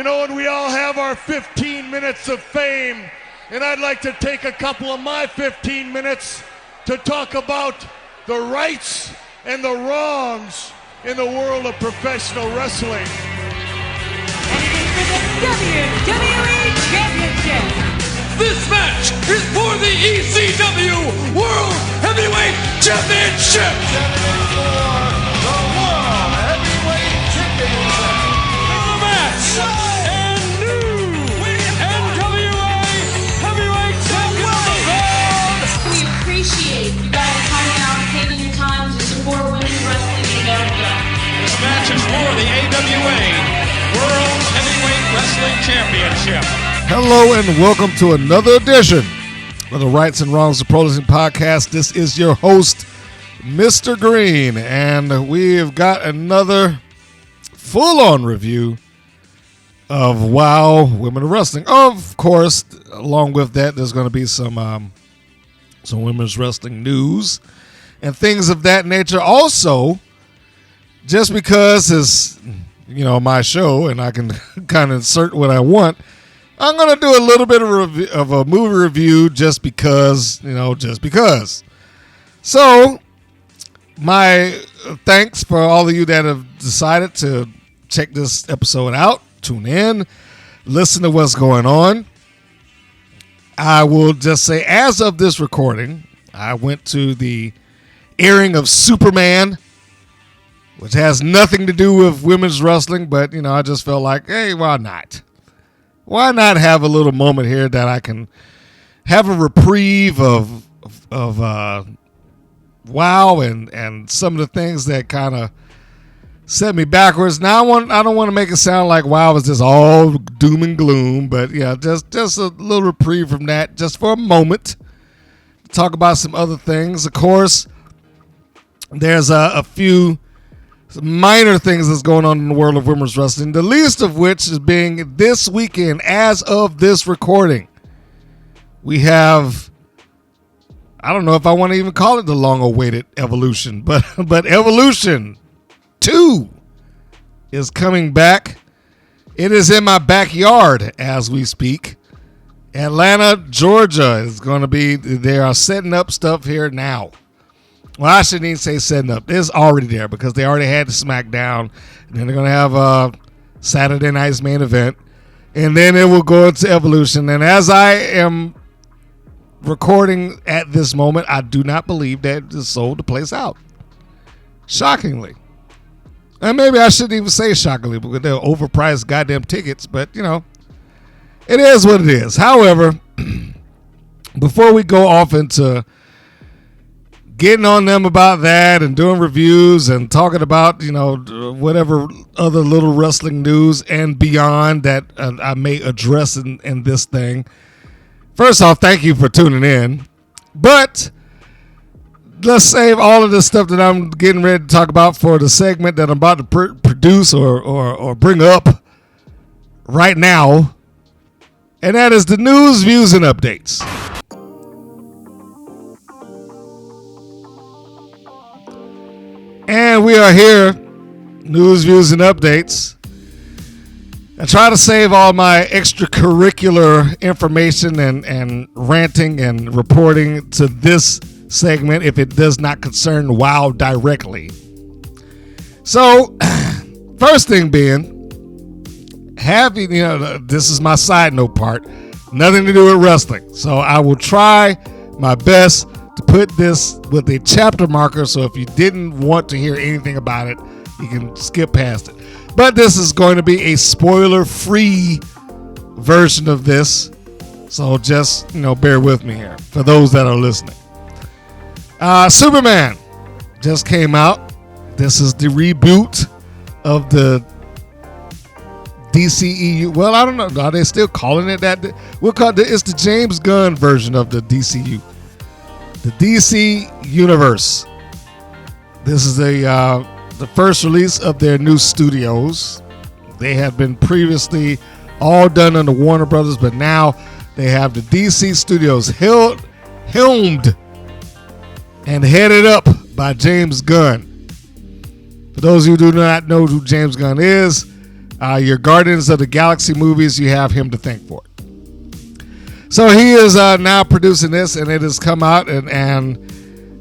and we all have our 15 minutes of fame, and I'd like to take a couple of my 15 minutes to talk about the rights and the wrongs in the world of professional wrestling. For the WWE Championship. This match is for the ECW World Heavyweight Championship. For the World Heavyweight Championship. The match and new NWA Heavyweight Champion of the world. We appreciate you guys coming out and taking your time to support women's wrestling in America. This match is for the AWA World Heavyweight Wrestling Championship. Hello and welcome to another edition of the Rights and Wrongs of Pro Wrestling Podcast. This is your host, Mr. Green, and we've got another full-on review of WOW Women of Wrestling. Of course, along with that, there's going to be some women's wrestling news and things of that nature. Also, just because it's my show and I can kind of insert what I want, I'm going to do a little bit of a movie review just because. So, my thanks for all of you that have decided to check this episode out, tune in, listen to what's going on. I will just say, as of this recording, I went to the airing of Superman, which has nothing to do with women's wrestling, but, I just felt like, hey, why not? Why not have a little moment here that I can have a reprieve of WOW and some of the things that kind of set me backwards. Now I don't want to make it sound like WOW is just all doom and gloom, but yeah, just a little reprieve from that, just for a moment. Talk about some other things. Of course, there's a few minor things that's going on in the world of women's wrestling, the least of which is being this weekend, as of this recording. We have, I don't know if I want to even call it the long-awaited Evolution, but Evolution 2 is coming back. It is in my backyard as we speak. Atlanta, Georgia is going to be, they are setting up stuff here now. Well, I shouldn't even say setting up. It's already there because they already had the SmackDown. And then they're going to have a Saturday night's main event. And then it will go into Evolution. And as I am recording at this moment, I do not believe that they sold the place out. Shockingly. And maybe I shouldn't even say shockingly because they're overpriced goddamn tickets. But, it is what it is. However, before we go off into getting on them about that and doing reviews and talking about, whatever other little wrestling news and beyond that I may address in this thing. First off, thank you for tuning in. But let's save all of the stuff that I'm getting ready to talk about for the segment that I'm about to produce or bring up right now. And that is the news, views, and updates. And we are here, news, views, and updates. I try to save all my extracurricular information and ranting and reporting to this segment if it does not concern WOW directly. So, first thing being, this is my side note part, nothing to do with wrestling. So I will try my best to put this with a chapter marker, so if you didn't want to hear anything about it, you can skip past it. But this is going to be a spoiler-free version of this, so just, bear with me here for those that are listening. Superman just came out. This is the reboot of the DCEU. Well, I don't know. Are they still calling it that? It's the James Gunn version of the DCU. The DC Universe. This is the first release of their new studios. They have been previously all done under Warner Brothers, but now they have the DC Studios helmed and headed up by James Gunn. For those of you who do not know who James Gunn is, Your Guardians of the Galaxy movies, you have him to thank for it. So he is now producing this, and it has come out, and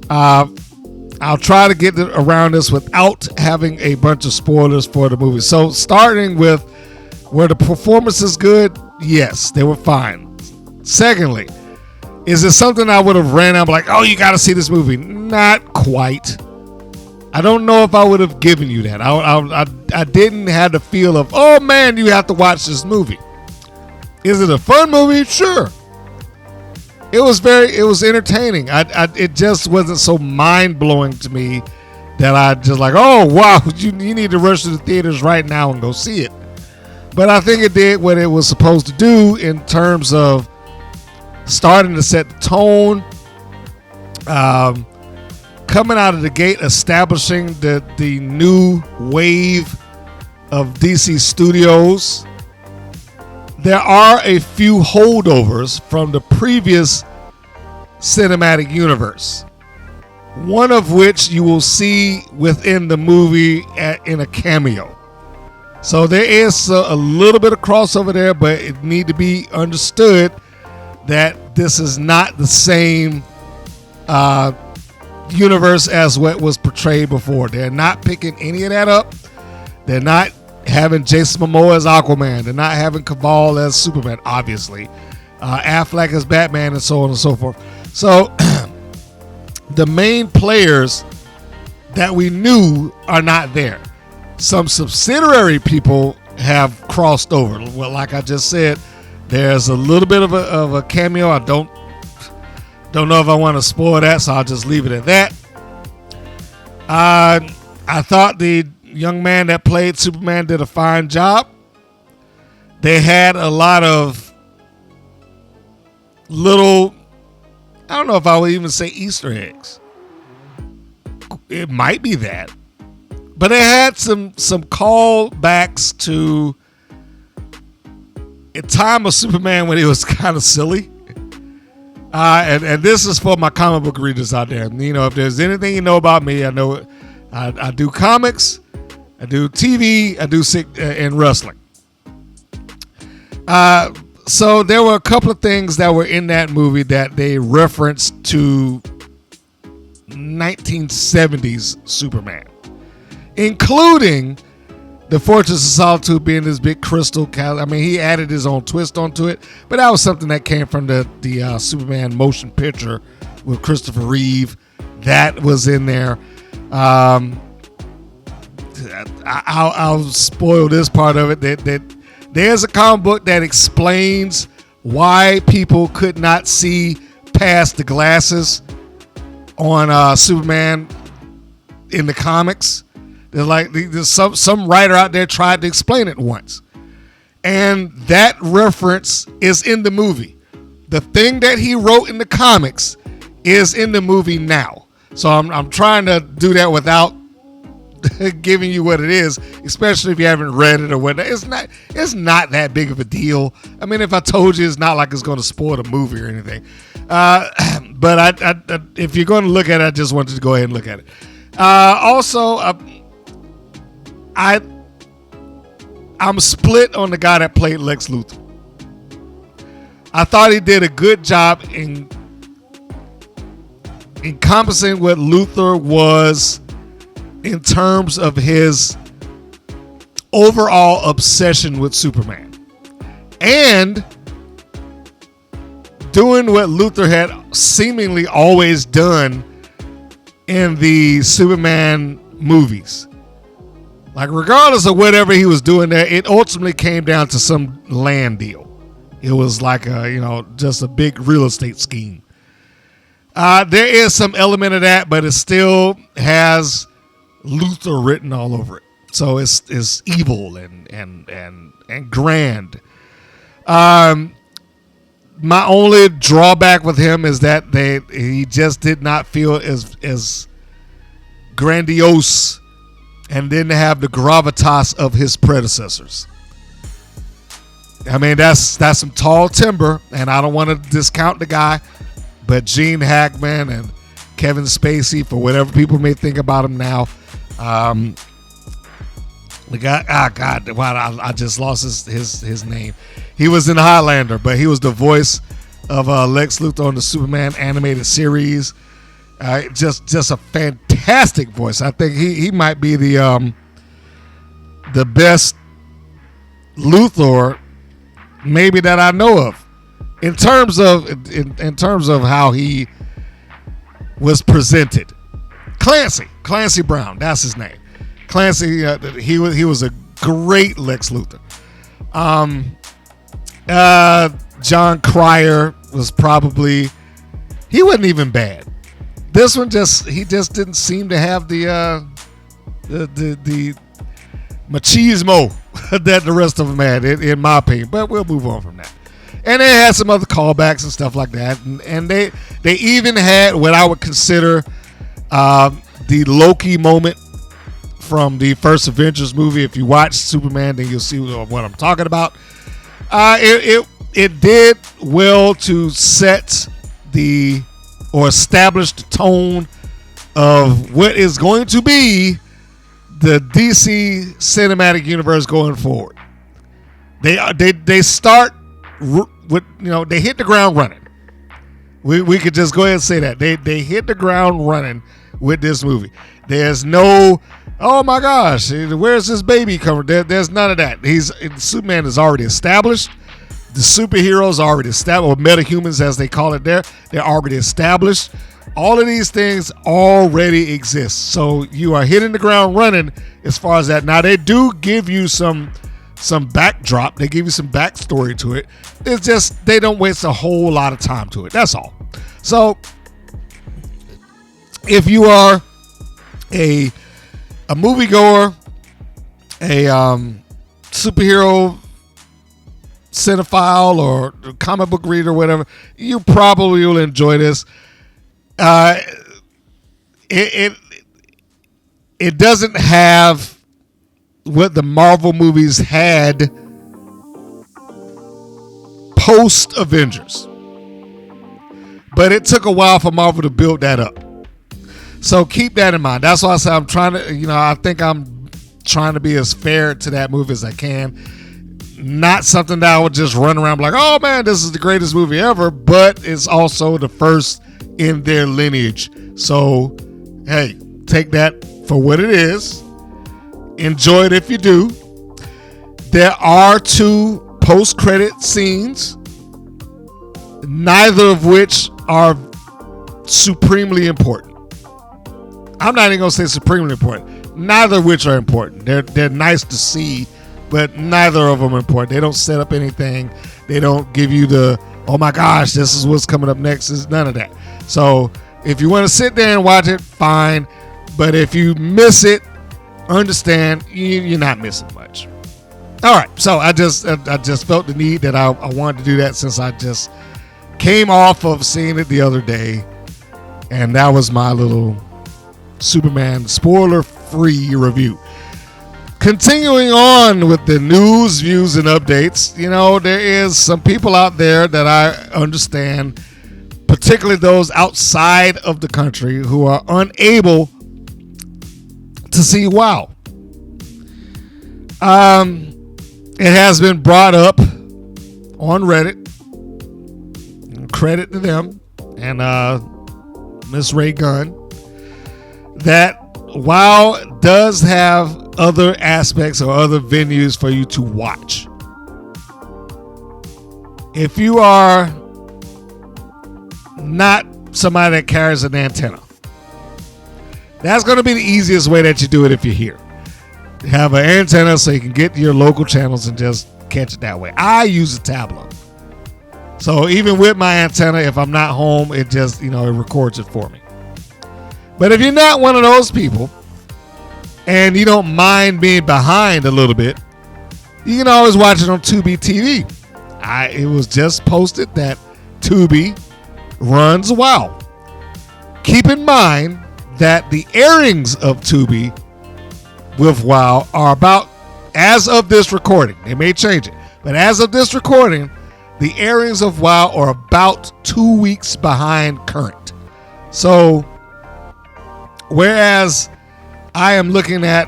I'll try to get around this without having a bunch of spoilers for the movie. So starting with, were the performances good? Yes, they were fine. Secondly, is it something I would have ran out like, oh, you got to see this movie? Not quite. I don't know if I would have given you that. I didn't have the feel of, oh man, you have to watch this movie. Is it a fun movie? Sure. It was entertaining. It just wasn't so mind blowing to me that I just like, oh wow, you need to rush to the theaters right now and go see it. But I think it did what it was supposed to do in terms of starting to set the tone, coming out of the gate, establishing the new wave of DC Studios. There are a few holdovers from the previous cinematic universe, one of which you will see within the movie in a cameo. So there is a little bit of crossover there, but it need to be understood that this is not the same universe as what was portrayed before. They're not picking any of that up. They're not having Jason Momoa as Aquaman. They're not having Cavill as Superman, obviously. Affleck as Batman, and so on and so forth. So the main players that we knew are not there. Some subsidiary people have crossed over. Well, like I just said, there's a little bit of a cameo. I don't know if I want to spoil that, so I'll just leave it at that. I thought the young man that played Superman did a fine job. They had a lot of little, I don't know if I would even say Easter eggs. It might be that. But they had some callbacks to a time of Superman when he was kind of silly. And this is for my comic book readers out there. You know, if there's anything you know about me, I know I do comics, I do TV, I do and wrestling. So there were a couple of things that were in that movie that they referenced to 1970s Superman, including the Fortress of Solitude being this big crystal. I mean, he added his own twist onto it, but that was something that came from the Superman motion picture with Christopher Reeve. That was in there. I'll spoil this part of it. That there's a comic book that explains why people could not see past the glasses on Superman in the comics. There's some writer out there tried to explain it once, and that reference is in the movie. The thing that he wrote in the comics is in the movie now. So I'm trying to do that without giving you what it is, especially if you haven't read it or whatnot. It's not that big of a deal. I mean, if I told you, it's not like it's going to spoil the movie or anything. But I if you're going to look at it, I just wanted to go ahead and look at it. Also, I'm split on the guy that played Lex Luthor. I thought he did a good job in encompassing what Luthor was in terms of his overall obsession with Superman, and doing what Luthor had seemingly always done in the Superman movies. Like, regardless of whatever he was doing there, it ultimately came down to some land deal. It was like just a big real estate scheme. There is some element of that, but it still has Luthor written all over it. So it's evil and grand. My only drawback with him is that he just did not feel as grandiose and didn't have the gravitas of his predecessors. I mean, that's some tall timber, and I don't want to discount the guy, but Gene Hackman and Kevin Spacey, for whatever people may think about him now, The guy, God, wow, I just lost his name. He was in Highlander, but he was the voice of Lex Luthor on the Superman animated series. Just a fantastic voice. I think he might be the best Luthor maybe that I know of in terms of how he was presented. Clancy Brown, that's his name. Clancy, he was a great Lex Luthor. John Cryer was probably, he wasn't even bad. This one he just didn't seem to have the machismo that the rest of them had, in my opinion. But we'll move on from that. And they had some other callbacks and stuff like that, and they even had what I would consider the Loki moment from the first Avengers movie. If you watch Superman, then you'll see what I'm talking about. It did well to set or establish the tone of what is going to be the DC cinematic universe going forward. They start with, they hit the ground running. We could just go ahead and say that they hit the ground running with this movie. There's no, oh my gosh, where's this baby coming? There's none of that. Superman is already established. The superheroes are already established, or metahumans as they call it there. They're already established. All of these things already exist. So you are hitting the ground running as far as that. Now, they do give you some backdrop. They give you some backstory to it. It's just they don't waste a whole lot of time to it. That's all. So if you are a moviegoer, a superhero cinephile or comic book reader, whatever, you probably will enjoy this. It doesn't have what the Marvel movies had post Avengers, but it took a while for Marvel to build that up. So keep that in mind. That's why I say I'm trying to, I think I'm trying to be as fair to that movie as I can. Not something that I would just run around like, oh man, this is the greatest movie ever, but it's also the first in their lineage. So, hey, take that for what it is. Enjoy it if you do. There are 2 post-credit scenes, neither of which are supremely important. I'm not even going to say supremely important. Neither of which are important. They're nice to see, but neither of them are important. They don't set up anything. They don't give you the, oh my gosh, this is what's coming up next. It's none of that. So if you want to sit there and watch it, fine. But if you miss it, understand you're not missing much. All right. So I just felt the need that I wanted to do that since I just came off of seeing it the other day. And that was my little Superman spoiler-free review. Continuing on with the news, views, and updates, there is some people out there that I understand, particularly those outside of the country, who are unable to see WoW. It has been brought up on Reddit. Credit to them and Miss Ray Gunn that WoW does have other aspects or other venues for you to watch. If you are not somebody that carries an antenna, that's going to be the easiest way that you do it if you're here. Have an antenna so you can get to your local channels and just catch it that way. I use a tablet. So even with my antenna, if I'm not home, it just, it records it for me. But if you're not one of those people and you don't mind being behind a little bit, you can always watch it on Tubi TV. It was just posted that Tubi runs WoW. Keep in mind that the airings of Tubi with WoW are about, as of this recording, they may change it, but as of this recording, the airings of WoW are about 2 weeks behind current. So, whereas I am looking at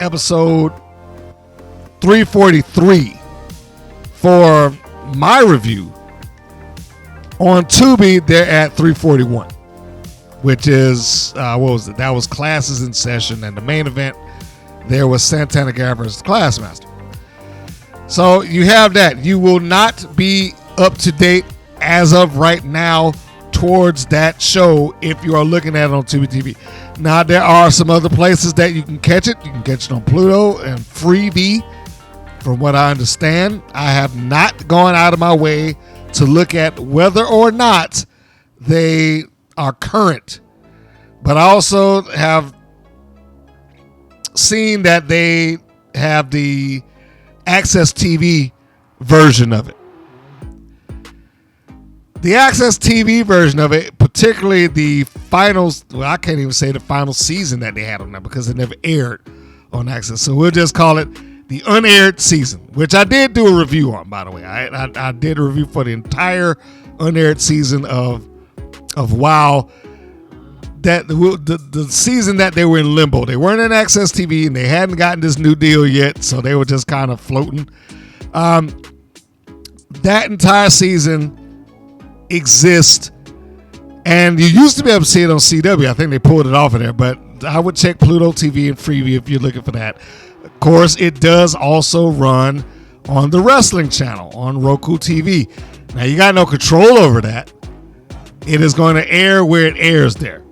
episode 343 for my review. On Tubi, they're at 341, which is, what was it? That was Classes in Session, and the main event there was Santana Garrett versus Classmaster. So you have that. You will not be up to date as of right now towards that show if you are looking at it on Tubi TV. Now, there are some other places that you can catch it. You can catch it on Pluto and Freevee, from what I understand. I have not gone out of my way to look at whether or not they are current. But I also have seen that they have the Access TV version of it. The Access TV version of it, particularly the finals, well, I can't even say the final season that they had on that because it never aired on Access. So we'll just call it the unaired season, which I did do a review on, by the way. I did a review for the entire unaired season of WoW. That the season that they were in limbo. They weren't in Access TV and they hadn't gotten this new deal yet, so they were just kind of floating. That entire season exists, and you used to be able to see it on CW. I think they pulled it off of there, but I would check Pluto TV and Freevee if you're looking for that. Of course, it does also run on the wrestling channel on Roku TV. Now, you got no control over that. It is going to air where it airs there.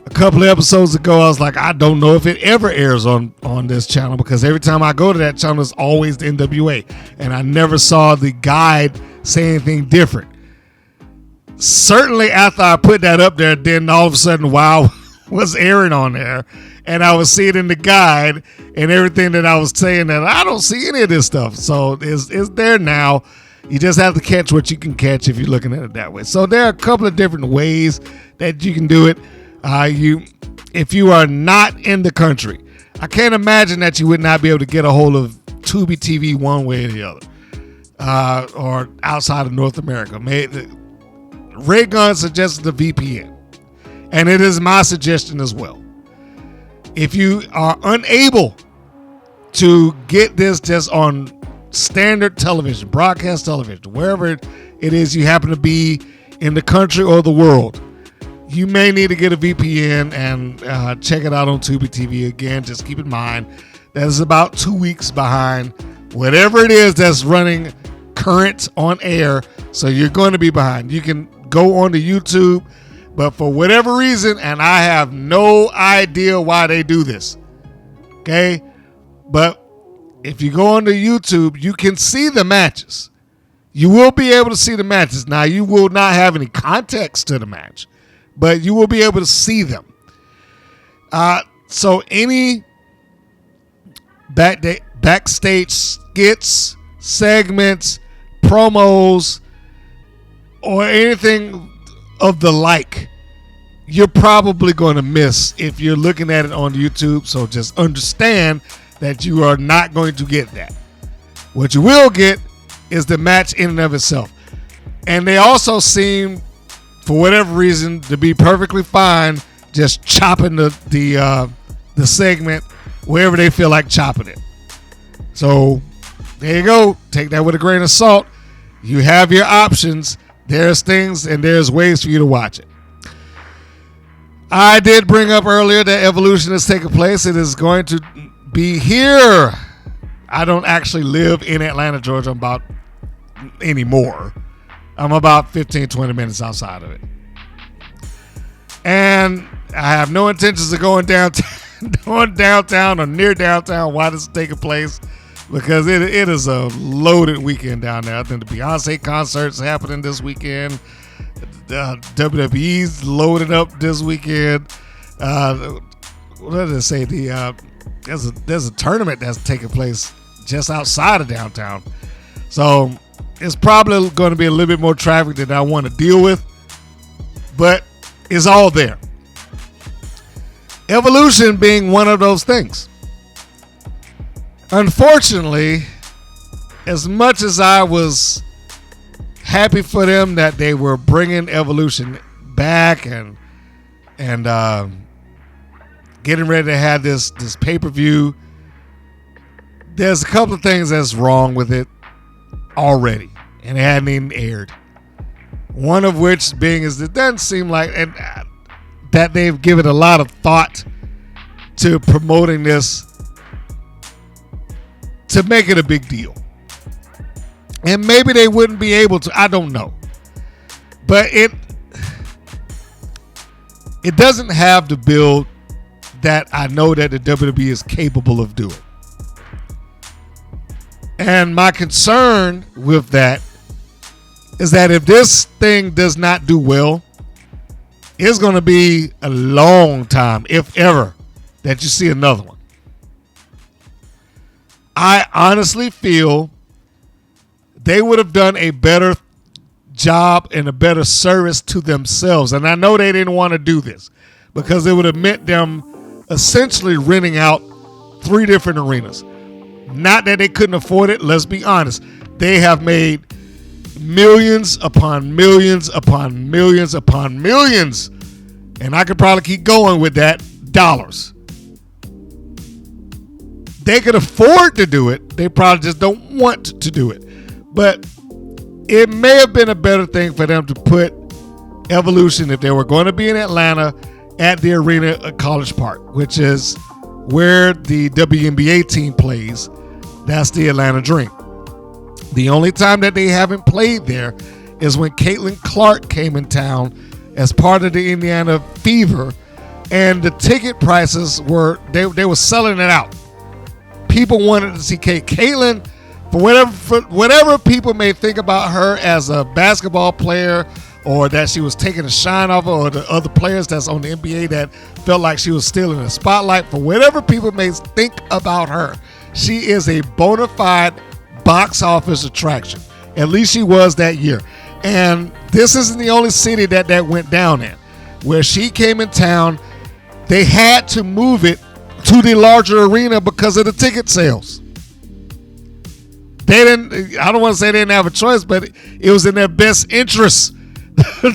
A couple of episodes ago, I was like, I don't know if it ever airs on this channel, because every time I go to that channel, it's always the NWA, and I never saw the guide say anything different. Certainly after I put that up there, then all of a sudden WoW was airing on there, and I would see it in the guide and everything that I was saying, that I don't see any of this stuff. So it's there now. You just have to catch what you can catch if you're looking at it that way. So there are a couple of different ways that you can do it. If you are not in the country, I can't imagine that you would not be able to get a hold of Tubi TV one way or the other, or outside of North America. Ray Gunn suggested the VPN, and it is my suggestion as well. If you are unable to get this just on standard television, broadcast television, wherever it is you happen to be in the country or the world, you may need to get a VPN and check it out on Tubi TV. Again, just keep in mind that is about 2 weeks behind whatever it is that's running current on air. So you're going to be behind. You can go on to YouTube, but for whatever reason, and I have no idea why they do this, okay? But if you go onto YouTube, you can see the matches. You will be able to see the matches. Now, you will not have any context to the match, but you will be able to see them. So any backstage skits, segments, promos, or anything of the like, you're probably going to miss if you're looking at it on YouTube. So just understand that you are not going to get that. What you will get is the match in and of itself. And they also seem, for whatever reason, to be perfectly fine just chopping the segment wherever they feel like chopping it. So there you go. Take that with a grain of salt. You have your options. There's things and there's ways for you to watch it. I did bring up earlier that Evolution is taking place. It is going to be here. I don't actually live in Atlanta, Georgia anymore. I'm about 15, 20 minutes outside of it. And I have no intentions of going downtown or near downtown while this is taking place, because it is a loaded weekend down there. I think the Beyonce concert's happening this weekend. WWE's loaded up this weekend. What did I say? There's a tournament that's taking place just outside of downtown. So it's probably going to be a little bit more traffic than I want to deal with, but it's all there. Evolution being one of those things. Unfortunately, as much as I was happy for them that they were bringing Evolution back and getting ready to have this pay-per-view there's a couple of things that's wrong with it already, and it hadn't even aired. One of which being is it doesn't seem like that they've given a lot of thought to promoting this to make it a big deal. And maybe they wouldn't be able to. I don't know. But it doesn't have the build that I know that the WWE is capable of doing. And my concern with that is that if this thing does not do well, it's going to be a long time, if ever, that you see another one. I honestly feel they would have done a better job and a better service to themselves. And I know they didn't want to do this because it would have meant them essentially renting out 3 different arenas. Not that they couldn't afford it. Let's be honest. They have made millions upon millions upon millions upon millions. And I could probably keep going with that, dollars. They could afford to do it. They probably just don't want to do it. But it may have been a better thing for them to put Evolution, if they were going to be in Atlanta, at the arena at College Park, which is where the WNBA team plays. That's the Atlanta Dream. The only time that they haven't played there is when Caitlin Clark came in town as part of the Indiana Fever, and the ticket prices were they were selling it out. People wanted to see Caitlin. For whatever people may think about her as a basketball player, or that she was taking a shine off her, or the other players that's on the NBA that felt like she was still in the spotlight, for whatever people may think about her, she is a bona fide box office attraction. At least she was that year. And this isn't the only city that went down in. Where she came in town, they had to move it to the larger arena because of the ticket sales. They didn't, I don't want to say they didn't have a choice, but it was in their best interest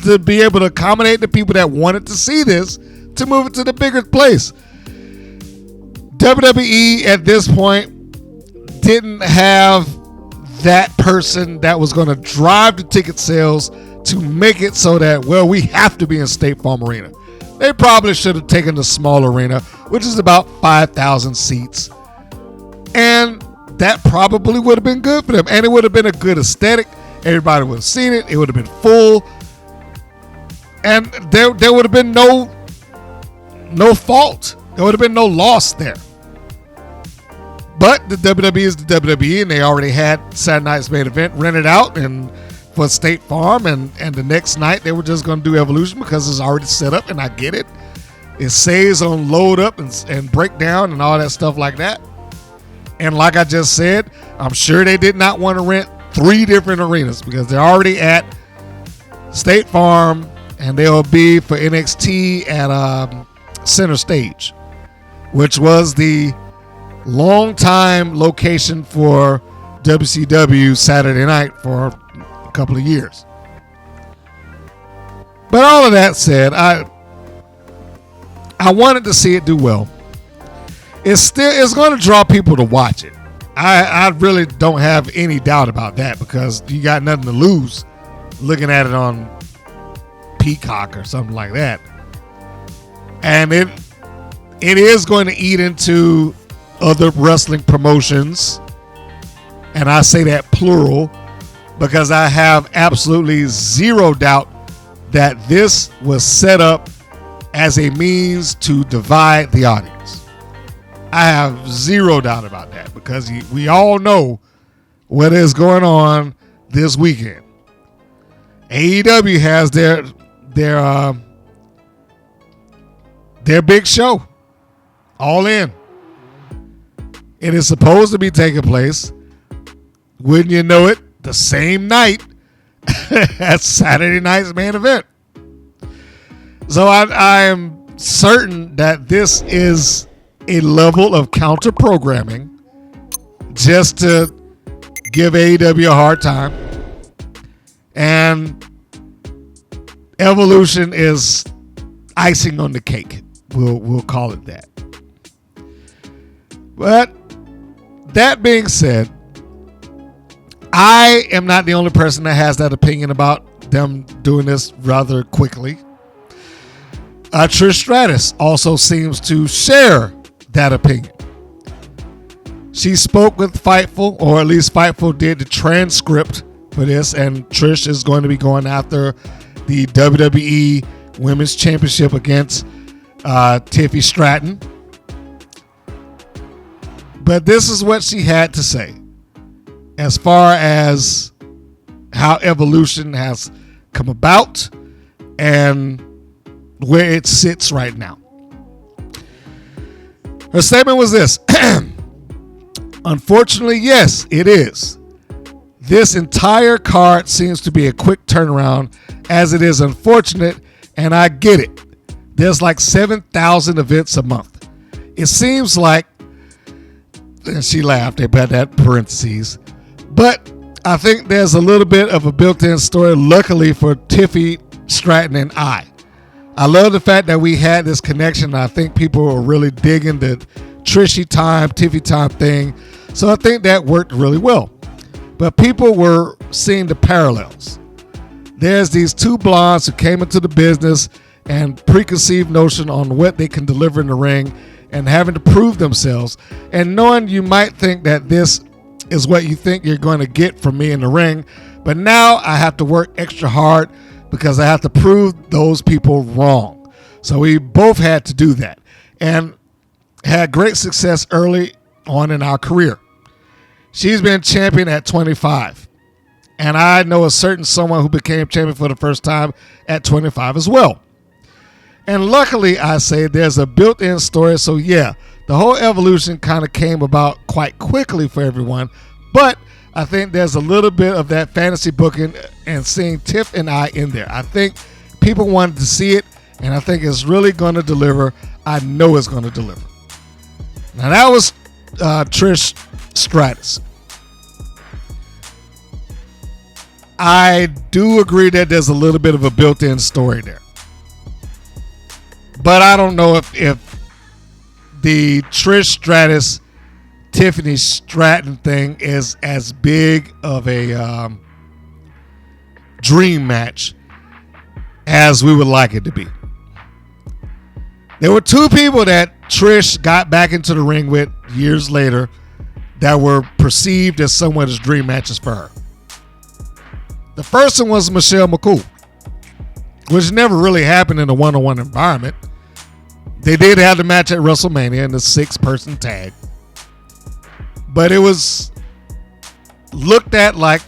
to be able to accommodate the people that wanted to see this to move it to the bigger place. WWE at this point didn't have that person that was going to drive the ticket sales to make it so that, well, we have to be in State Farm Arena. They probably should have taken the small arena, which is about 5,000 seats. And that probably would have been good for them. And it would have been a good aesthetic. Everybody would have seen it. It would have been full. And there would have been no fault. There would have been no loss there. But the WWE is the WWE, and they already had Saturday night's main event rented out and for State Farm, and the next night they were just going to do Evolution because it's already set up, and I get it. It saves on load up and breakdown and all that stuff like that. And like I just said, I'm sure they did not want to rent 3 different arenas because they're already at State Farm, and they'll be for NXT at Center Stage, which was the long-time location for WCW Saturday Night for a couple of years. But all of that said, I wanted to see it do well. It's going to draw people to watch it. I really don't have any doubt about that because you got nothing to lose looking at it on Peacock or something like that. And it is going to eat into other wrestling promotions, and I say that plural because I have absolutely zero doubt that this was set up as a means to divide the audience. I have zero doubt about that because we all know what is going on this weekend. AEW has their big show, All In. It is supposed to be taking place, wouldn't you know it, the same night as Saturday night's main event. So I am certain that this is a level of counter programming just to give AEW a hard time. And Evolution is icing on the cake. We'll call it that. But that being said, I am not the only person that has that opinion about them doing this rather quickly. Trish Stratus also seems to share that opinion. She spoke with Fightful, or at least Fightful did the transcript for this, and Trish is going to be going after the WWE Women's Championship against Tiffy Stratton. But this is what she had to say as far as how Evolution has come about and where it sits right now. Her statement was this. Unfortunately, yes, it is. This entire card seems to be a quick turnaround, as it is unfortunate, and I get it. There's like 7,000 events a month. It seems like, and she laughed about that parentheses, but I think there's a little bit of a built-in story, luckily for Tiffy Stratton and I love the fact that we had this connection. I think people were really digging the Trishy time, Tiffy time thing. So I think that worked really well. But people were seeing the parallels. There's these two blondes who came into the business and preconceived notion on what they can deliver in the ring and having to prove themselves. And knowing you might think that this is what you think you're going to get from me in the ring. But now I have to work extra hard because I have to prove those people wrong. So we both had to do that and had great success early on in our career. She's been champion at 25. And I know a certain someone who became champion for the first time at 25 as well. And luckily, I say, there's a built-in story. So yeah, the whole evolution kind of came about quite quickly for everyone. But I think there's a little bit of that fantasy booking and seeing Tiff and I in there. I think people wanted to see it, and I think it's really going to deliver. I know it's going to deliver. Now, that was Trish Stratus. I do agree that there's a little bit of a built-in story there. But I don't know if the Trish Stratus Tiffany Stratton thing is as big of a dream match as we would like it to be. There were two people that Trish got back into the ring with years later that were perceived as somewhat as dream matches for her. The first one was Michelle McCool, which never really happened in a one-on-one environment. They did have the match at WrestleMania in the 6-person tag. But it was looked at like,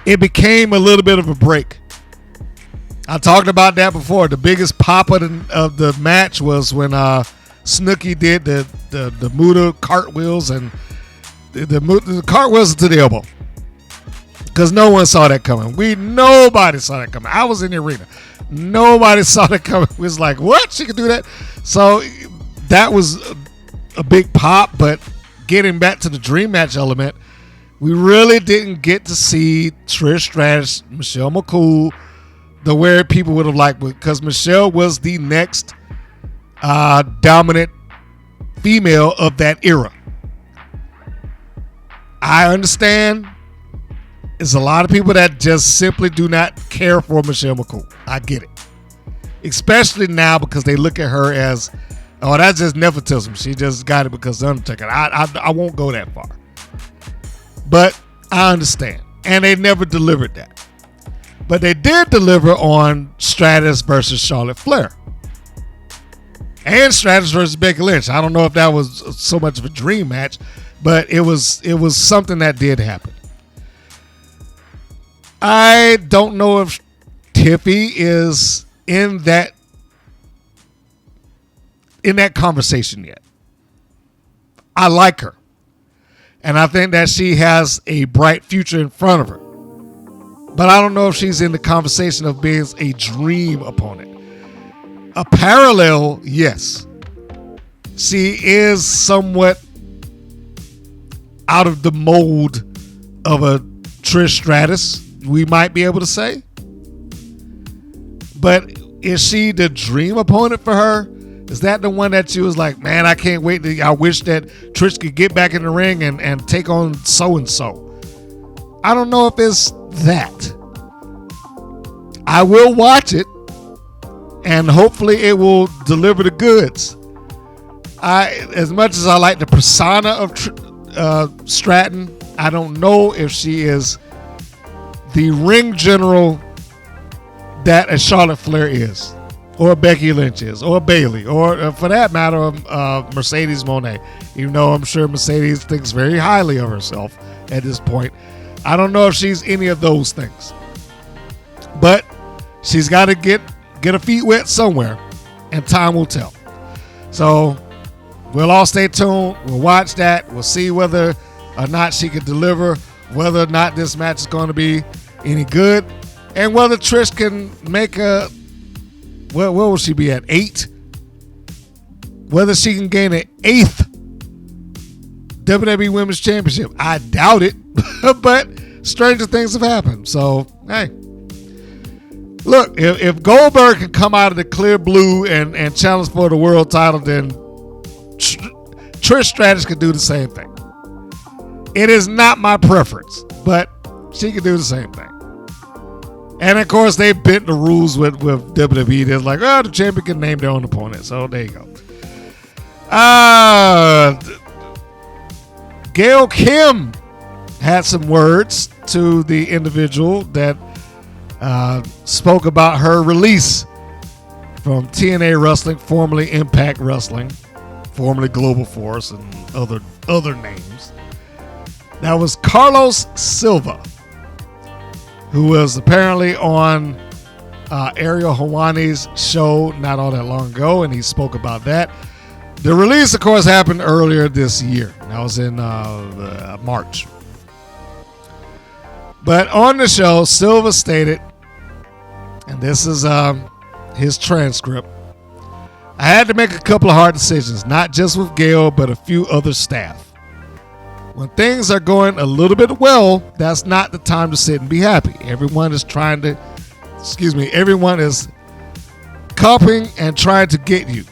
it became a little bit of a break. I talked about that before. The biggest pop of the match was when Snooki did the Muda cartwheels and the cartwheels to the elbow. Because no one saw that coming. Nobody saw that coming. I was in the arena. Nobody saw that coming. It was like, what? She could do that? So that was a big pop, but getting back to the dream match element, we really didn't get to see Trish Stratus, Michelle McCool, the way people would have liked, because Michelle was the next dominant female of that era. I understand there's a lot of people that just simply do not care for Michelle McCool. I get it. Especially now because they look at her as, oh, that's just nepotism. She just got it because of Undertaker. I won't go that far. But I understand. And they never delivered that. But they did deliver on Stratus versus Charlotte Flair. And Stratus versus Becky Lynch. I don't know if that was so much of a dream match, but it was something that did happen. I don't know if Tiffy is in that conversation yet. I like her. And I think that she has a bright future in front of her. But I don't know if she's in the conversation of being a dream opponent. A parallel, yes. She is somewhat out of the mold of a Trish Stratus, we might be able to say. But is she the dream opponent for her? Is that the one that you was like, man, I can't wait. I wish that Trish could get back in the ring and take on so-and-so. I don't know if it's that. I will watch it, and hopefully it will deliver the goods. As much as I like the persona of Stratton, I don't know if she is the ring general that a Charlotte Flair is, or Becky Lynch is, or Bayley, or for that matter, Mercedes Moné. Even though I'm sure Mercedes thinks very highly of herself at this point, I don't know if she's any of those things. But she's got to get her feet wet somewhere, and time will tell. So we'll all stay tuned. We'll watch that. We'll see whether or not she can deliver, whether or not this match is going to be any good, and whether Trish can make where will she be at? 8? Whether she can gain an 8th WWE Women's Championship. I doubt it, but stranger things have happened. So, hey. Look, if Goldberg can come out of the clear blue and challenge for the world title, then Trish Stratus could do the same thing. It is not my preference, but she can do the same thing. And of course, they bent the rules with WWE. They're like, the champion can name their own opponent. So there you go. Gail Kim had some words to the individual that spoke about her release from TNA Wrestling, formerly Impact Wrestling, formerly Global Force, and other names. That was Carlos Silva, who was apparently on Ariel Helwani's show not all that long ago, and he spoke about that. The release, of course, happened earlier this year. That was in March. But on the show, Silva stated, and this is his transcript, I had to make a couple of hard decisions, not just with Gail, but a few other staff. When things are going a little bit well, that's not the time to sit and be happy. Everyone is copying and trying to get you.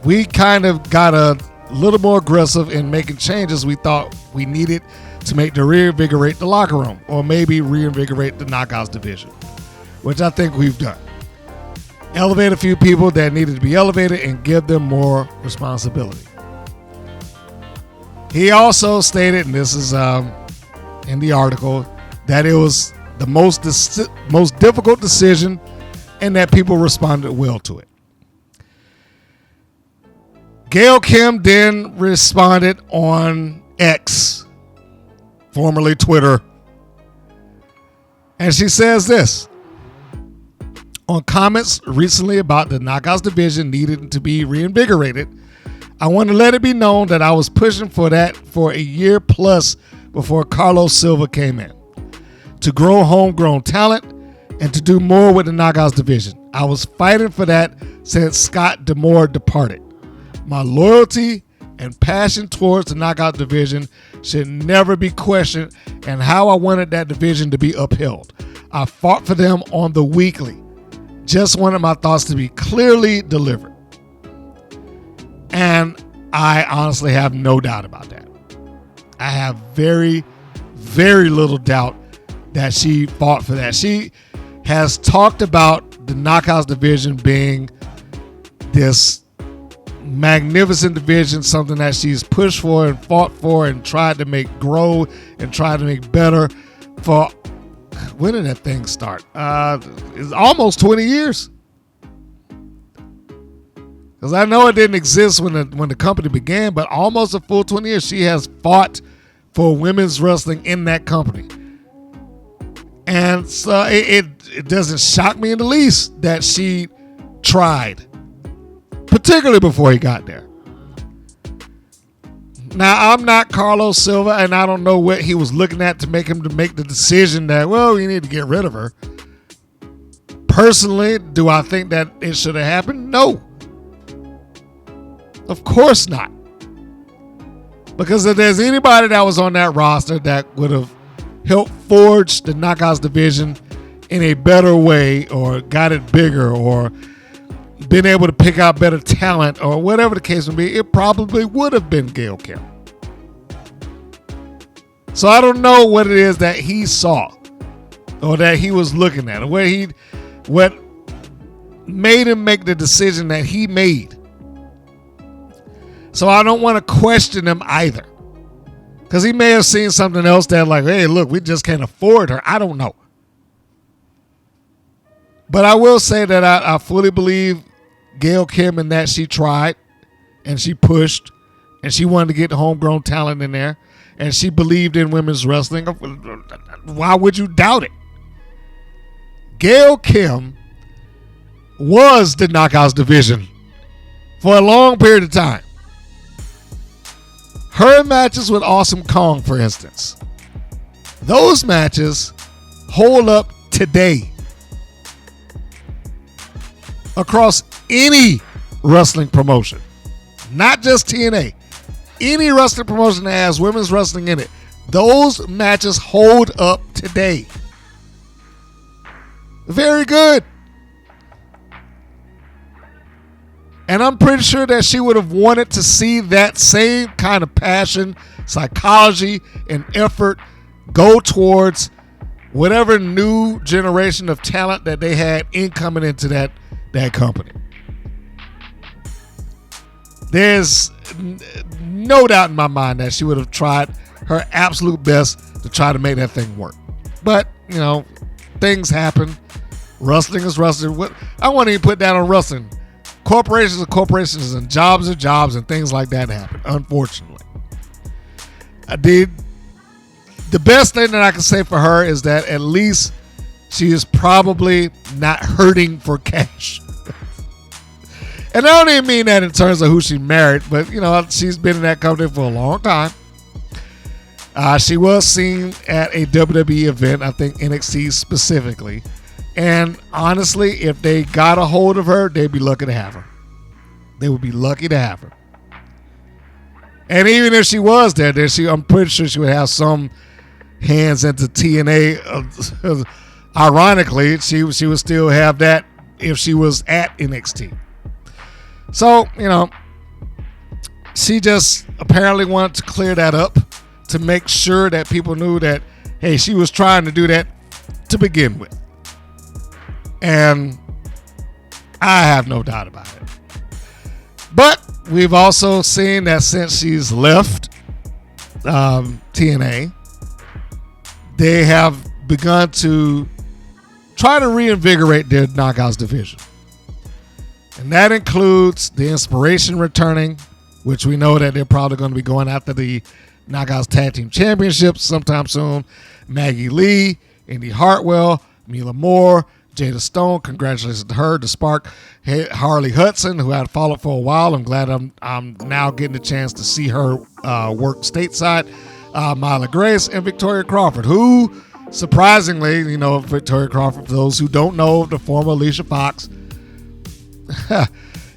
We kind of got a little more aggressive in making changes we thought we needed to reinvigorate the locker room, or maybe reinvigorate the Knockouts division, which I think we've done. Elevate a few people that needed to be elevated and give them more responsibility. He also stated, and this is in the article, that it was the most difficult decision and that people responded well to it. Gail Kim then responded on X, formerly Twitter, and she says this: on comments recently about the Knockouts division needing to be reinvigorated, I want to let it be known that I was pushing for that for a year plus before Carlos Silva came in, to grow homegrown talent and to do more with the Knockouts division. I was fighting for that since Scott D'Amore departed. My loyalty and passion towards the Knockout division should never be questioned, and how I wanted that division to be upheld. I fought for them on the weekly. Just wanted my thoughts to be clearly delivered. And I honestly have no doubt about that. I have very, very little doubt that she fought for that. She has talked about the Knockouts division being this magnificent division, something that she's pushed for and fought for and tried to make grow and tried to make better for, when did that thing start? It's almost 20 years. Because I know it didn't exist when the company began, but almost a full 20 years she has fought for women's wrestling in that company. And so it doesn't shock me in the least that she tried, particularly before he got there. Now, I'm not Carlos Silva, and I don't know what he was looking at to make the decision that, well, you need to get rid of her. Personally, do I think that it should have happened? No. Of course not. Because if there's anybody that was on that roster that would have helped forge the Knockouts division in a better way, or got it bigger, or been able to pick out better talent or whatever the case may be, it probably would have been Gail Kim. So I don't know what it is that he saw or that he was looking at, or what made him make the decision that he made. So I don't want to question him either, because he may have seen something else that, like, hey, look, we just can't afford her. I don't know. But I will say that I fully believe Gail Kim in that she tried and she pushed and she wanted to get homegrown talent in there and she believed in women's wrestling. Why would you doubt it? Gail Kim was the Knockouts division for a long period of time. Her matches with Awesome Kong, for instance, those matches hold up today across any wrestling promotion, not just TNA. Any wrestling promotion that has women's wrestling in it, those matches hold up today. Very good. And I'm pretty sure that she would have wanted to see that same kind of passion, psychology, and effort go towards whatever new generation of talent that they had incoming into that company. There's no doubt in my mind that she would have tried her absolute best to try to make that thing work. But, things happen. Wrestling is wrestling. I won't even put that on wrestling. Corporations are corporations and jobs are jobs, and things like that happen, unfortunately. The best thing that I can say for her is that at least she is probably not hurting for cash. And I don't even mean that in terms of who she married, but, she's been in that company for a long time. She was seen at a WWE event, I think NXT specifically. And honestly, if they got a hold of her, they'd be lucky to have her. They would be lucky to have her. And even if she was there, I'm pretty sure she would have some hands into TNA. Ironically, she would still have that if she was at NXT. So, she just apparently wanted to clear that up to make sure that people knew that, hey, she was trying to do that to begin with. And I have no doubt about it. But we've also seen that since she's left TNA, they have begun to try to reinvigorate their Knockouts division. And that includes the Inspiration returning, which we know that they're probably going to be going after the Knockouts Tag Team Championships sometime soon. Maggie Lee, Indy Hartwell, Mila Moore, Jada Stone, congratulations to her, to Spark, Harley Hudson, who I had followed for a while. I'm glad I'm now getting a chance to see her work stateside. Myla Grace and Victoria Crawford, who surprisingly, Victoria Crawford, for those who don't know, the former Alicia Fox,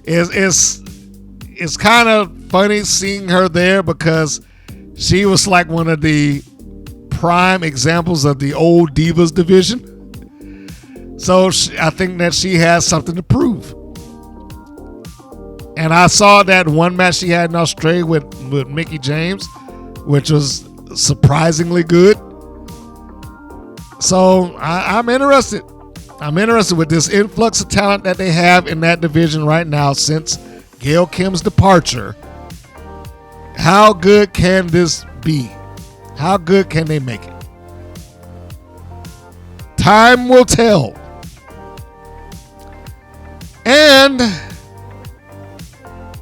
it's kind of funny seeing her there because she was like one of the prime examples of the old Divas division. So I think that she has something to prove. And I saw that one match she had in Australia with Mickie James, which was surprisingly good. So I'm interested. I'm interested with this influx of talent that they have in that division right now since Gail Kim's departure. How good can this be? How good can they make it? Time will tell. And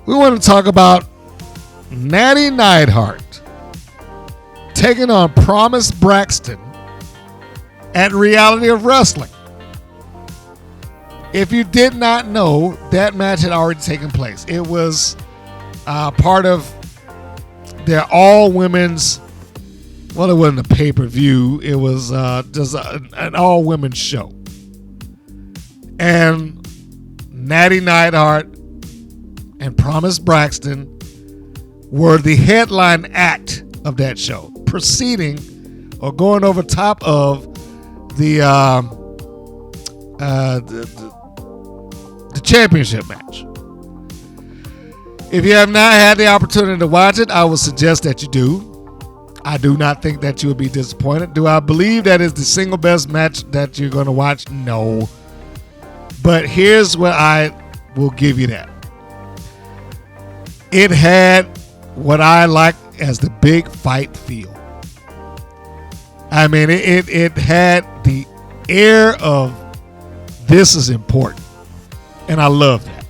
we want to talk about Natty Neidhart taking on Promise Braxton at Reality of Wrestling. If you did not know, that match had already taken place. It was part of their all-women's, well, it wasn't a pay-per-view. It was just an all-women's show. And Natty Neidhart and Promise Braxton were the headline act of that show, preceding or going over top of the championship match. If you have not had the opportunity to watch it, I would suggest that you do. I do not think that you would be disappointed. Do I believe that is the single best match that you're going to watch? No. But here's what I will give you that. It had what I like as the big fight feel. I mean, it had the air of this is important. And I love that.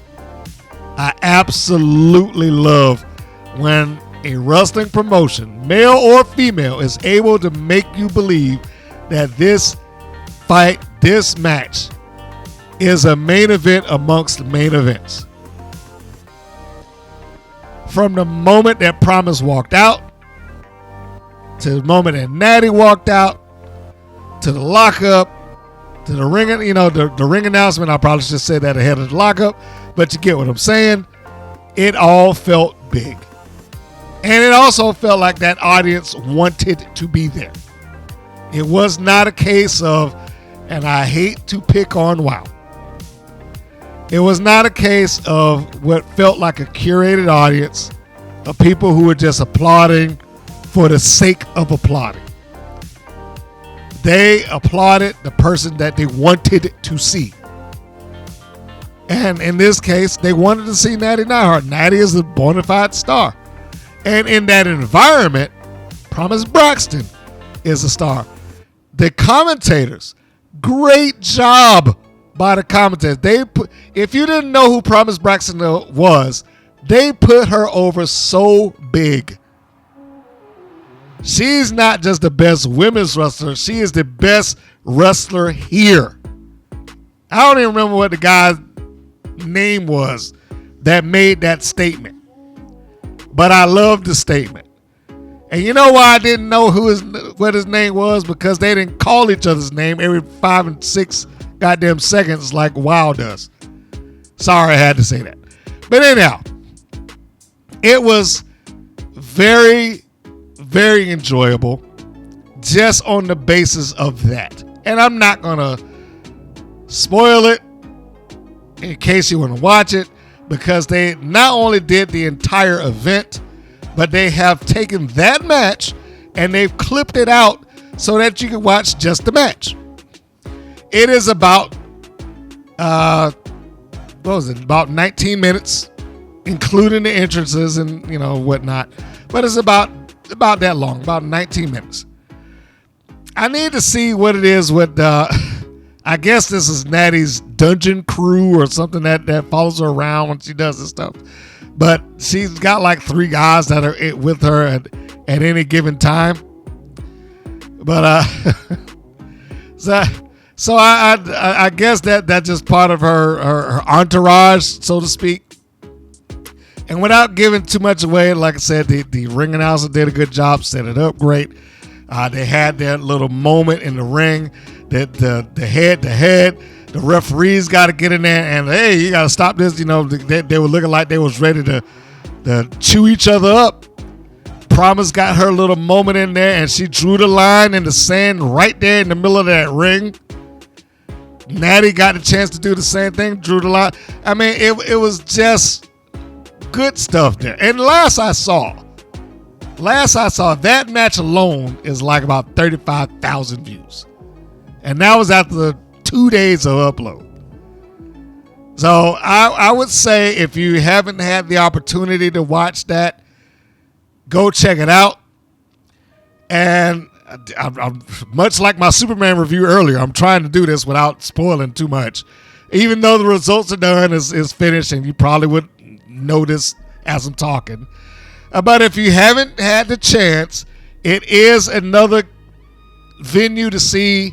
I absolutely love when a wrestling promotion, male or female, is able to make you believe that this fight, this match, is a main event amongst main events. From the moment that Promise walked out, to the moment that Natty walked out, to the lockup, to the ring, the ring announcement. I probably should say that ahead of the lockup, but you get what I'm saying. It all felt big. And it also felt like that audience wanted to be there. It was not a case of, and I hate to pick on WOW, it was not a case of what felt like a curated audience of people who were just applauding for the sake of applauding. They applauded the person that they wanted to see. And in this case, they wanted to see Natty Neidhart. Natty is a bona fide star. And in that environment, Promise Braxton is a star. The commentators, great job by the commentators. If you didn't know who Promise Braxton was, they put her over so big. She's not just the best women's wrestler. She is the best wrestler here. I don't even remember what the guy's name was that made that statement. But I love the statement. And you know why I didn't know what his name was? Because they didn't call each other's name every 5 and 6 goddamn seconds like WOW does. Sorry I had to say that. But anyhow, it was very, very enjoyable just on the basis of that. And I'm not going to spoil it in case you want to watch it, because they not only did the entire event, but they have taken that match and they've clipped it out so that you can watch just the match. It is about, about 19 minutes, including the entrances and, whatnot. But it's about that long, about 19 minutes. I need to see what it is with, I guess this is Natty's dungeon crew or something that follows her around when she does this stuff. But she's got like 3 guys that are with her at any given time. But so I guess that's just part of her entourage, so to speak. And without giving too much away, like I said, the ring announcer did a good job, set it up great. They had that little moment in the ring that the head-to-head, the referees got to get in there and, hey, you got to stop this. They were looking like they was ready to chew each other up. Promise got her little moment in there, and she drew the line in the sand right there in the middle of that ring. Natty got the chance to do the same thing, drew the line. I mean, it was just good stuff there. And last I saw, that match alone is like about 35,000 views. And that was after the 2 days of upload. So I would say if you haven't had the opportunity to watch that, go check it out. And I'm much like my Superman review earlier, I'm trying to do this without spoiling too much. Even though the results are done, is finished, and you probably would notice as I'm talking. But if you haven't had the chance, it is another venue to see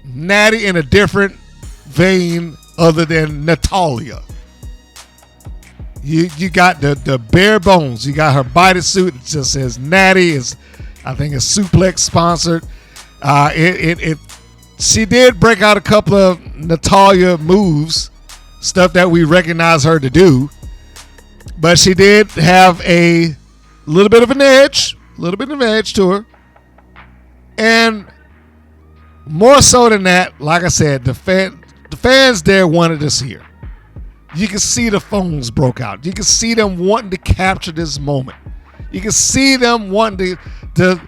Natty in a different vein other than Natalya. You got the bare bones. You got her bodysuit. It just says Natty. I think it's Suplex sponsored. She did break out a couple of Natalya moves, stuff that we recognize her to do. But she did have a little bit of an edge to her. And more so than that, like I said, The fans there wanted to see her. You can see the phones broke out. You can see them wanting to capture this moment. You can see them wanting to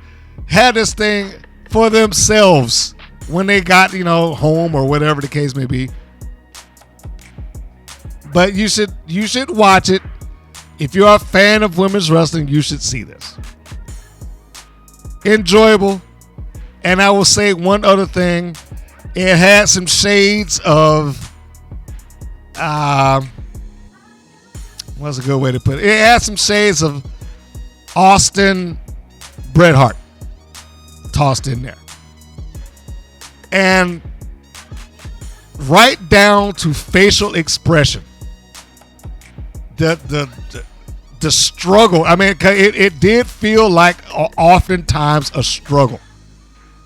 have this thing for themselves when they got, home or whatever the case may be. But you should watch it. If you're a fan of women's wrestling, you should see this. Enjoyable. And I will say one other thing. It had some shades of what's a good way to put it? It had some shades of Austin Bret Hart tossed in there. And right down to facial expression. The struggle. I mean, it did feel like oftentimes a struggle.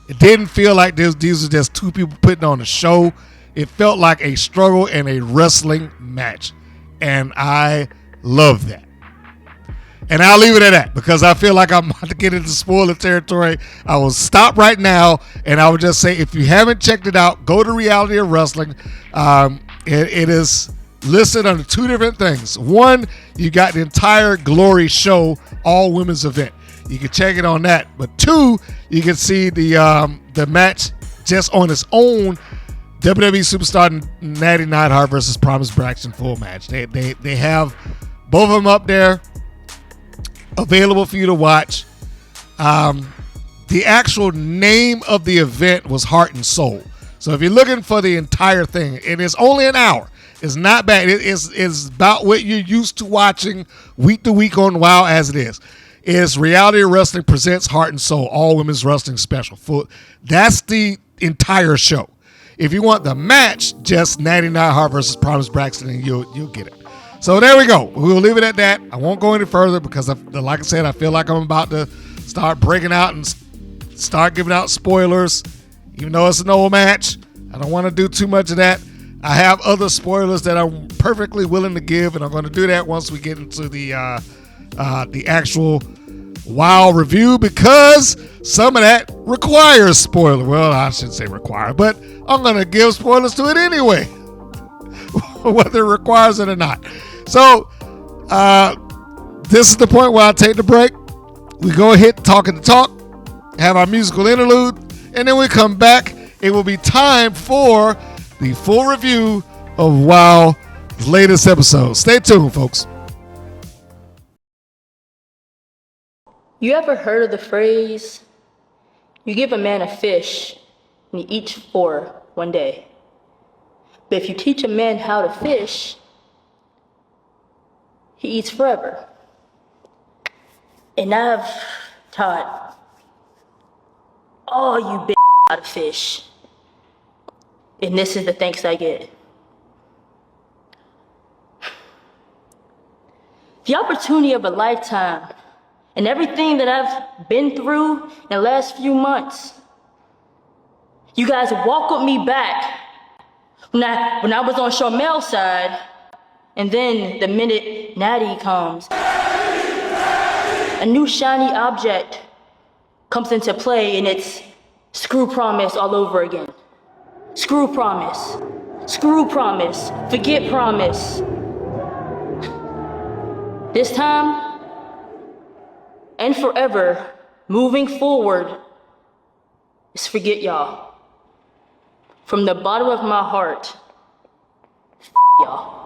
It didn't feel like these are just two people putting on a show. It felt like a struggle and a wrestling match. And I love that. And I'll leave it at that because I feel like I'm about to get into spoiler territory. I will stop right now and I will just say, if you haven't checked it out, go to Reality of Wrestling. It is listed under two different things. One, you got the entire Glory show, all women's event. You can check it on that. But two, you can see the match just on its own. WWE Superstar Natty Neidhart versus Promise Braxton full match. They have both of them up there available for you to watch. The actual name of the event was Heart and Soul. So if you're looking for the entire thing, it is only an hour. It's not bad. It's about what you're used to watching week to week on WOW as it is. It's Reality of Wrestling presents Heart and Soul, all women's wrestling special. That's the entire show. If you want the match, just Natty Neidhart versus Promise Braxton, and you'll get it. So there we go. We'll leave it at that. I won't go any further because, like I said, I feel like I'm about to start breaking out and start giving out spoilers. Even though it's an old match, I don't want to do too much of that. I have other spoilers that I'm perfectly willing to give, and I'm going to do that once we get into the actual WOW review because some of that requires spoiler. Well, I shouldn't say require, but I'm going to give spoilers to it anyway, whether it requires it or not. So this is the point where I take the break. We go ahead talking the talk, have our musical interlude, and then we come back. It will be time for the full review of WOW's latest episode. Stay tuned, folks. You ever heard of the phrase, you give a man a fish and he eats for one day. But if you teach a man how to fish, he eats forever. And I've taught all you bitches how to fish. And this is the thanks I get. The opportunity of a lifetime and everything that I've been through in the last few months. You guys welcomed me back when I was on Charmel's side, and then the minute Natty comes, a new shiny object comes into play, and it's screw promise all over again. Screw promise. Screw promise. Forget promise. This time and forever, moving forward, is forget y'all. From the bottom of my heart, y'all.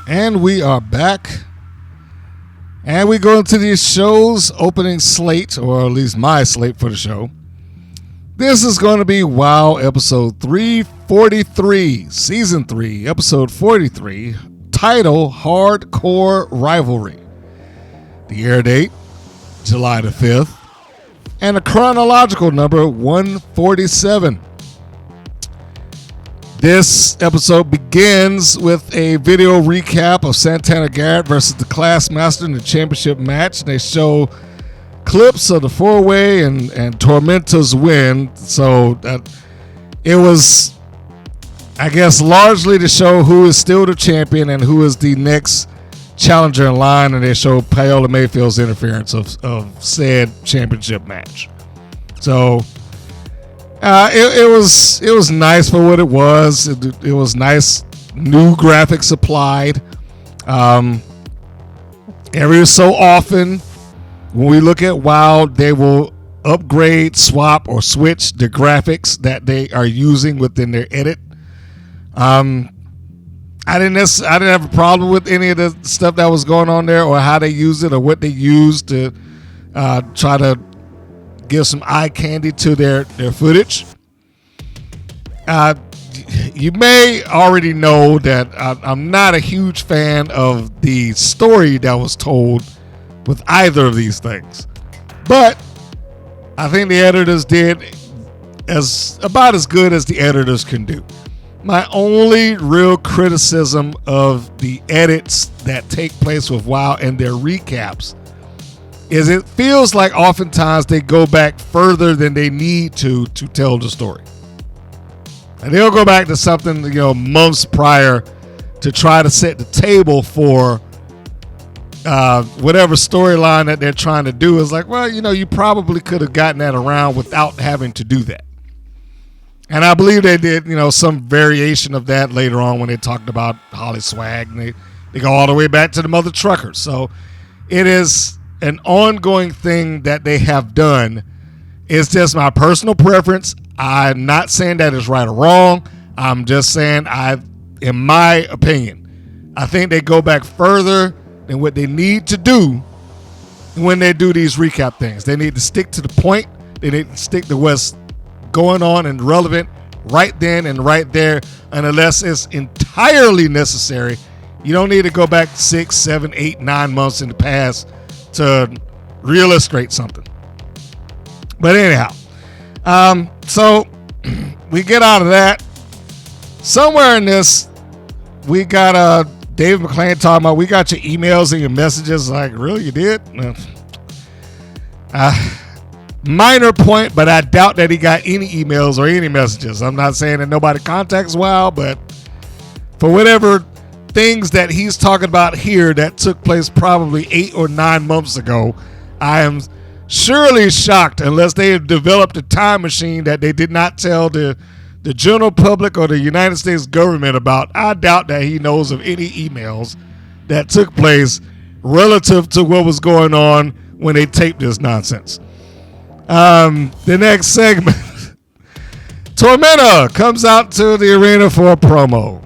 And we are back. And we go into these shows opening slate, or at least my slate for the show. This is going to be WoW episode 343, season 3, episode 43, title Hardcore Rivalry. The air date, July the 5th, and a chronological number 147. This episode begins with a video recap of Santana Garrett versus the Classmaster in the championship match. They show clips of the four-way and Tormenta's win. So it was, I guess, largely to show who is still the champion and who is the next challenger in line. And they show Paola Mayfield's interference of said championship match. So it was nice for what it was. It was nice, new graphics applied. Every so often, when we look at WoW, they will upgrade, swap, or switch the graphics that they are using within their edit. I didn't have a problem with any of the stuff that was going on there, or how they used it, or what they used to try to give some eye candy to their footage. You may already know that I'm not a huge fan of the story that was told with either of these things, but I think the editors did about as good as the editors can do. My only real criticism of the edits that take place with WoW and their recaps is it feels like oftentimes they go back further than they need to tell the story. And they'll go back to something, months prior to try to set the table for whatever storyline that they're trying to do. Is like, well, you probably could have gotten that around without having to do that. And I believe they did, some variation of that later on when they talked about HollySwag, and they go all the way back to the mother truckers. So it is an ongoing thing that they have done. It's just my personal preference. I'm not saying that it's right or wrong. I'm just saying, in my opinion, I think they go back further than what they need to do when they do these recap things. They need to stick to the point. They need to stick to what's going on and relevant right then and right there. And unless it's entirely necessary, you don't need to go back 6, 7, 8, 9 months in the past to re-illustrate something. But anyhow, so we get out of that. Somewhere in this, we got David McClain talking about, we got your emails and your messages. Like, really, you did? Minor point, but I doubt that he got any emails or any messages. I'm not saying that nobody contacts WoW, but for whatever things that he's talking about here that took place probably 8 or 9 months ago, I am surely shocked, unless they have developed a time machine that they did not tell the general public or the United States government about. I doubt that he knows of any emails that took place relative to what was going on when they taped this nonsense. The next segment, Tormenta comes out to the arena for a promo.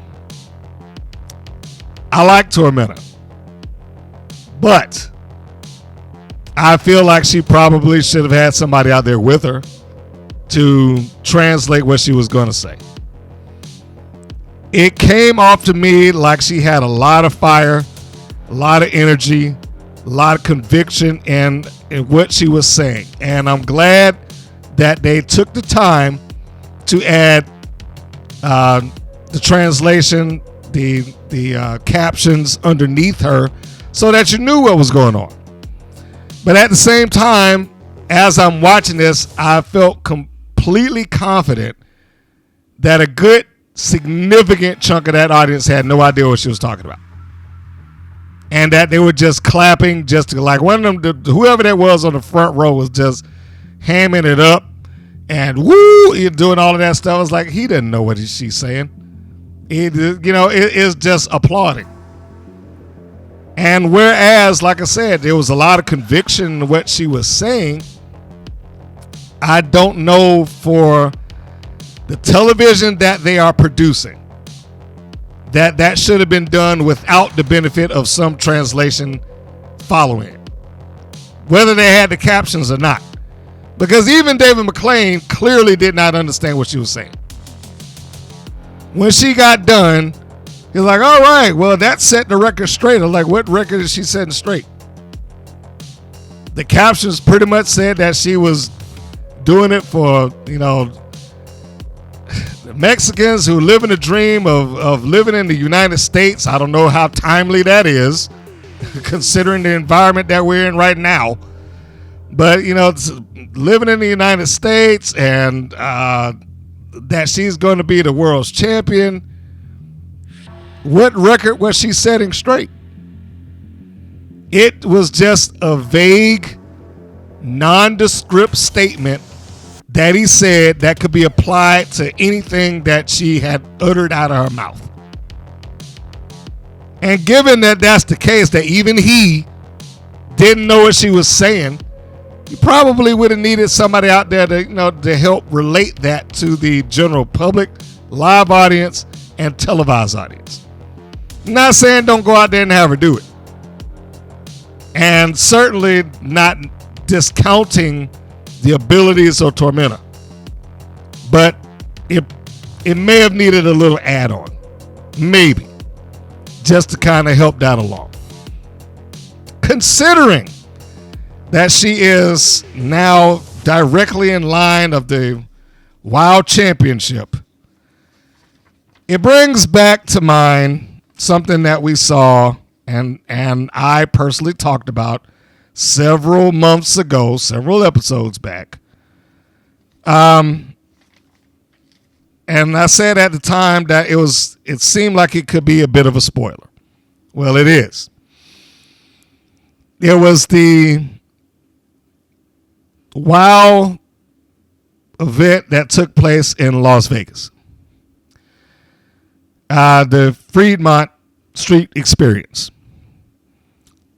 I like Tormenta, but I feel like she probably should have had somebody out there with her to translate what she was going to say. It came off to me like she had a lot of fire, a lot of energy, a lot of conviction in what she was saying. And I'm glad that they took the time to add the translation, the captions underneath her, so that you knew what was going on. But at the same time, as I'm watching this, I felt completely confident that a good, significant chunk of that audience had no idea what she was talking about. And that they were just clapping, just to, like, one of them, whoever that was on the front row was just hamming it up and woo, doing all of that stuff. I was like, he didn't know what she's saying. It is just applauding. And whereas, like I said, there was a lot of conviction in what she was saying, I don't know for the television that they are producing, that should have been done without the benefit of some translation following it, whether they had the captions or not. Because even David McClain clearly did not understand what she was saying. When she got done, he's like, all right, well, that set the record straight. I'm like, what record is she setting straight? The captions pretty much said that she was doing it for, the Mexicans who live in the dream of living in the United States. I don't know how timely that is, considering the environment that we're in right now. But, it's living in the United States and that she's going to be the world's champion. What record was she setting straight? It was just a vague, nondescript statement that he said that could be applied to anything that she had uttered out of her mouth. And given that that's the case, that even he didn't know what she was saying, you probably would have needed somebody out there to help relate that to the general public, live audience, and televised audience. I'm not saying don't go out there and have her do it. And certainly not discounting the abilities of Tormenta. But it may have needed a little add-on. Maybe. Just to kind of help that along. Considering that she is now directly in line of the WoW Championship, it brings back to mind something that we saw and I personally talked about several months ago, several episodes back. And I said at the time that it seemed like it could be a bit of a spoiler. Well, it is. There was the WoW event that took place in Las Vegas. The Fremont Street Experience,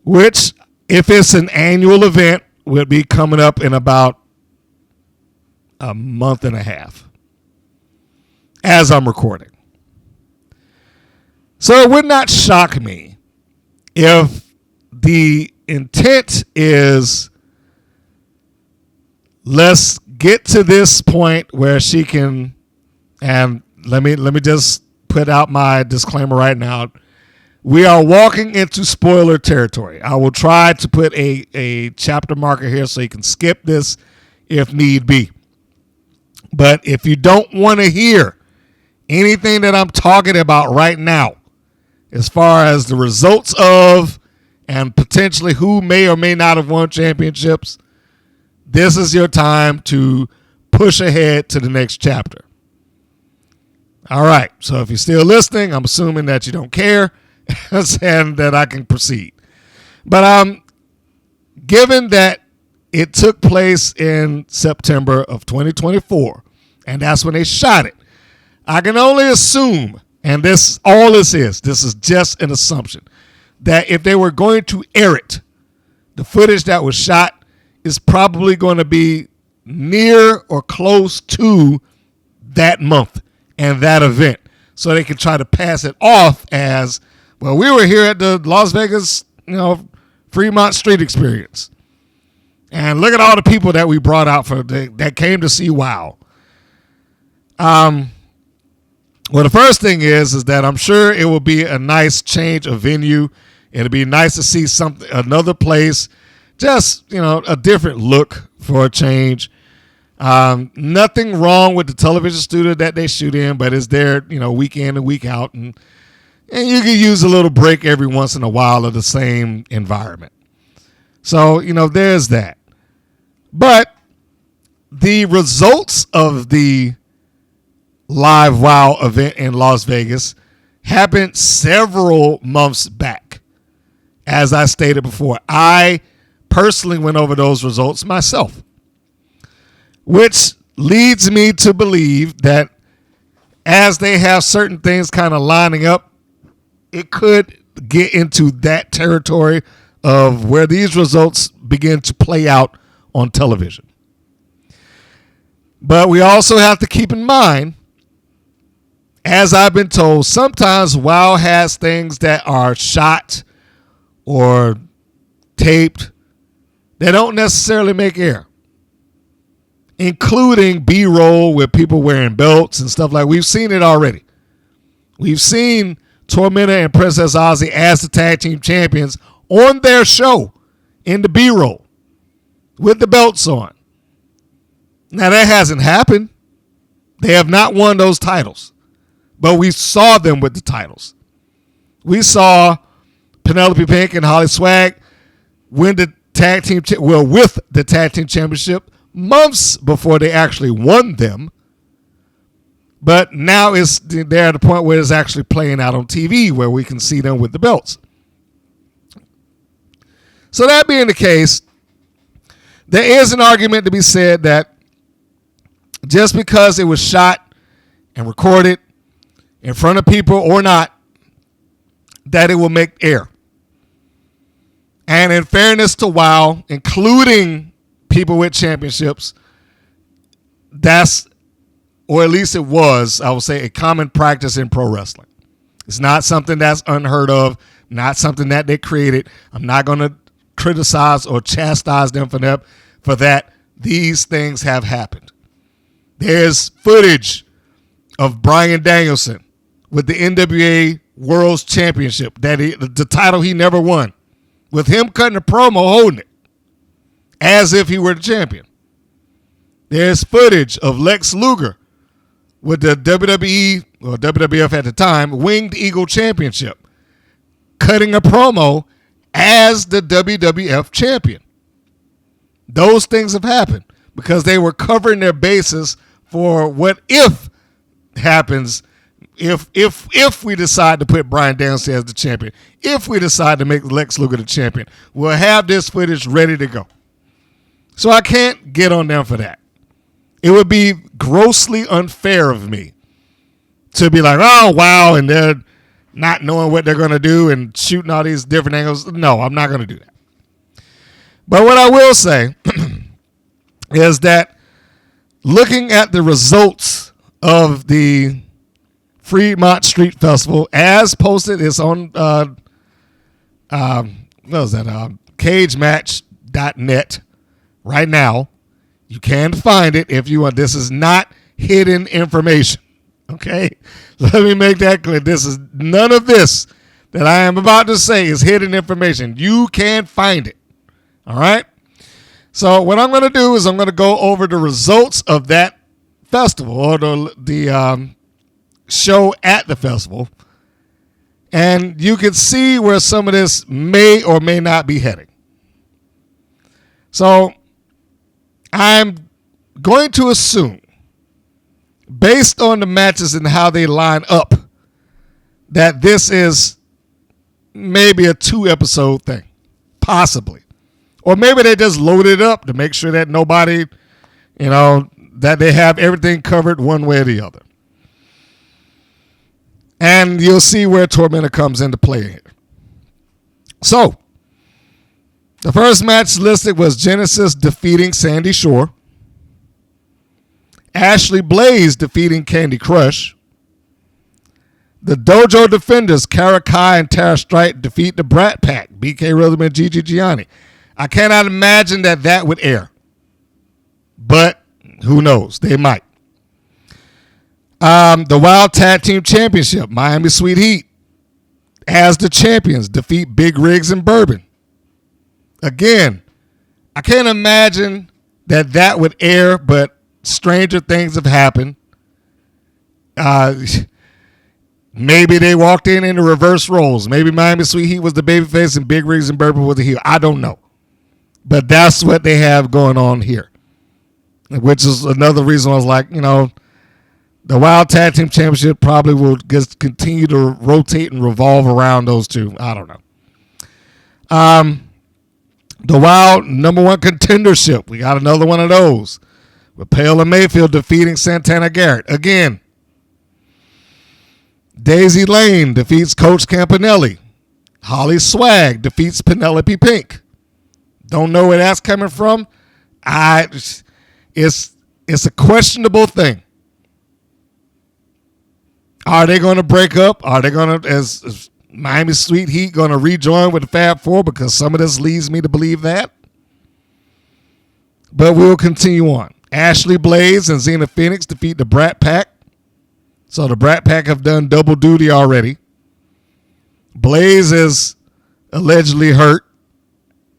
which, if it's an annual event, will be coming up in about a month and a half as I'm recording. So it would not shock me if the intent is, let's get to this point where she can, and let me just put out my disclaimer right now. We are walking into spoiler territory. I will try to put a chapter marker here so you can skip this if need be. But if you don't want to hear anything that I'm talking about right now, as far as the results of and potentially who may or may not have won championships, this is your time to push ahead to the next chapter. All right. So if you're still listening, I'm assuming that you don't care and that I can proceed. But given that it took place in September of 2024, and that's when they shot it, I can only assume, and this is just an assumption, that if they were going to air it, the footage that was shot is probably going to be near or close to that month and that event, so they can try to pass it off as, well, we were here at the Las Vegas, Fremont Street Experience, and look at all the people that we brought out that came to see WoW. Well, the first thing is that I'm sure it will be a nice change of venue. It'll be nice to see another place, just a different look for a change. Nothing wrong with the television studio that they shoot in, but it's there, week in and week out, and you can use a little break every once in a while of the same environment. So, there's that. But the results of the live WoW event in Las Vegas happened several months back. As I stated before, I personally went over those results myself, which leads me to believe that as they have certain things kind of lining up, it could get into that territory of where these results begin to play out on television. But we also have to keep in mind, as I've been told, sometimes WoW has things that are shot or taped that don't necessarily make air, including B-roll with people wearing belts and stuff like. We've seen it already. We've seen Tormenta and Princess Ozzy as the tag team champions on their show in the B-roll with the belts on. Now, that hasn't happened. They have not won those titles, but we saw them with the titles. We saw Penelope Pink and HollySwag win the tag team, with the tag team championship months before they actually won them. But now they're at the point where it's actually playing out on TV where we can see them with the belts. So that being the case, there is an argument to be said that just because it was shot and recorded in front of people or not, that it will make air. And in fairness to WoW, including people with championships, that's, or at least it was, I would say, a common practice in pro wrestling. It's not something that's unheard of, not something that they created. I'm not going to criticize or chastise them for that. These things have happened. There's footage of Bryan Danielson with the NWA World's Championship, the title he never won, with him cutting a promo holding it as if he were the champion. There's footage of Lex Luger with the WWE, or WWF at the time, Winged Eagle Championship, cutting a promo as the WWF champion. Those things have happened because they were covering their bases for what if happens if we decide to put Bryan Danielson as the champion, if we decide to make Lex Luger the champion. We'll have this footage ready to go. So I can't get on them for that. It would be grossly unfair of me to be like, oh, wow, and they're not knowing what they're going to do and shooting all these different angles. No, I'm not going to do that. But what I will say is that looking at the results of the Fremont Street Festival, as posted, it's on cagematch.net right now. You can find it if you want. This is not hidden information. Okay? Let me make that clear. None of this that I am about to say is hidden information. You can find it. All right? So what I'm going to do is I'm going to go over the results of that festival, or the show at the festival, and you can see where some of this may or may not be heading. So I'm going to assume, based on the matches and how they line up, that this is maybe a 2-episode thing, possibly. Or maybe they just loaded it up to make sure that nobody, that they have everything covered one way or the other. And you'll see where Tormenta comes into play here. So, the first match listed was Genesis defeating Sandy Shore, Ashley Blaze defeating Candy Crush, the Dojo Defenders, Kara Kai and Tara Strike, defeat the Brat Pack, BK Rhythm and Gigi Gianni. I cannot imagine that would air, but who knows? They might. The Wild Tag Team Championship, Miami Sweet Heat, as the champions, defeat Big Rigs and Bourbon. Again, I can't imagine that would air, but stranger things have happened. Maybe they walked in the reverse roles. Maybe Miami Sweet Heat was the babyface and Big Rigs and Bourbon was the heel. I don't know. But that's what they have going on here, which is another reason I was like, the Wild Tag Team Championship probably will just continue to rotate and revolve around those two. I don't know. The Wild number 1 contendership. We got another one of those with Pale and Mayfield defeating Santana Garrett. Again, Daisy Lane defeats Coach Campanelli. HollySwag defeats Penelope Pink. Don't know where that's coming from. It's a questionable thing. Are they going to break up? Are they going to, is Miami Sweet Heat going to rejoin with the Fab Four? Because some of this leads me to believe that. But we'll continue on. Ashley Blaze and Xena Phoenix defeat the Brat Pack. So the Brat Pack have done double duty already. Blaze is allegedly hurt.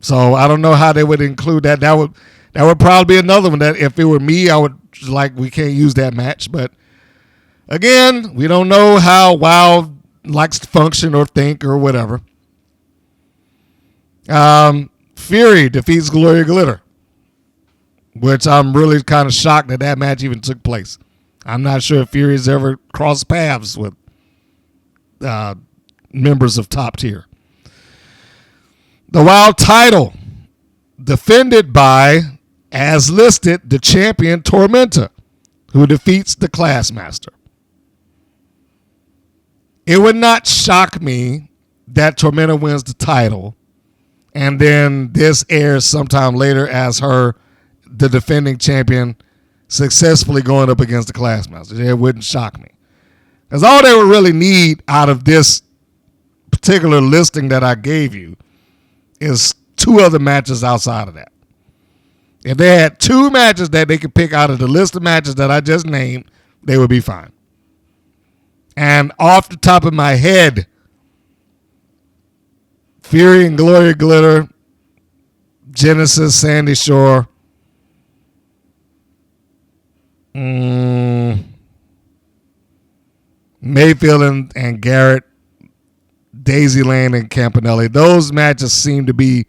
So I don't know how they would include that. That would probably be another one that if it were me, I would we can't use that match. But again, we don't know how WoW likes to function or think or whatever. Fury defeats Gloria Glitter, which I'm really kind of shocked that match even took place. I'm not sure if Fury's ever crossed paths with members of Top Tier. The WoW title defended by, as listed, the champion Tormenta, who defeats the Classmaster. It would not shock me that Tormenta wins the title and then this airs sometime later as her, the defending champion, successfully going up against the Classmaster. It wouldn't shock me. Because all they would really need out of this particular listing that I gave you is 2 other matches outside of that. If they had 2 matches that they could pick out of the list of matches that I just named, they would be fine. And off the top of my head, Fury and Gloria Glitter, Genesis, Sandy Shore, Mayfield and Garrett, Daisy Lane and Campanelli. Those matches seem to be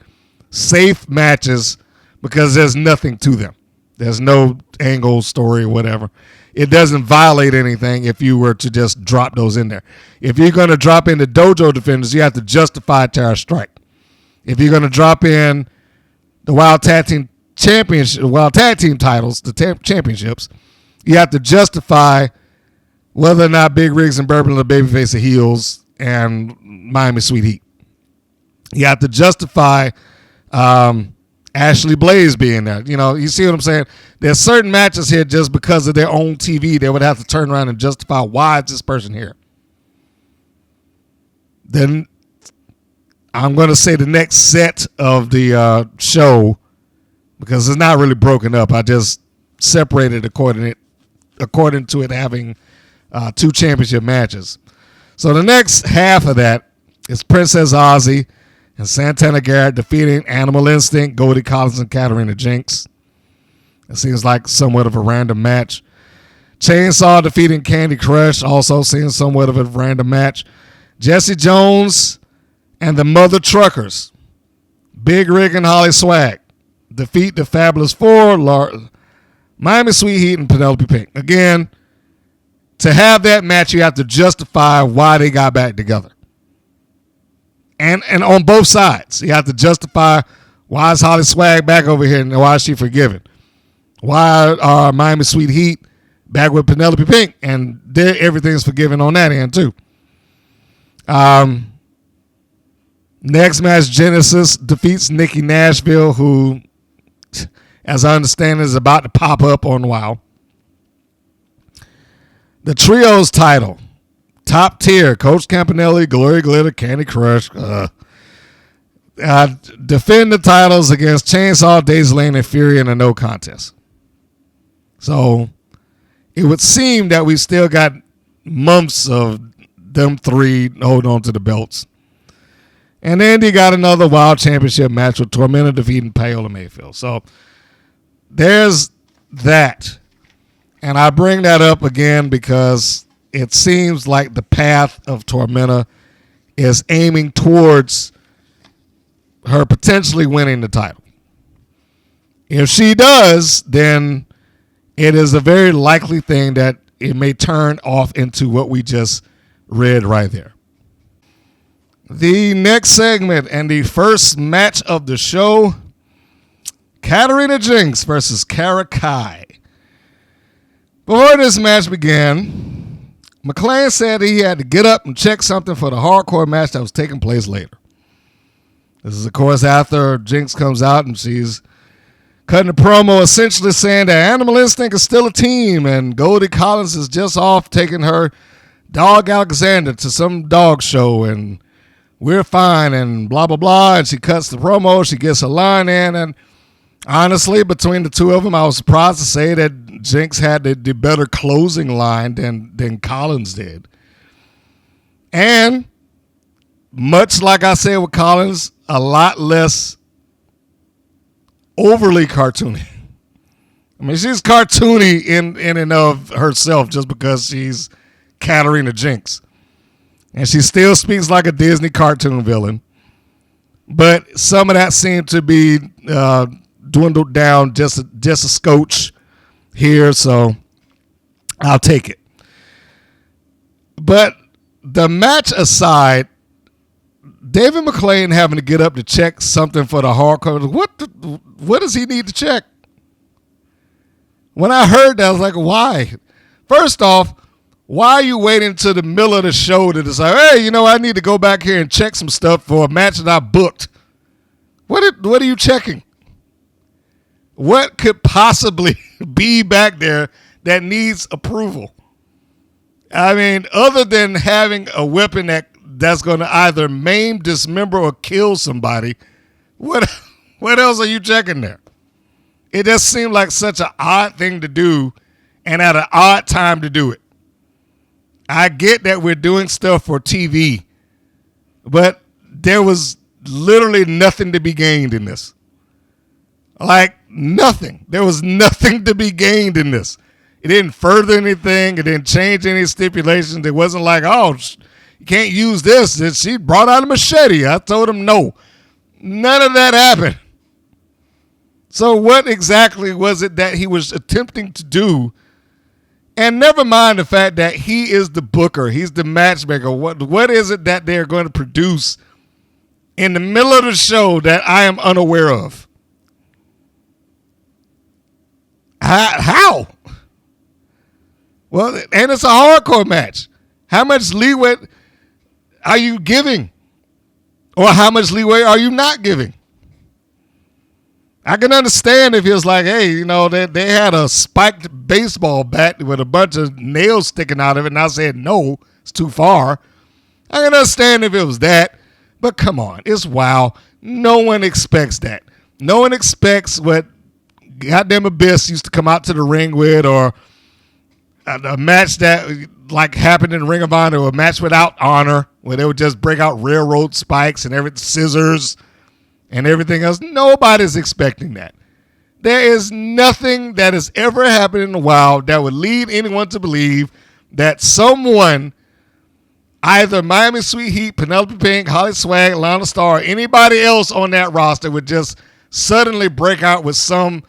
safe matches because there's nothing to them. There's no angle, story, whatever. It doesn't violate anything if you were to just drop those in there. If you're going to drop in the dojo defenders, you have to justify Terror Strike. If you're going to drop in the Wild Tag Team Championship, Wild Tag Team titles, the championships, you have to justify whether or not Big Riggs and Bourbon are the babyface of heels and Miami Sweet Heat. You have to justify Ashley Blaze being there. You know, you see what I'm saying? There's certain matches here just because of their own TV, they would have to turn around and justify why is this person here. Then I'm going to say the next set of the show, because it's not really broken up. I just separated according to it having 2 championship matches. So the next half of that is Princess Aussie and Santana Garrett defeating Animal Instinct, Goldie Collins, and Katarina Jinx. It seems like somewhat of a random match. Chainsaw defeating Candy Crush, also seems somewhat of a random match. Jesse Jones and the Mother Truckers, Big Rig and HollySwag, defeat the Fabulous Four, Miami Sweet Heat, and Penelope Pink. Again, to have that match, you have to justify why they got back together. And on both sides, you have to justify why is HollySwag back over here and why is she forgiven? Why are Miami Sweet Heat back with Penelope Pink and everything's forgiven on that end too. Next match, Genesis defeats Nikki Nashville, who, as I understand, is about to pop up on WoW. The Trios title, Top Tier, Coach Campanelli, Gloria Glitter, Candy Crush, defend the titles against Chainsaw, Daisy Lane, and Fury in a no contest. So it would seem that we still got months of them 3 holding on to the belts. And then you got another Wild Championship match with Tormenta defeating Paola Mayfield. So there's that. And I bring that up again because it seems like the path of Tormenta is aiming towards her potentially winning the title. If she does, then it is a very likely thing that it may turn off into what we just read right there. The next segment and the first match of the show, Katarina Jinx versus Kara Kai. Before this match began, McLean said he had to get up and check something for the hardcore match that was taking place later. This is, of course, after Jinx comes out and she's cutting a promo essentially saying that Animal Instinct is still a team and Goldie Collins is just off taking her Dog Alexander to some dog show, and we're fine, and blah, blah, blah. And she cuts the promo. She gets a line in. And honestly, between the two of them, I was surprised to say that Jinx had the better closing line than Collins did. And much like I said with Collins, a lot less overly cartoony. I mean, she's cartoony in and of herself just because she's Katarina Jinx. And she still speaks like a Disney cartoon villain. But some of that seemed to be dwindled down just a scotch here, so I'll take it. But the match aside, David McClain having to get up to check something for the hardcore, what does he need to check? When I heard that, I was like, why? First off, why are you waiting to the middle of the show to decide, hey, I need to go back here and check some stuff for a match that I booked? What are you checking? What could possibly be back there that needs approval? I mean, other than having a weapon that's going to either maim, dismember, or kill somebody, what else are you checking there? It just seemed like such an odd thing to do and at an odd time to do it. I get that we're doing stuff for TV, but there was literally nothing to be gained in this. Like, nothing. There was nothing to be gained in this. It didn't further anything. It didn't change any stipulations. It wasn't like, oh, you can't use this. She brought out a machete. I told him no. None of that happened. So what exactly was it that he was attempting to do? And never mind the fact that he is the booker. He's the matchmaker. What is it that they're going to produce in the middle of the show that I am unaware of? How? Well, and it's a hardcore match. How much leeway are you giving? Or how much leeway are you not giving? I can understand if he was like, hey, they had a spiked baseball bat with a bunch of nails sticking out of it, and I said, no, it's too far. I can understand if it was that, but come on, it's WoW. No one expects that. No one expects what goddamn Abyss used to come out to the ring with, or a match that like happened in Ring of Honor, or a match without honor, where they would just break out railroad spikes and everything, scissors, and everything else. Nobody's expecting that. There is nothing that has ever happened in the wild that would lead anyone to believe that someone, either Miami Sweet Heat, Penelope Pink, HollySwag, Lana Star, or anybody else on that roster would just suddenly break out with some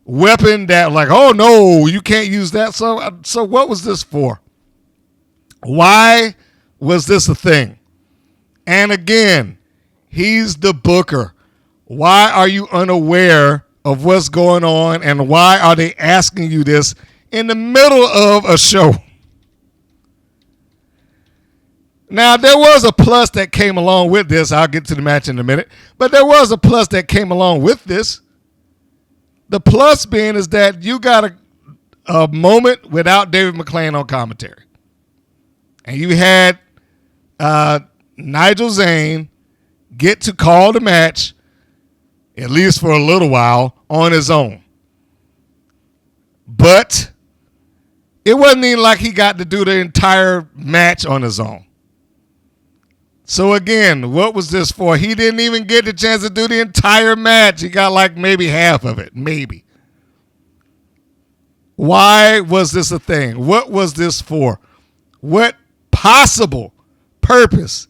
weapon that like, oh no, you can't use that. So what was this for? Why was this a thing? And again, he's the booker. Why are you unaware of what's going on, and why are they asking you this in the middle of a show? Now, there was a plus that came along with this. I'll get to the match in a minute. But there was a plus that came along with this. The plus being is that you got a moment without David McClain on commentary. And you had Nigel Zane get to call the match, at least for a little while, on his own. But it wasn't even like he got to do the entire match on his own. So again, what was this for? He didn't even get the chance to do the entire match. He got like maybe half of it, maybe. Why was this a thing? What was this for? What possible purpose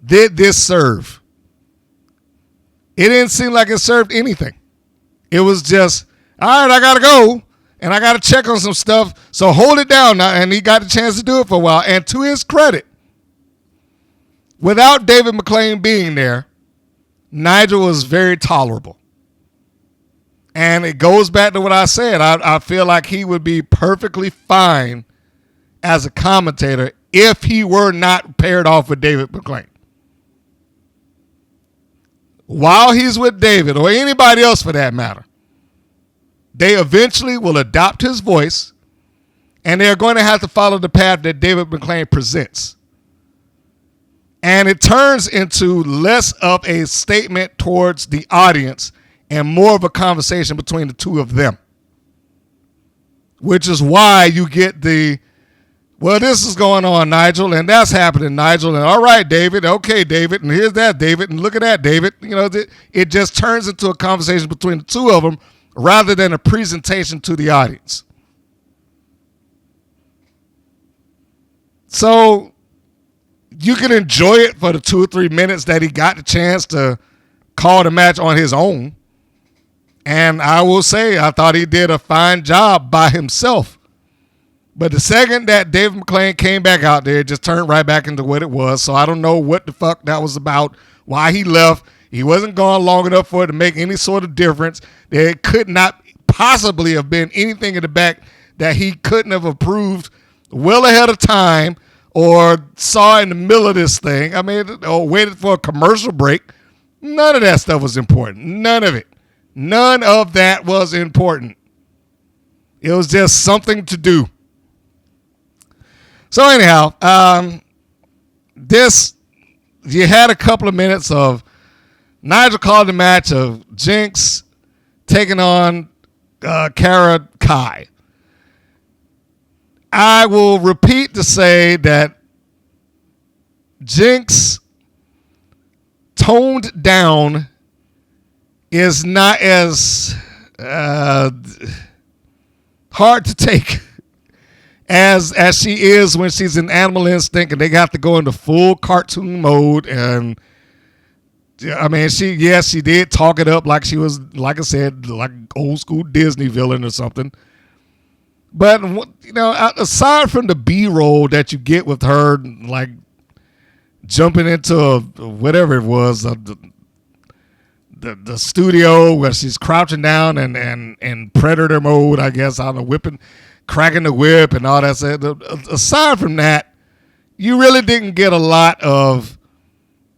did this serve? It didn't seem like it served anything. It was just, all right, I got to go, and I got to check on some stuff, so hold it down now. And he got the chance to do it for a while. And to his credit, without David McClain being there, Nigel was very tolerable. And it goes back to what I said. I feel like he would be perfectly fine as a commentator if he were not paired off with David McClain. While he's with David, or anybody else for that matter, they eventually will adopt his voice And they're going to have to follow the path that David McClain presents. And it turns into less of a statement towards the audience and more of a conversation between the two of them. Which is why you get the, well, this is going on, Nigel, and that's happening, Nigel, and all right, David, okay, David, and here's that, David, and look at that, David. You know, it just turns into a conversation between the two of them rather than a presentation to the audience. So you can enjoy it for the 2 or 3 minutes that he got the chance to call the match on his own. And I will say, I thought he did a fine job by himself. But the second that David McClain came back out there, it just turned right back into what it was. So I don't know what the fuck that was about, why he left. He wasn't gone long enough for it to make any sort of difference. There could not possibly have been anything in the back that he couldn't have approved well ahead of time or saw in the middle of this thing. I mean, or waited for a commercial break. None of that stuff was important. None of it. None of that was important. It was just something to do. So anyhow, you had a couple of minutes of Nigel called the match of Jinx taking on Kara Kai. I will repeat to say that Jinx toned down is not as hard to take as she is when she's in Animal Instinct and they got to go into full cartoon mode. And I mean, she did talk it up like she was, like I said, like old school Disney villain or something. But, you know, aside from the B-roll that you get with her, like jumping into whatever it was, the studio where she's crouching down and in predator mode, I guess, on the whipping, cracking the whip and all that stuff. Aside from that, you really didn't get a lot of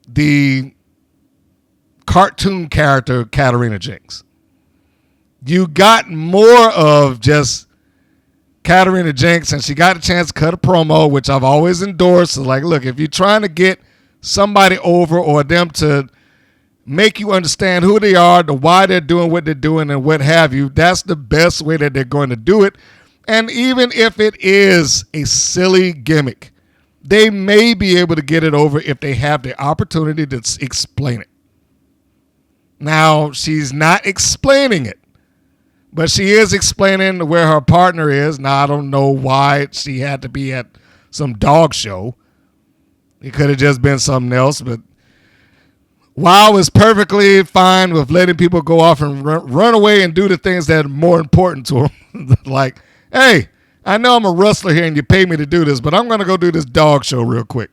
the cartoon character Katarina Jinx. You got more of just Katarina Jinx, and she got a chance to cut a promo, which I've always endorsed. So like, look, if you're trying to get somebody over or them to make you understand who they are, the why they're doing what they're doing, and what have you, that's the best way that they're going to do it. And even if it is a silly gimmick, they may be able to get it over if they have the opportunity to explain it. Now, she's not explaining it, but she is explaining where her partner is. Now, I don't know why she had to be at some dog show. It could have just been something else, but Wow is perfectly fine with letting people go off and run away and do the things that are more important to them. Like, hey, I know I'm a wrestler here and you pay me to do this, but I'm going to go do this dog show real quick.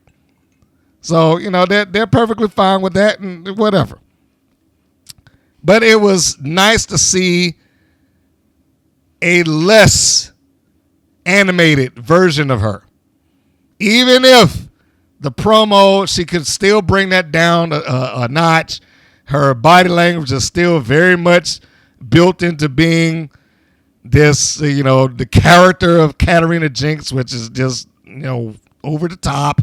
So, you know, they're perfectly fine with that and whatever. But it was nice to see a less animated version of her. Even if the promo, she could still bring that down a notch. Her body language is still very much built into being this, you know, the character of Katarina Jinx, which is just, you know, over the top.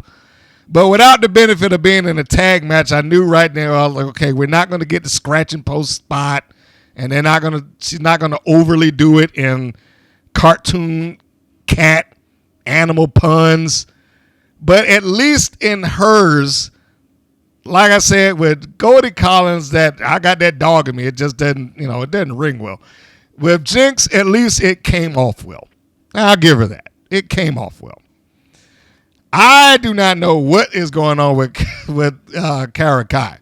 But without the benefit of being in a tag match, I knew right there, I was like, okay, we're not going to get the scratch and post spot, and she's not going to overly do it in cartoon cat animal puns. But at least in hers, like I said, with Goldie Collins, that I got that dog in me. It just doesn't, you know, it doesn't ring well. With Jinx, at least it came off well. I'll give her that. It came off well. I do not know what is going on with Kara Kai.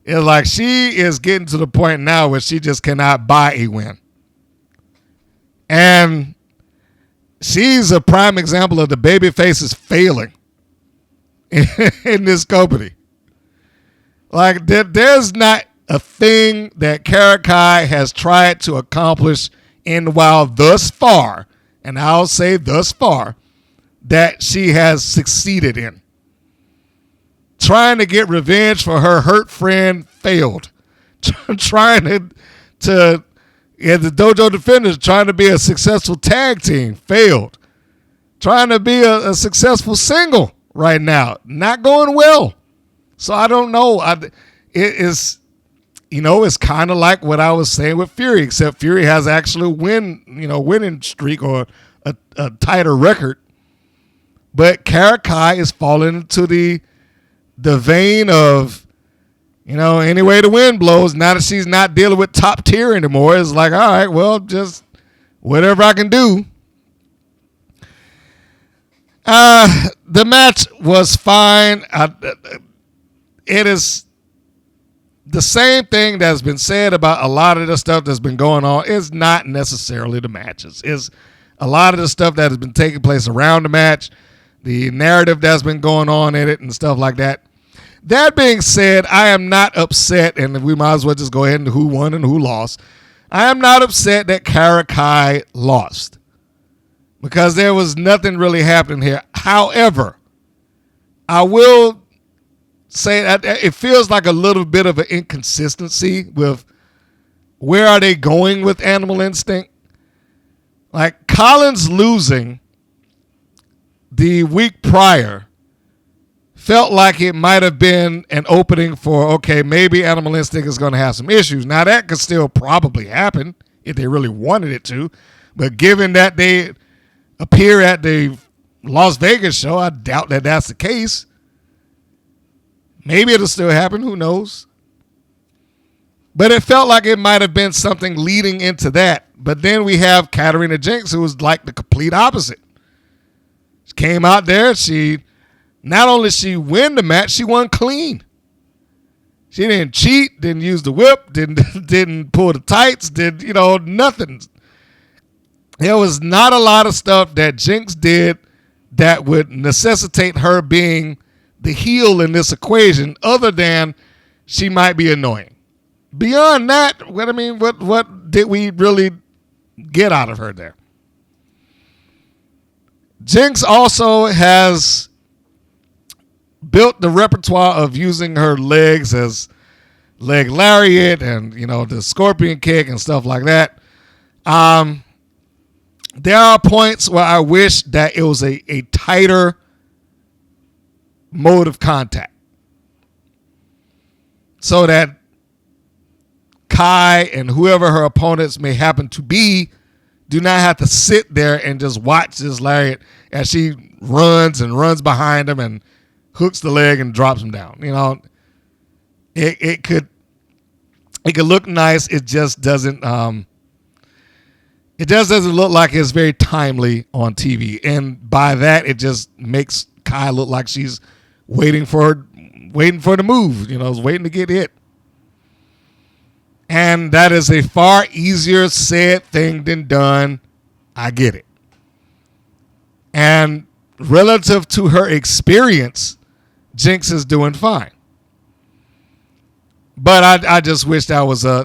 It's like she is getting to the point now where she just cannot buy a win. And she's a prime example of the baby faces failing in this company. Like, there's not a thing that Kara Kai has tried to accomplish in while thus far, and I'll say thus far, that she has succeeded in. Trying to get revenge for her hurt friend failed. Trying to the Dojo Defenders, trying to be a successful tag team, failed. trying to be a successful single right now. Not going well. So I don't know. It's kind of like what I was saying with Fury, except Fury has actually winning streak or a tighter record. But Kara Kai is falling into the vein of, any way the wind blows. Now that she's not dealing with top tier anymore, it's like, all right, well, just whatever I can do. The match was fine. It is the same thing that's been said about a lot of the stuff that's been going on. It's not necessarily the matches. It's a lot of the stuff that has been taking place around the match, the narrative that's been going on in it and stuff like that. That being said, I am not upset, and we might as well just go ahead and who won and who lost. I am not upset that Kara Kai lost because there was nothing really happening here. However, I will say that it feels like a little bit of an inconsistency with where are they going with Animal Instinct. Like Collins losing the week prior felt like it might have been an opening for, okay, maybe Animal Instinct is going to have some issues. Now, that could still probably happen if they really wanted it to. But given that they appear at the Las Vegas show, I doubt that that's the case. Maybe it'll still happen. Who knows? But it felt like it might have been something leading into that. But then we have Katarina Jinx, who was like the complete opposite. She came out there. Not only she win the match, she won clean. She didn't cheat, didn't use the whip, didn't pull the tights, nothing. There was not a lot of stuff that Jinx did that would necessitate her being the heel in this equation, other than she might be annoying. Beyond that, what did we really get out of her there? Jinx also has built the repertoire of using her legs as leg lariat and, the scorpion kick and stuff like that. There are points where I wish that it was a tighter mode of contact so that Kai and whoever her opponents may happen to be do not have to sit there and just watch this lariat as she runs behind him and hooks the leg and drops him down. It could look nice. It just doesn't. It just doesn't look like it's very timely on TV, and by that, it just makes Kai look like she's waiting for the move. Waiting to get hit. And that is a far easier said thing than done. I get it. And relative to her experience, Jinx is doing fine. But I just wish that was a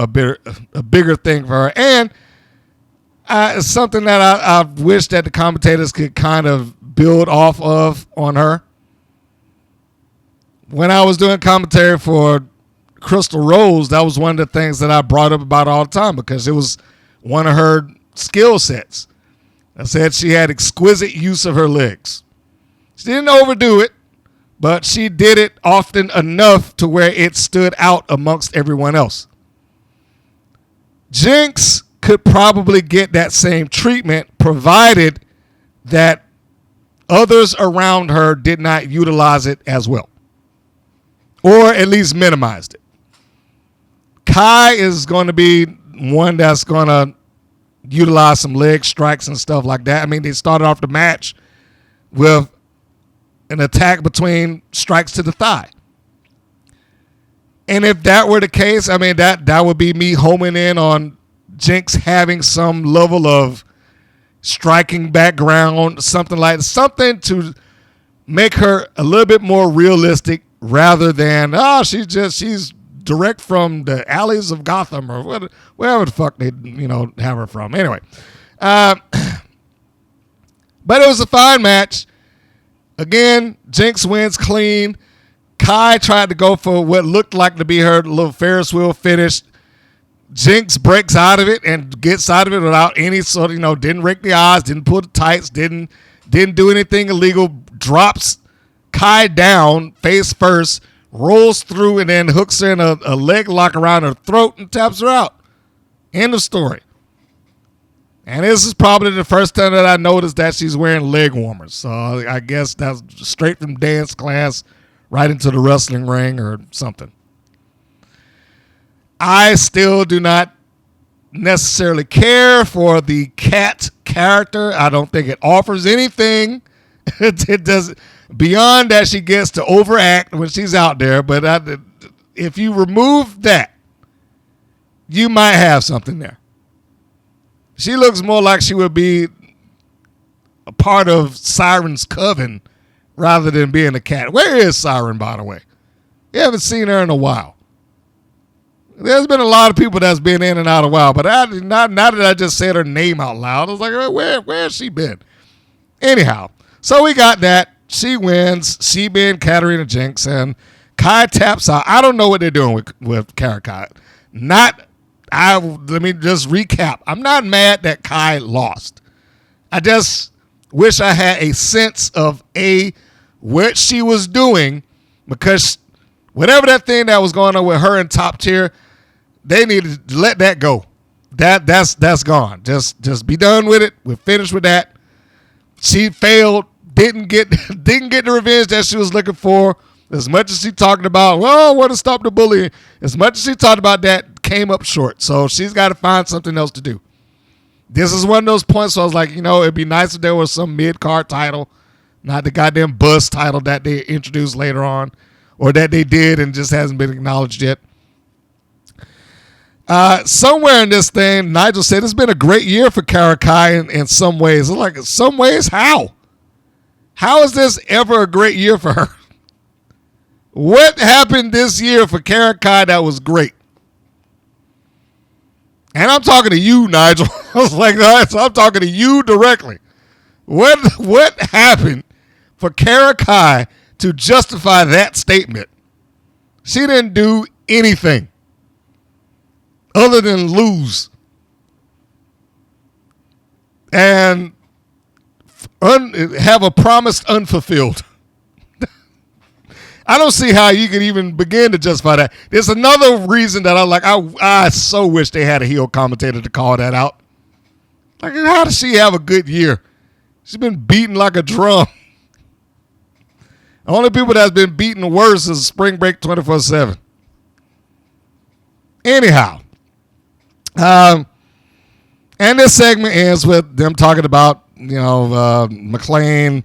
bigger thing for her. And it's something that I wish that the commentators could kind of build off of on her. When I was doing commentary for Crystal Rose, that was one of the things that I brought up about all the time because it was one of her skill sets. I said she had exquisite use of her legs. She didn't overdo it, but she did it often enough to where it stood out amongst everyone else. Jinx could probably get that same treatment provided that others around her did not utilize it as well, or at least minimized it. Kai is going to be one that's going to utilize some leg strikes and stuff like that. They started off the match with an attack between strikes to the thigh. And if that were the case, that would be me homing in on Jinx having some level of striking background, something to make her a little bit more realistic rather than, she's direct from the alleys of Gotham or wherever the fuck they, have her from. Anyway. But it was a fine match. Again, Jinx wins clean. Kai tried to go for what looked like to be her little Ferris wheel finish. Jinx breaks out of it and gets out of it without any sort of, didn't rake the eyes, didn't pull the tights, didn't didn't do anything illegal, drops Kai down face first, rolls through, and then hooks her in a leg lock around her throat and taps her out. End of story. And this is probably the first time that I noticed that she's wearing leg warmers. So I guess that's straight from dance class right into the wrestling ring or something. I still do not necessarily care for the cat character. I don't think it offers anything. It does beyond that she gets to overact when she's out there. But if you remove that, you might have something there. She looks more like she would be a part of Siren's coven rather than being a cat. Where is Siren, by the way? You haven't seen her in a while. There's been a lot of people that's been in and out a while, but not that I just said her name out loud. I was like, where has she been? Anyhow, so we got that. She wins. She being Katarina Jinx, and Kai taps out. I don't know what they're doing with Kai. Let me just recap. I'm not mad that Kai lost. I just wish I had a sense of what she was doing, because whatever that thing that was going on with her in top tier, they needed to let that go. That's gone. Just be done with it. We're finished with that. She failed. Didn't get the revenge that she was looking for. As much as she talked about, well, I want to stop the bullying. As much as she talked about that, came up short. So she's got to find something else to do. This is one of those points where I was like, it'd be nice if there was some mid-card title, not the goddamn buzz title that they introduced later on, or that they did and just hasn't been acknowledged yet. Somewhere in this thing, Nigel said it's been a great year for Kai in some ways. Like, in some ways, how? How is this ever a great year for her? What happened this year for Kai that was great? And I'm talking to you, Nigel. I was like, so I'm talking to you directly. What happened for Kai to justify that statement? She didn't do anything other than lose and have a promise unfulfilled. I don't see how you could even begin to justify that. There's another reason that I so wish they had a heel commentator to call that out. Like, how does she have a good year? She's been beaten like a drum. The only people that's been beaten worse is Spring Break 24/7. Anyhow, and this segment ends with them talking about, McLean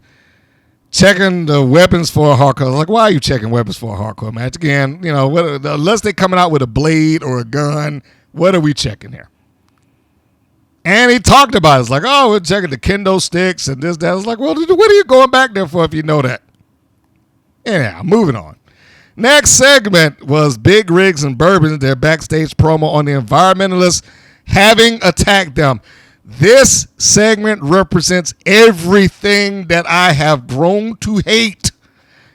checking the weapons for a hardcore. Like, why are you checking weapons for a hardcore match? Again, unless they're coming out with a blade or a gun, what are we checking here? And he talked about it. It's like, oh, we're checking the kendo sticks and this, that. I was like, well, what are you going back there for if you know that? Anyhow, moving on. Next segment was Big Rigs and Bourbon, their backstage promo on the Environmentalist having attacked them. This segment represents everything that I have grown to hate.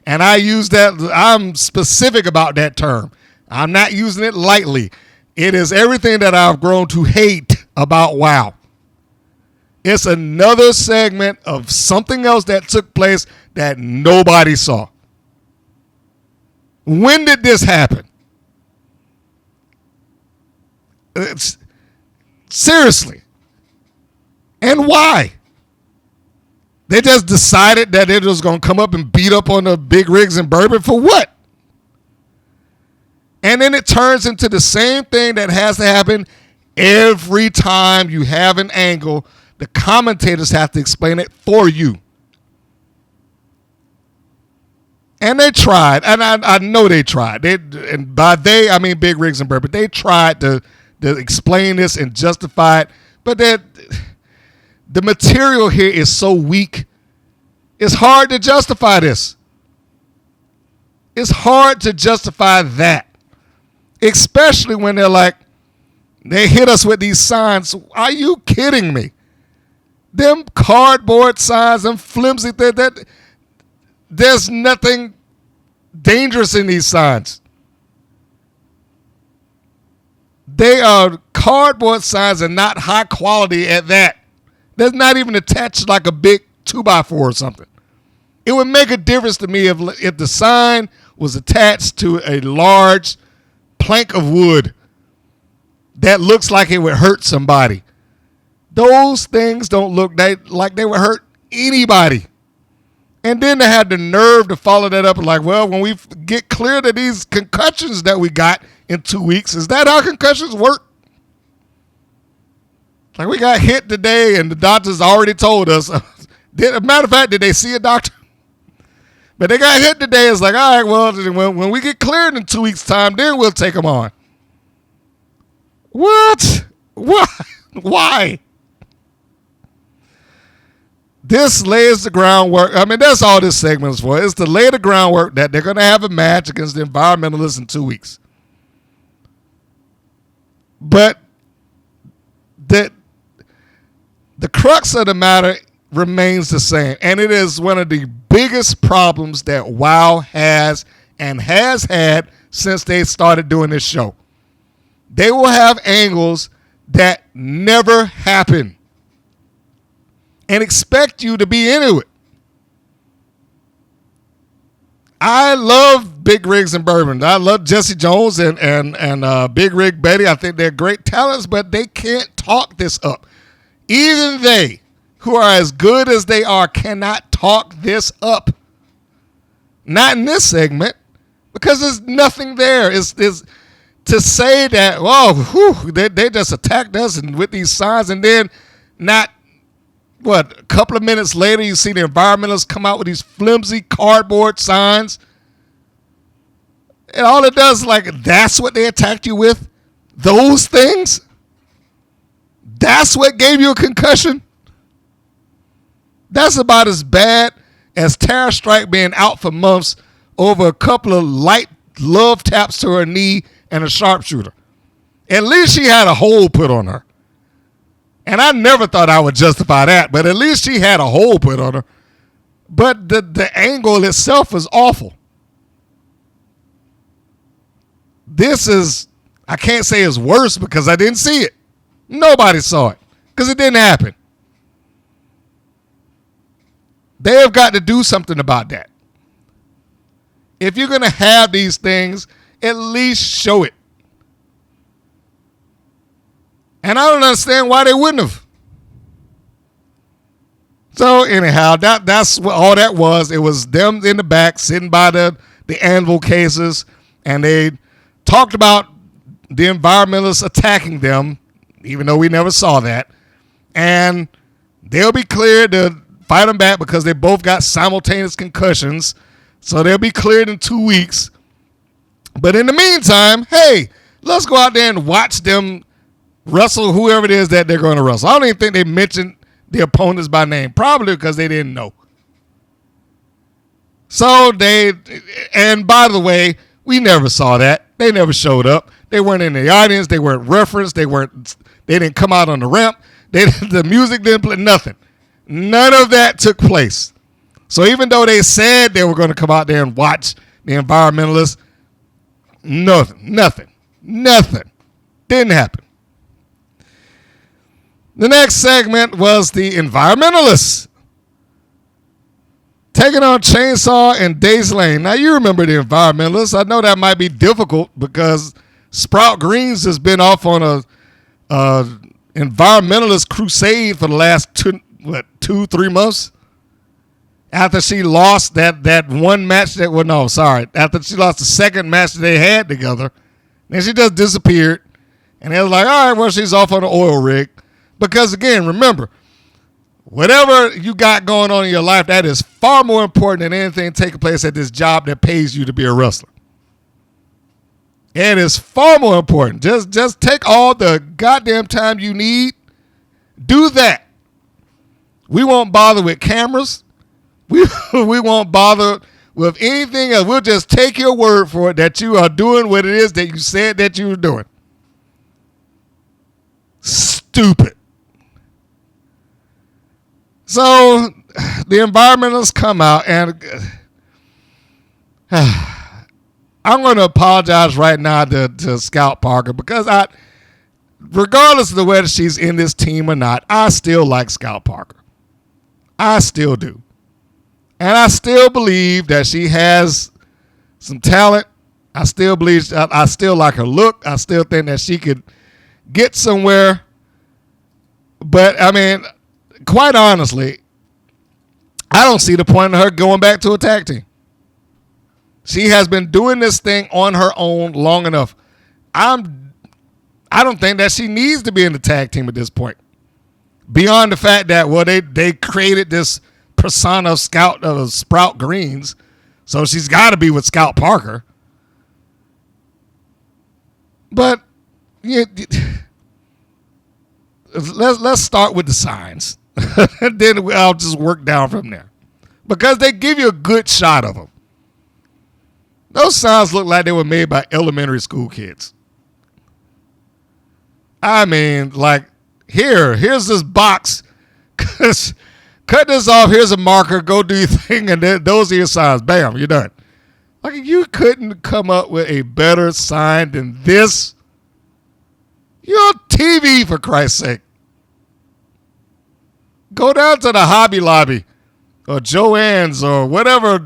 And I use that, I'm specific about that term. I'm not using it lightly. It is everything that I've grown to hate about WoW. It's another segment of something else that took place that nobody saw. When did this happen? Seriously. And why? They just decided that it was going to come up and beat up on the Big Rigs and Bourbon for what? And then it turns into the same thing that has to happen every time you have an angle. The commentators have to explain it for you. And they tried, and I know they tried. And by they, I mean Big Rigs and Bourbon. They tried to explain this and justify it, but the material here is so weak. It's hard to justify this. It's hard to justify that. Especially when they hit us with these signs. Are you kidding me? Them cardboard signs, them flimsy things, there's nothing dangerous in these signs. They are cardboard signs and not high quality at that. There's not even attached like a big 2x4 or something. It would make a difference to me if the sign was attached to a large plank of wood that looks like it would hurt somebody. Those things don't look like they would hurt anybody. And then they had the nerve to follow that up like, well, when we get cleared of these concussions that we got in 2 weeks, is that how concussions work? Like, we got hit today and the doctors already told us. Matter of fact, did they see a doctor? But they got hit today. It's like, all right, well, when we get cleared in 2 weeks' time, then we'll take them on. What? Why? This lays the groundwork. I mean, that's all this segment is for. It's to lay the groundwork that they're going to have a match against the Environmentalists in 2 weeks. But the crux of the matter remains the same. And it is one of the biggest problems that WOW has and has had since they started doing this show. They will have angles that never happen and expect you to be into it. I love Big Rigs and Bourbon. I love Jesse Jones and Big Rig Betty. I think they're great talents, but they can't talk this up. Even they, who are as good as they are, cannot talk this up. Not in this segment, because there's nothing there. It's to say that, they just attacked us and with these signs, and then a couple of minutes later, you see the environmentalists come out with these flimsy cardboard signs. And all it does is that's what they attacked you with? Those things? That's what gave you a concussion? That's about as bad as Tara Strike being out for months over a couple of light love taps to her knee and a sharpshooter. At least she had a hole put on her. And I never thought I would justify that, but at least she had a hole put on her. But the angle itself is awful. This is, I can't say it's worse because I didn't see it. Nobody saw it because it didn't happen. They have got to do something about that. If you're going to have these things, at least show it. And I don't understand why they wouldn't have. So anyhow, that's what all that was. It was them in the back sitting by the anvil cases, and they talked about the environmentalists attacking them, even though we never saw that. And they'll be cleared to fight them back because they both got simultaneous concussions. So they'll be cleared in 2 weeks. But in the meantime, hey, let's go out there and watch them wrestle whoever it is that they're going to wrestle. I don't even think they mentioned the opponents by name, probably because they didn't know. So and by the way, we never saw that. They never showed up. They weren't in the audience. They weren't referenced. They didn't come out on the ramp. The music didn't play, nothing. None of that took place. So even though they said they were going to come out there and watch the environmentalists, nothing didn't happen. The next segment was the environmentalists taking on Chainsaw and Days Lane. Now, you remember the environmentalists. I know that might be difficult because Sprout Greens has been off on a environmentalist crusade for the last 2-3 months. After she lost that one match after she lost the second match that they had together, then she just disappeared. And they was like, all right, well, she's off on the oil rig. Because, again, remember, whatever you got going on in your life, that is far more important than anything taking place at this job that pays you to be a wrestler. It is far more important. Just take all the goddamn time you need. Do that. We won't bother with cameras. We won't bother with anything else. We'll just take your word for it that you are doing what it is that you said that you were doing. Stupid. So the environmentalists come out, and I'm going to apologize right now to Scout Parker because regardless of whether she's in this team or not, I still like Scout Parker. I still do. And I still believe that she has some talent. I still like her look. I still think that she could get somewhere. But, I mean, quite honestly, I don't see the point of her going back to a tag team. She has been doing this thing on her own long enough. I don't think that she needs to be in the tag team at this point. Beyond the fact that, well, they created this persona of Sprout Greens, so she's got to be with Scout Parker. But yeah, let's start with the signs, and then I'll just work down from there, because they give you a good shot of them. Those signs look like they were made by elementary school kids. I mean, like, here's this box. Cut this off. Here's a marker. Go do your thing, and then those are your signs. Bam, you're done. Like, you couldn't come up with a better sign than this. You're on TV, for Christ's sake. Go down to the Hobby Lobby or Joann's or whatever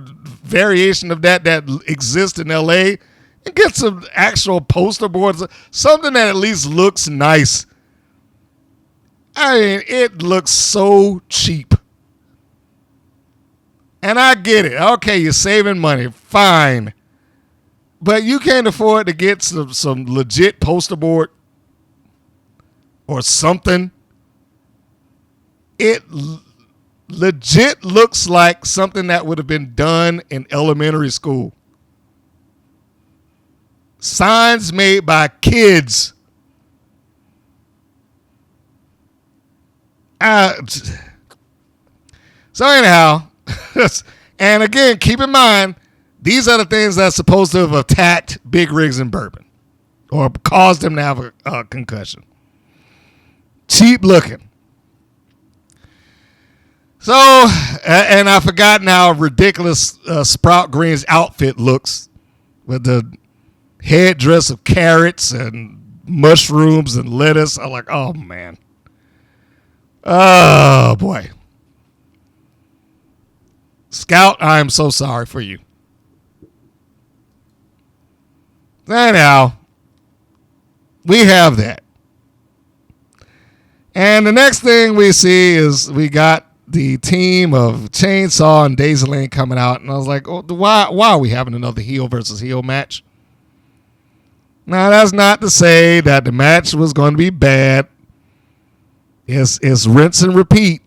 variation of that exists in L.A. and get some actual poster boards, something that at least looks nice. I mean, it looks so cheap. And I get it. Okay, you're saving money. Fine. But you can't afford to get some legit poster board or something. It legit looks like something that would have been done in elementary school. Signs made by kids. So anyhow, and again, keep in mind, these are the things that's supposed to have attacked Big Rigs and Bourbon or caused them to have a concussion. Cheap looking. So, and I forgot how ridiculous Sprout Green's outfit looks with the headdress of carrots and mushrooms and lettuce. I'm like, oh, man. Oh, boy. Scout, I am so sorry for you. Anyhow, we have that. And the next thing we see is we got the team of Chainsaw and Daisy Lane coming out. And I was like, oh, why are we having another heel versus heel match? Now, that's not to say that the match was going to be bad. It's rinse and repeat.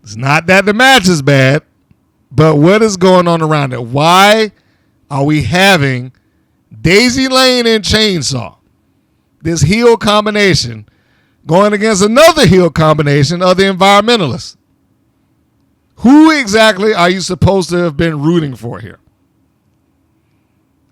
It's not that the match is bad, but what is going on around it? Why are we having Daisy Lane and Chainsaw, this heel combination, going against another heel combination of the Environmentalist? Who exactly are you supposed to have been rooting for here?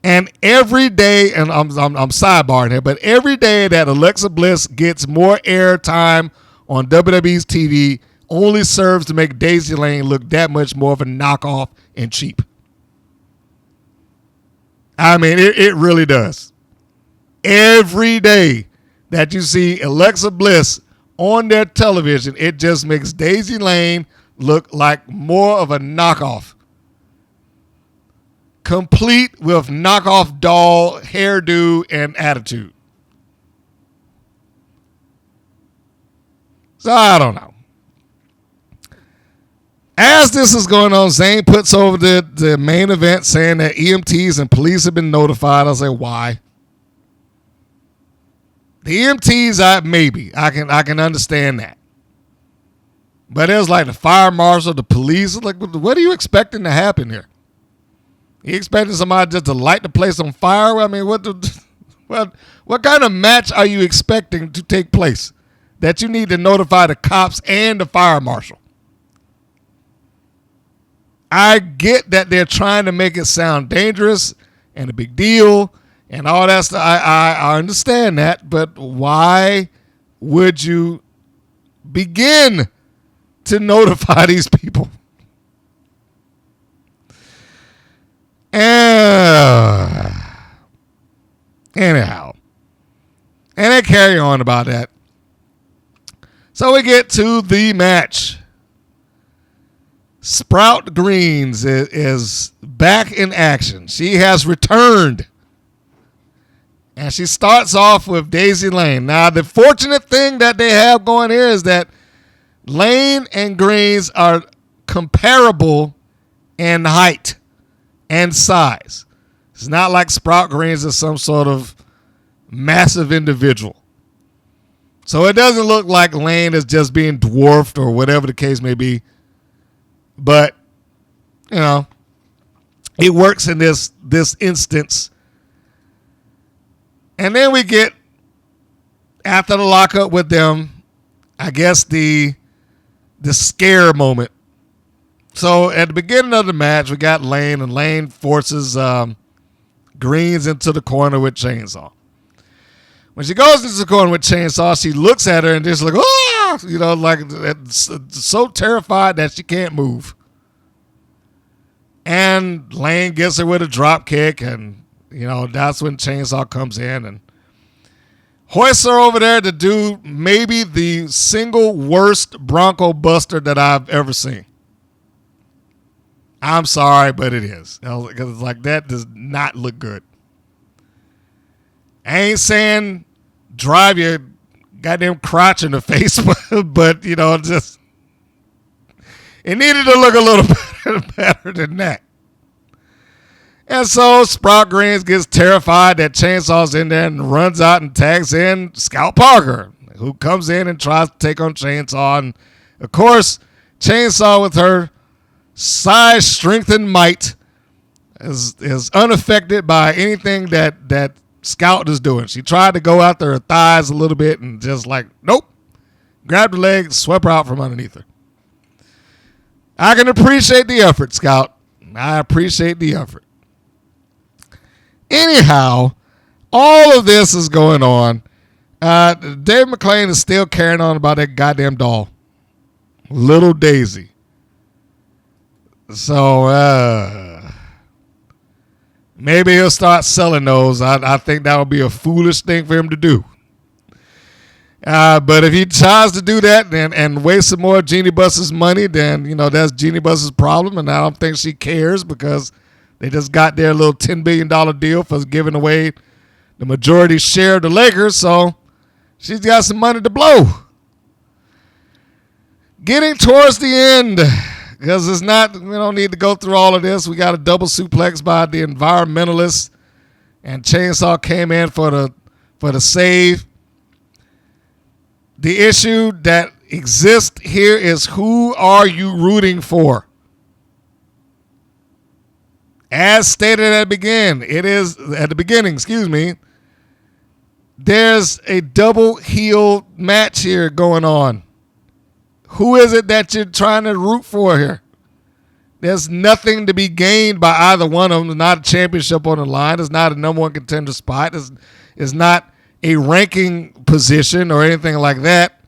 And every day, and I'm sidebarring here, but every day that Alexa Bliss gets more airtime on WWE's TV only serves to make Daisy Lane look that much more of a knockoff and cheap. I mean, it really does. Every day that you see Alexa Bliss on their television, it just makes Daisy Lane look like more of a knockoff. Complete with knockoff doll hairdo and attitude. So I don't know. As this is going on, Zayn puts over the main event saying that EMTs and police have been notified. I was like, why? The EMTs, maybe. I can understand that. But it was like the fire marshal, the police. Like, what are you expecting to happen here? You expecting somebody just to light the place on fire? I mean, what kind of match are you expecting to take place that you need to notify the cops and the fire marshal? I get that they're trying to make it sound dangerous and a big deal and all that stuff. I understand that, but why would you begin to notify these people? Anyhow, and they carry on about that. So we get to the match. Sprout Greens is back in action. She has returned. And she starts off with Daisy Lane. Now, the fortunate thing that they have going here is that Lane and Greens are comparable in height and size. It's not like Sprout Greens is some sort of massive individual. So it doesn't look like Lane is just being dwarfed or whatever the case may be. But, you know, it works in this instance. And then we get, after the lockup with them, I guess the scare moment. So at the beginning of the match, we got Lane, and Lane forces Greens into the corner with Chainsaw. When she goes into the corner with Chainsaw, she looks at her and just like, oh, you know, like so terrified that she can't move. And Lane gets her with a drop kick, and, you know, that's when Chainsaw comes in and hoists her over there to do maybe the single worst Bronco Buster that I've ever seen. I'm sorry, but it is. Because it's like, that does not look good. I ain't saying drive your goddamn crotch in the face, but you know, just it needed to look a little better than that. And so Sprout Greens gets terrified that Chainsaw's in there and runs out and tags in Scout Parker, who comes in and tries to take on Chainsaw. And of course, Chainsaw with her size, strength, and might is unaffected by anything that Scout is doing. She tried to go after her thighs a little bit and just like, nope. Grabbed her leg, swept her out from underneath her. I can appreciate the effort, Scout. I appreciate the effort. Anyhow, all of this is going on. Dave McClain is still carrying on about that goddamn doll. Little Daisy. So, maybe he'll start selling those. I think that would be a foolish thing for him to do. But if he tries to do that and waste some more Jeannie Buss's money, then, you know, that's Jeannie Buss's problem. And I don't think she cares because they just got their little $10 billion deal for giving away the majority share of the Lakers. So she's got some money to blow. Getting towards the end, because it's not, we don't need to go through all of this. We got a double suplex by the Environmentalist, and Chainsaw came in for the save. The issue that exists here is, who are you rooting for? As stated at the beginning, there's a double heel match here going on. Who is it that you're trying to root for here? There's nothing to be gained by either one of them. There's not a championship on the line. It's not a number one contender spot. It's not a ranking position or anything like that.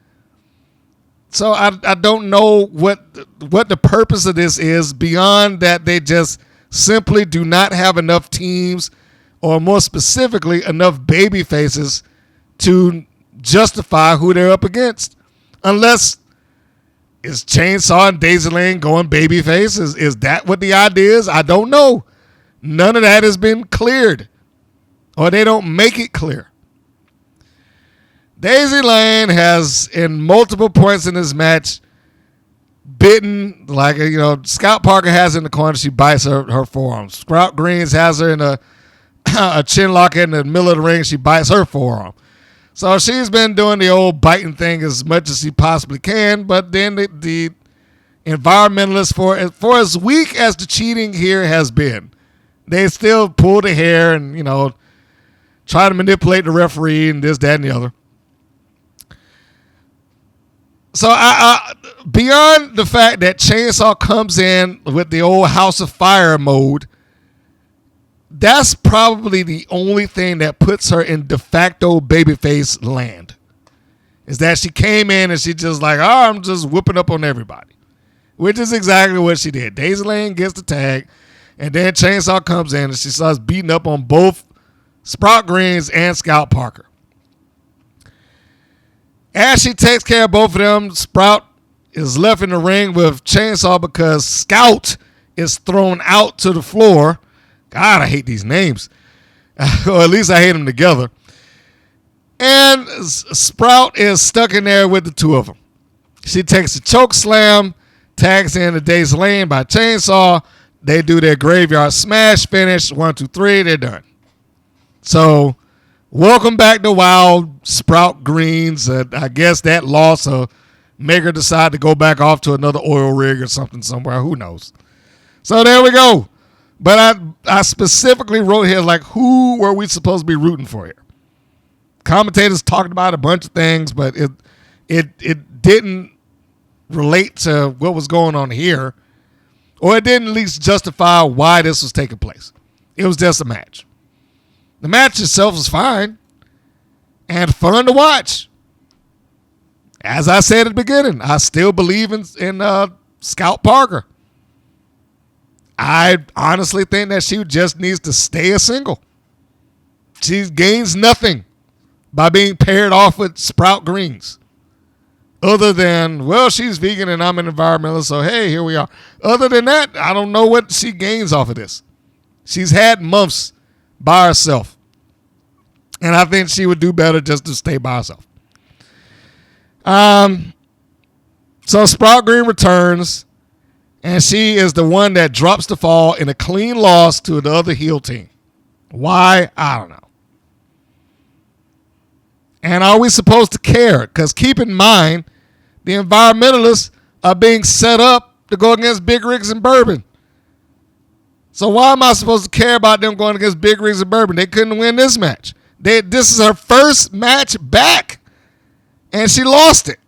So I don't know what the purpose of this is, beyond that they just simply do not have enough teams, or more specifically, enough baby faces to justify who they're up against. Unless, is Chainsaw and Daisy Lane going babyface? Is that what the idea is? I don't know. None of that has been cleared, or they don't make it clear. Daisy Lane has, in multiple points in this match, bitten, like, you know, Scout Parker has her in the corner. She bites her forearm. Sprout Greens has her in a chin lock in the middle of the ring. She bites her forearm. So she's been doing the old biting thing as much as she possibly can. But then the Environmentalist, for as weak as the cheating here has been, they still pull the hair and, you know, try to manipulate the referee and this, that, and the other. So I beyond the fact that Chainsaw comes in with the old House of Fire mode, that's probably the only thing that puts her in de facto babyface land. Is that she came in and she just like, oh, I'm just whipping up on everybody. Which is exactly what she did. Daisy Lane gets the tag, and then Chainsaw comes in and she starts beating up on both Sprout Greens and Scout Parker. As she takes care of both of them, Sprout is left in the ring with Chainsaw because Scout is thrown out to the floor. God, I hate these names. Or at least I hate them together. And Sprout is stuck in there with the two of them. She takes a choke slam, tags in the Days Lane by Chainsaw. They do their graveyard smash finish. 1, 2, 3, they're done. So, welcome back to Wild Sprout Greens. I guess that loss make her decide to go back off to another oil rig or something somewhere. Who knows? So there we go. But I specifically wrote here, like, who were we supposed to be rooting for here? Commentators talked about a bunch of things, but it didn't relate to what was going on here, or it didn't at least justify why this was taking place. It was just a match. The match itself was fine and fun to watch. As I said at the beginning, I still believe in Scout Parker. I honestly think that she just needs to stay a single. She gains nothing by being paired off with Sprout Greens. Other than, well, she's vegan and I'm an environmentalist, so hey, here we are. Other than that, I don't know what she gains off of this. She's had months by herself. And I think she would do better just to stay by herself. So Sprout Green returns, and she is the one that drops the fall in a clean loss to the other heel team. Why? I don't know. And are we supposed to care? Because keep in mind, the environmentalists are being set up to go against Big Rigs and Bourbon. So why am I supposed to care about them going against Big Rigs and Bourbon? They couldn't win this match. This is her first match back, and she lost it.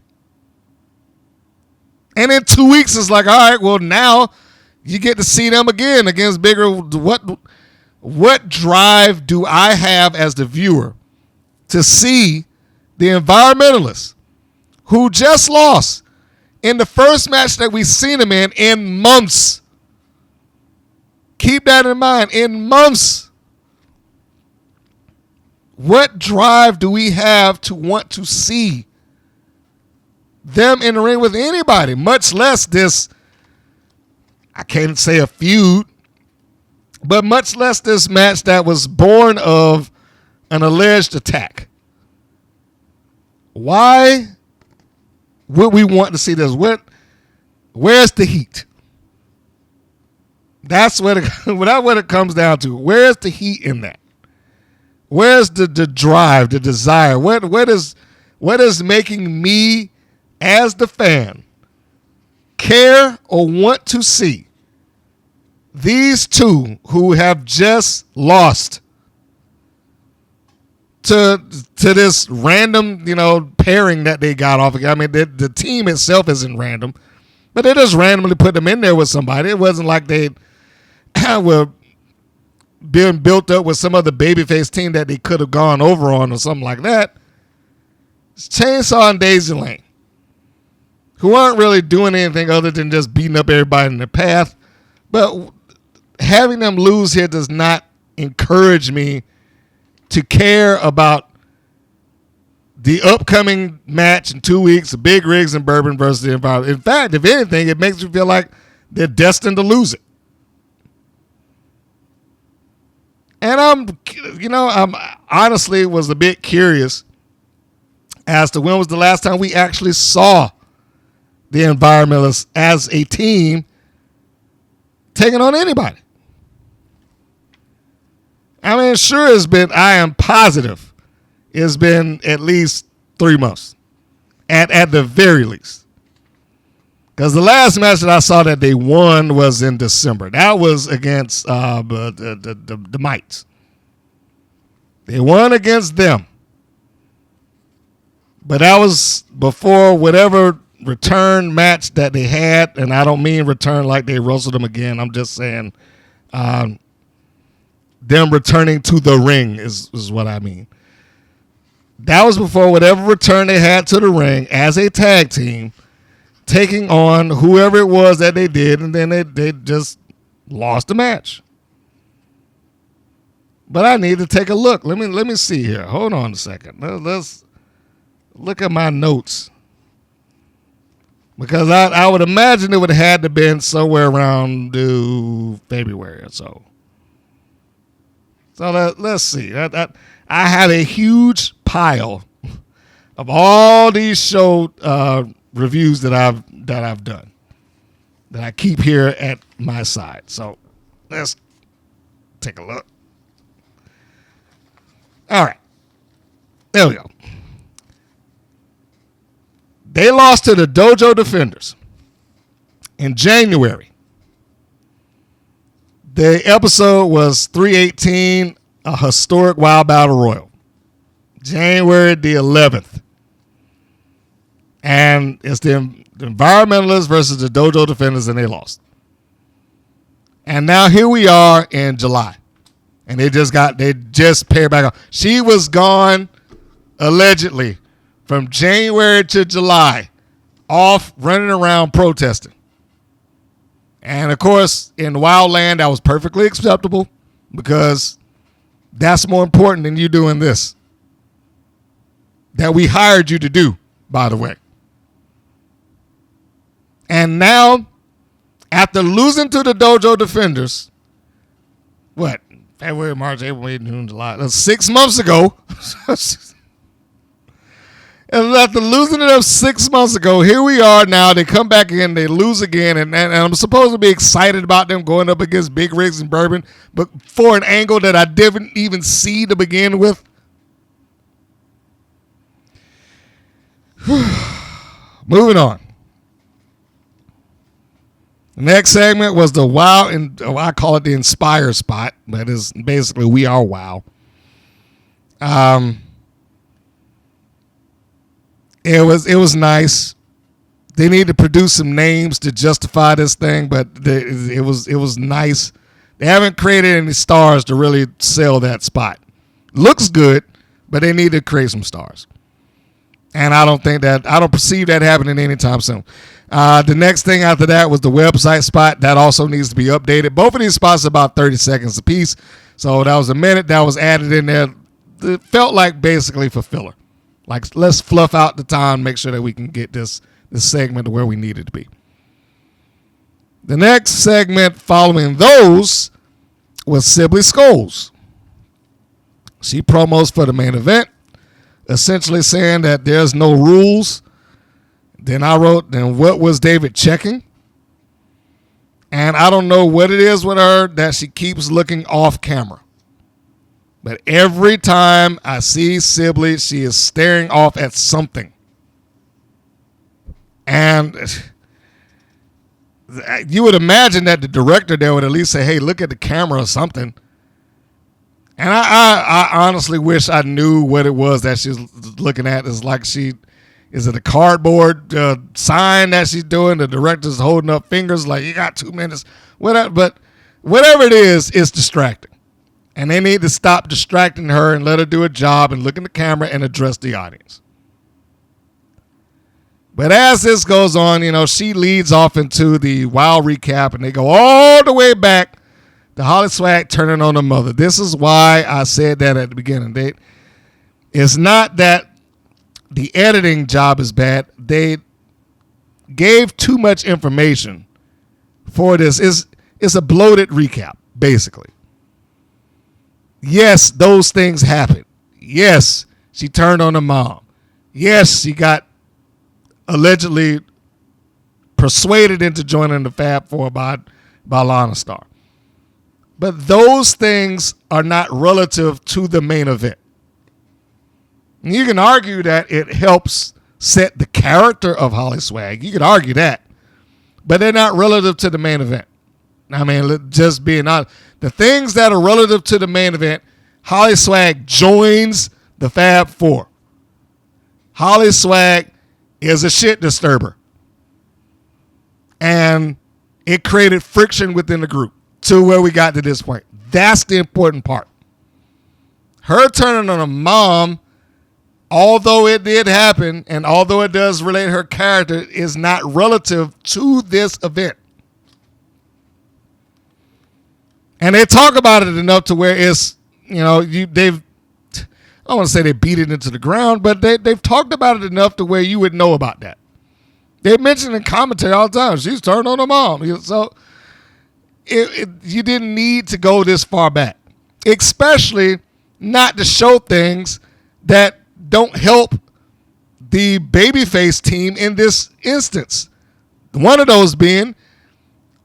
And in 2 weeks, it's like, all right, well, now you get to see them again against bigger. What drive do I have as the viewer to see the environmentalists who just lost in the first match that we've seen them in months? Keep that in mind, in months. What drive do we have to want to see them in the ring with anybody, much less this, I can't say a feud, but much less this match that was born of an alleged attack? Why would we want to see this? Where's the heat? That's what it comes down to. Where's the heat in that? Where's the drive, the desire? What is making me, as the fan, care or want to see these two who have just lost to this random, pairing that they got off? I mean, the team itself isn't random, but they just randomly put them in there with somebody. It wasn't like they were being built up with some other babyface team that they could have gone over on or something like that. It's Chainsaw and Daisy Lane, who aren't really doing anything other than just beating up everybody in their path. But having them lose here does not encourage me to care about the upcoming match in 2 weeks, Big Rigs and Bourbon versus the Environment. In fact, if anything, it makes me feel like they're destined to lose it. And I'm honestly was a bit curious as to when was the last time we actually saw the Environmentalists as a team taking on anybody. I mean, sure, I am positive it's been at least 3 months, at the very least. Because the last match that I saw that they won was in December. That was against the Mites. They won against them. But that was before whatever return match that they had. And I don't mean return like they wrestled them again. I'm just saying them returning to the ring is what I mean. That was before whatever return they had to the ring as a tag team, taking on whoever it was that they did, and then they just lost the match. But I need to take a look. Let me see here. Hold on a second. Let's look at my notes. Because I would imagine it would have had to been somewhere around February or so. So let's see. I have a huge pile of all these show reviews that I've done that I keep here at my side. So let's take a look. All right. There we go. They lost to the Dojo Defenders in January. The episode was 318, a historic Wild Battle Royal. January the 11th. And it's the Environmentalists versus the Dojo Defenders, and they lost. And now here we are in July. And they just paired back on. She was gone, allegedly, from January to July, off running around protesting. And, of course, in Wildland, that was perfectly acceptable because that's more important than you doing this. That we hired you to do, by the way. And now, after losing to the Dojo Defenders, what? February, March, April, May, June, July. That's 6 months ago. And after losing it up 6 months ago, here we are now. They come back again. They lose again. And I'm supposed to be excited about them going up against Big Rigs and Bourbon, but for an angle that I didn't even see to begin with. Moving on. The next segment was the Wow, and I call it the Inspire spot. That is basically We Are Wow. It was nice. They need to produce some names to justify this thing, but it was nice. They haven't created any stars to really sell that spot. Looks good, but they need to create some stars. And I don't perceive that happening anytime soon. The next thing after that was the website spot. That also needs to be updated. Both of these spots are about 30 seconds apiece. So that was a minute that was added in there. It felt like basically for filler. Like, let's fluff out the time, make sure that we can get this segment to where we need it to be. The next segment following those was Sibley Scoles. She promos for the main event, essentially saying that there's no rules. Then I wrote, then what was David checking? And I don't know what it is with her that she keeps looking off camera. But every time I see Sibley, she is staring off at something. And you would imagine that the director there would at least say, hey, look at the camera or something. And I honestly wish I knew what it was that she's looking at. It's like is it a cardboard sign that she's doing? The director's holding up fingers like, you got 2 minutes. Whatever. But whatever it is, it's distracting. And they need to stop distracting her and let her do a job and look in the camera and address the audience. But as this goes on, she leads off into the wild recap, and they go all the way back to HollySwag turning on her mother. This is why I said that at the beginning. It's not that the editing job is bad. They gave too much information for this. It's a bloated recap, basically. Yes, those things happened. Yes, she turned on her mom. Yes, she got allegedly persuaded into joining the Fab Four by Lana Star. But those things are not relative to the main event. And you can argue that it helps set the character of HollySwag. You could argue that. But they're not relative to the main event. I mean, just being honest. The things that are relative to the main event, HollySwag joins the Fab Four. HollySwag is a shit disturber. And it created friction within the group to where we got to this point. That's the important part. Her turning on her mom, although it did happen, and although it does relate her character, is not relative to this event. And they talk about it enough to where it's, they've, I don't want to say they beat it into the ground, but they've talked about it enough to where you would know about that. They mention in commentary all the time, she's turned on her mom. So you didn't need to go this far back, especially not to show things that don't help the babyface team in this instance. One of those being,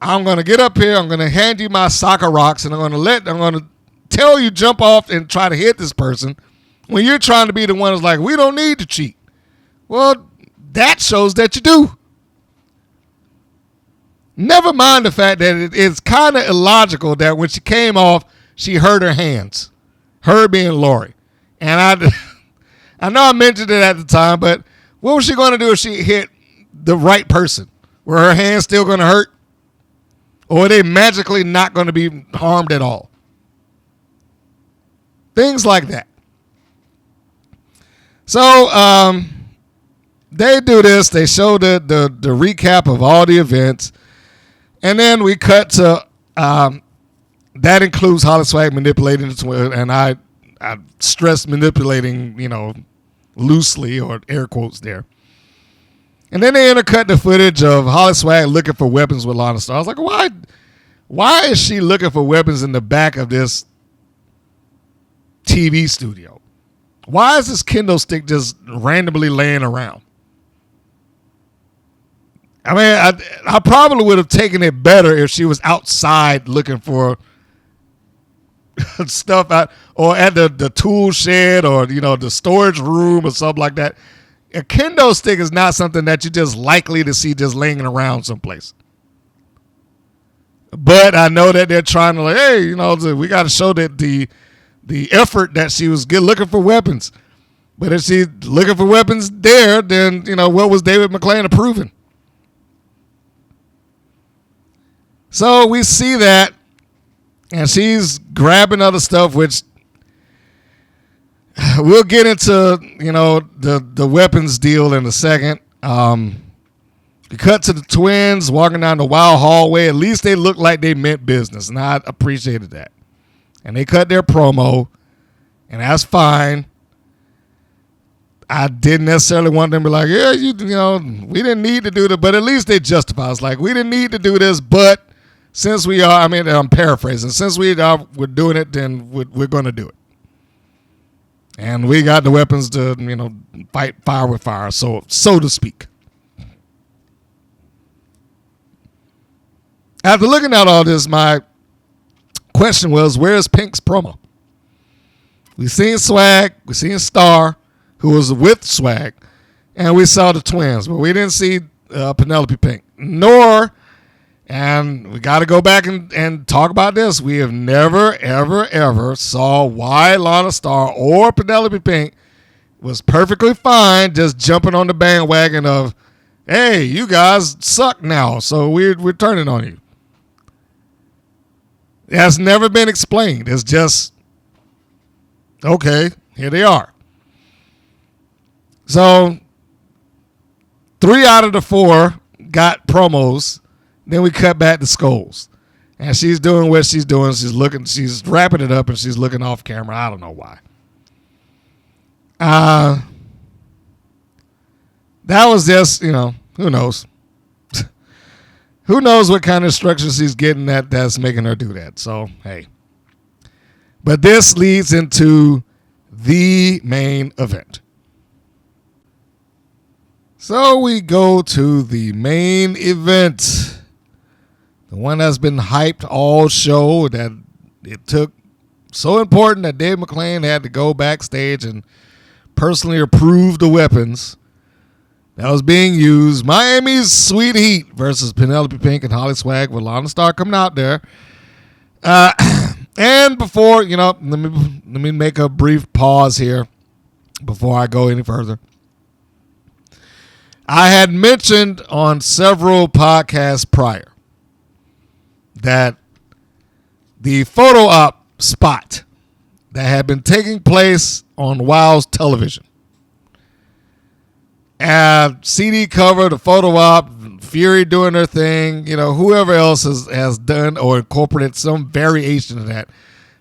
I'm going to get up here, I'm going to hand you my soccer rocks, and I'm going to tell you jump off and try to hit this person when you're trying to be the one who's like, we don't need to cheat. Well, that shows that you do. Never mind the fact that it's kind of illogical that when she came off, she hurt her hands. Her being Lori. And I know I mentioned it at the time, but what was she going to do if she hit the right person? Were her hands still going to hurt? Or are they magically not going to be harmed at all? Things like that. So they do this. They show the recap of all the events. And then we cut to that includes HollySwag manipulating the twin. And I stress manipulating, loosely or air quotes there. And then they intercut the footage of HollySwag looking for weapons with Lana Star. I was like, why is she looking for weapons in the back of this TV studio? Why is this kendo stick just randomly laying around? I mean, I probably would have taken it better if she was outside looking for stuff out, or at the tool shed, or the storage room or something like that. A kendo stick is not something that you're just likely to see just laying around someplace. But I know that they're trying to hey, we got to show that the effort that she was looking for weapons. But if she's looking for weapons there, then what was David McClain approving? So we see that, and she's grabbing other stuff, which we'll get into, the weapons deal in a second. We cut to the twins walking down the wild hallway. At least they looked like they meant business, and I appreciated that. And they cut their promo, and that's fine. I didn't necessarily want them to be like, yeah, we didn't need to do that, but at least they justify. It's like, we didn't need to do this, but since we are, I'm paraphrasing, since we're doing it, then we're going to do it. And we got the weapons to, fight fire with fire, so to speak. After looking at all this, my question was, where's Pink's promo? We seen Swag, we seen Star, who was with Swag, and we saw the twins, but we didn't see Penelope Pink. And we got to go back and talk about this. We have never, ever, ever saw why Lana Star or Penelope Pink was perfectly fine just jumping on the bandwagon of, hey, you guys suck now, so we're turning on you. It has never been explained. It's just, okay, here they are. So 3 out of the 4 got promos. Then we cut back to Scoles. And she's doing what she's doing. She's wrapping it up, and she's looking off camera. I don't know why. That was just, who knows? Who knows what kind of instructions she's getting that's making her do that. So, hey. But this leads into the main event. So we go to the main event. The one that's been hyped all show, that it took so important that Dave McClain had to go backstage and personally approve the weapons that was being used. Miami's Sweet Heat versus Penelope Pink and HollySwag with Lana Star coming out there. And before, let me make a brief pause here before I go any further. I had mentioned on several podcasts prior that the photo op spot that had been taking place on WOW's television, and CD cover, the photo op, Fury doing their thing, whoever else has done or incorporated some variation of that,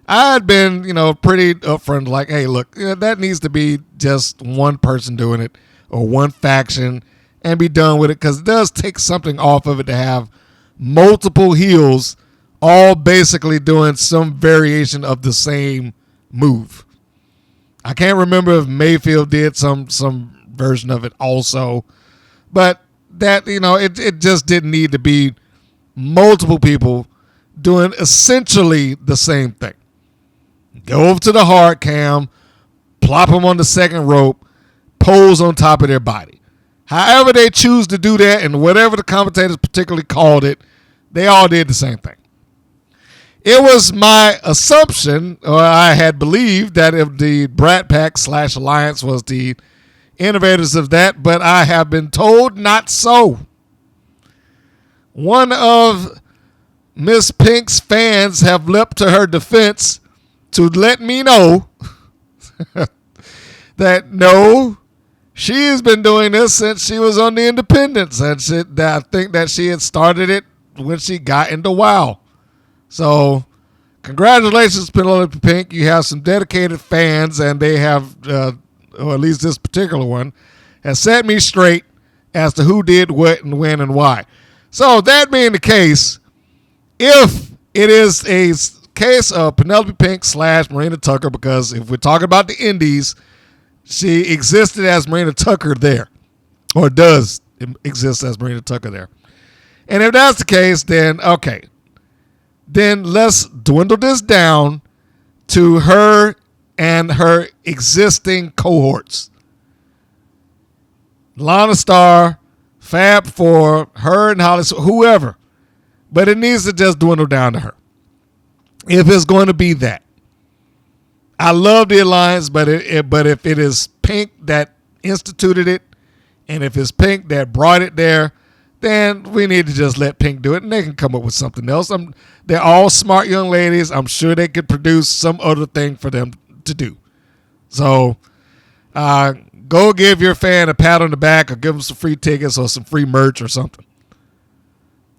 I had been, pretty upfront, like, hey, look, that needs to be just one person doing it or one faction, and be done with it, because it does take something off of it to have multiple heels all basically doing some variation of the same move. I can't remember if Mayfield did some version of it also, but that, it just didn't need to be multiple people doing essentially the same thing. Go over to the hard cam, plop them on the second rope, pose on top of their body. However they choose to do that, and whatever the commentators particularly called it, they all did the same thing. It was my assumption, or I had believed, that if the Brat Pack / Alliance was the innovators of that, but I have been told not so. One of Miss Pink's fans have leapt to her defense to let me know that no, she has been doing this since she was on the Independents, and I think that she had started it when she got into WoW. So, congratulations, Penelope Pink. You have some dedicated fans, and they have, or at least this particular one, has set me straight as to who did what and when and why. So, that being the case, if it is a case of Penelope Pink / Marina Tucker, because if we're talking about the indies, she existed as Marina Tucker there, or does exist as Marina Tucker there. And if that's the case, then okay. Then let's dwindle this down to her and her existing cohorts. Lana Star, Fab Four, her and HollySwag, whoever. But it needs to just dwindle down to her. If it's going to be that. I love the alliance, but if it is Pink that instituted it, and if it's Pink that brought it there, then we need to just let Pink do it, and they can come up with something else. They're all smart young ladies. I'm sure they could produce some other thing for them to do. So go give your fan a pat on the back, or give them some free tickets or some free merch or something.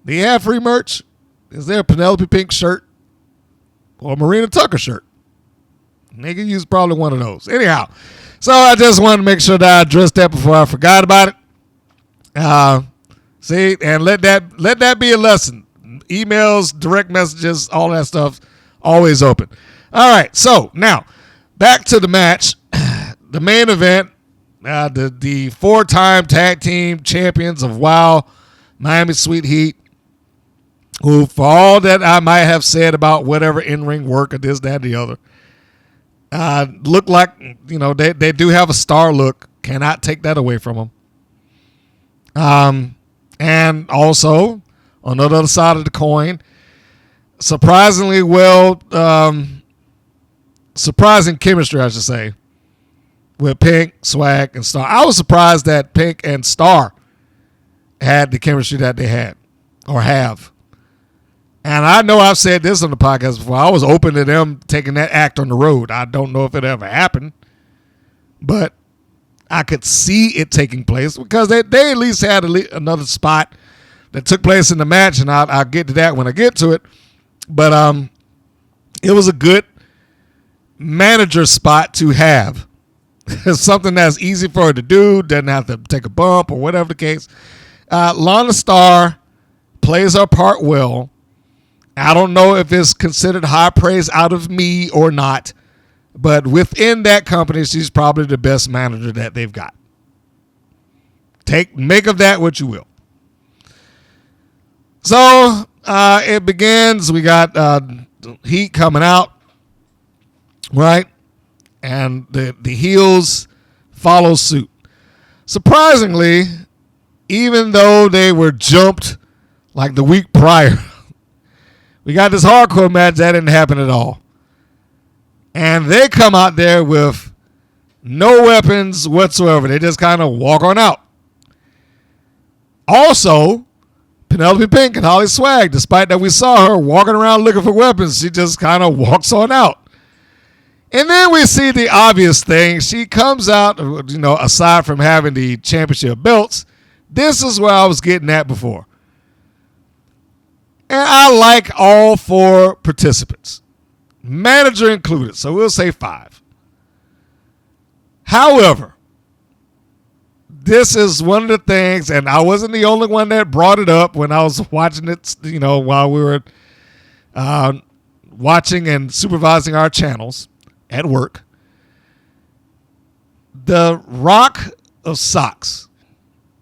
Do you have free merch? Is there a Penelope Pink shirt or a Marina Tucker shirt? They can use probably one of those. Anyhow, so I just wanted to make sure that I addressed that before I forgot about it. See, and let that be a lesson. Emails, direct messages, all that stuff, always open. All right, so now back to the match. The main event, the 4-time tag team champions of WoW, Miami Sweet Heat, who, for all that I might have said about whatever in-ring work or this, that, the other, look like, they do have a star look. Cannot take that away from them. And also, on the other side of the coin, surprising chemistry, I should say, with Pink, Swag, and Star. I was surprised that Pink and Star had the chemistry that they had, or have. And I know I've said this on the podcast before. I was open to them taking that act on the road. I don't know if it ever happened, but I could see it taking place, because they at least had another spot that took place in the match, and I'll get to that when I get to it. But it was a good manager spot to have. It's something that's easy for her to do, doesn't have to take a bump or whatever the case. Lana Star plays her part well. I don't know if it's considered high praise out of me or not, but within that company, she's probably the best manager that they've got. Make of that what you will. So it begins. We got Heat coming out, right? And the heels follow suit. Surprisingly, even though they were jumped like the week prior, we got this hardcore match that didn't happen at all. And they come out there with no weapons whatsoever. They just kind of walk on out. Also, Penelope Pink and HollySwag, despite that we saw her walking around looking for weapons, she just kind of walks on out. And then we see the obvious thing. She comes out, aside from having the championship belts, this is where I was getting at before. And I like all 4 participants, manager included, so we'll say 5. However, this is one of the things, and I wasn't the only one that brought it up when I was watching it, while we were watching and supervising our channels at work. The Rock of Socks.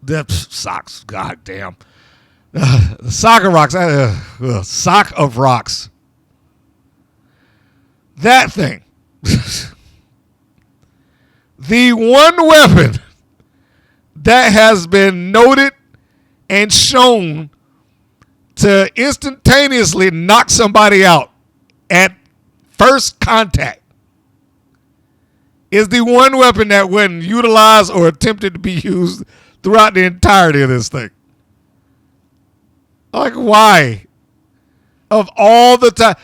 The socks, goddamn. The Sock of Rocks. Sock of Rocks. That thing. The one weapon that has been noted and shown to instantaneously knock somebody out at first contact is the one weapon that wasn't utilized or attempted to be used throughout the entirety of this thing. Like, why? Of all the time.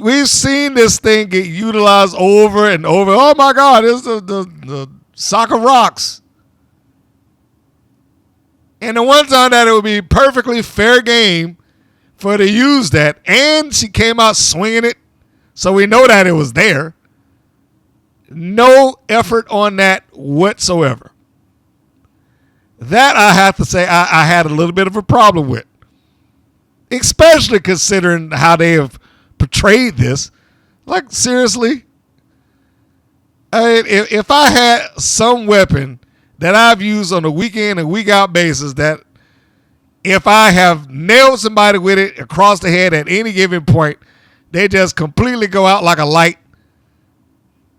We've seen this thing get utilized over and over. Oh, my God, it's the Sock of Rocks. And the one time that it would be perfectly fair game for her to use that, and she came out swinging it, so we know that it was there. No effort on that whatsoever. That I have to say I had a little bit of a problem with. Especially considering how they have portrayed this. Like, seriously? If I had some weapon that I've used on a week in and week out basis, that if I have nailed somebody with it across the head at any given point, they just completely go out like a light,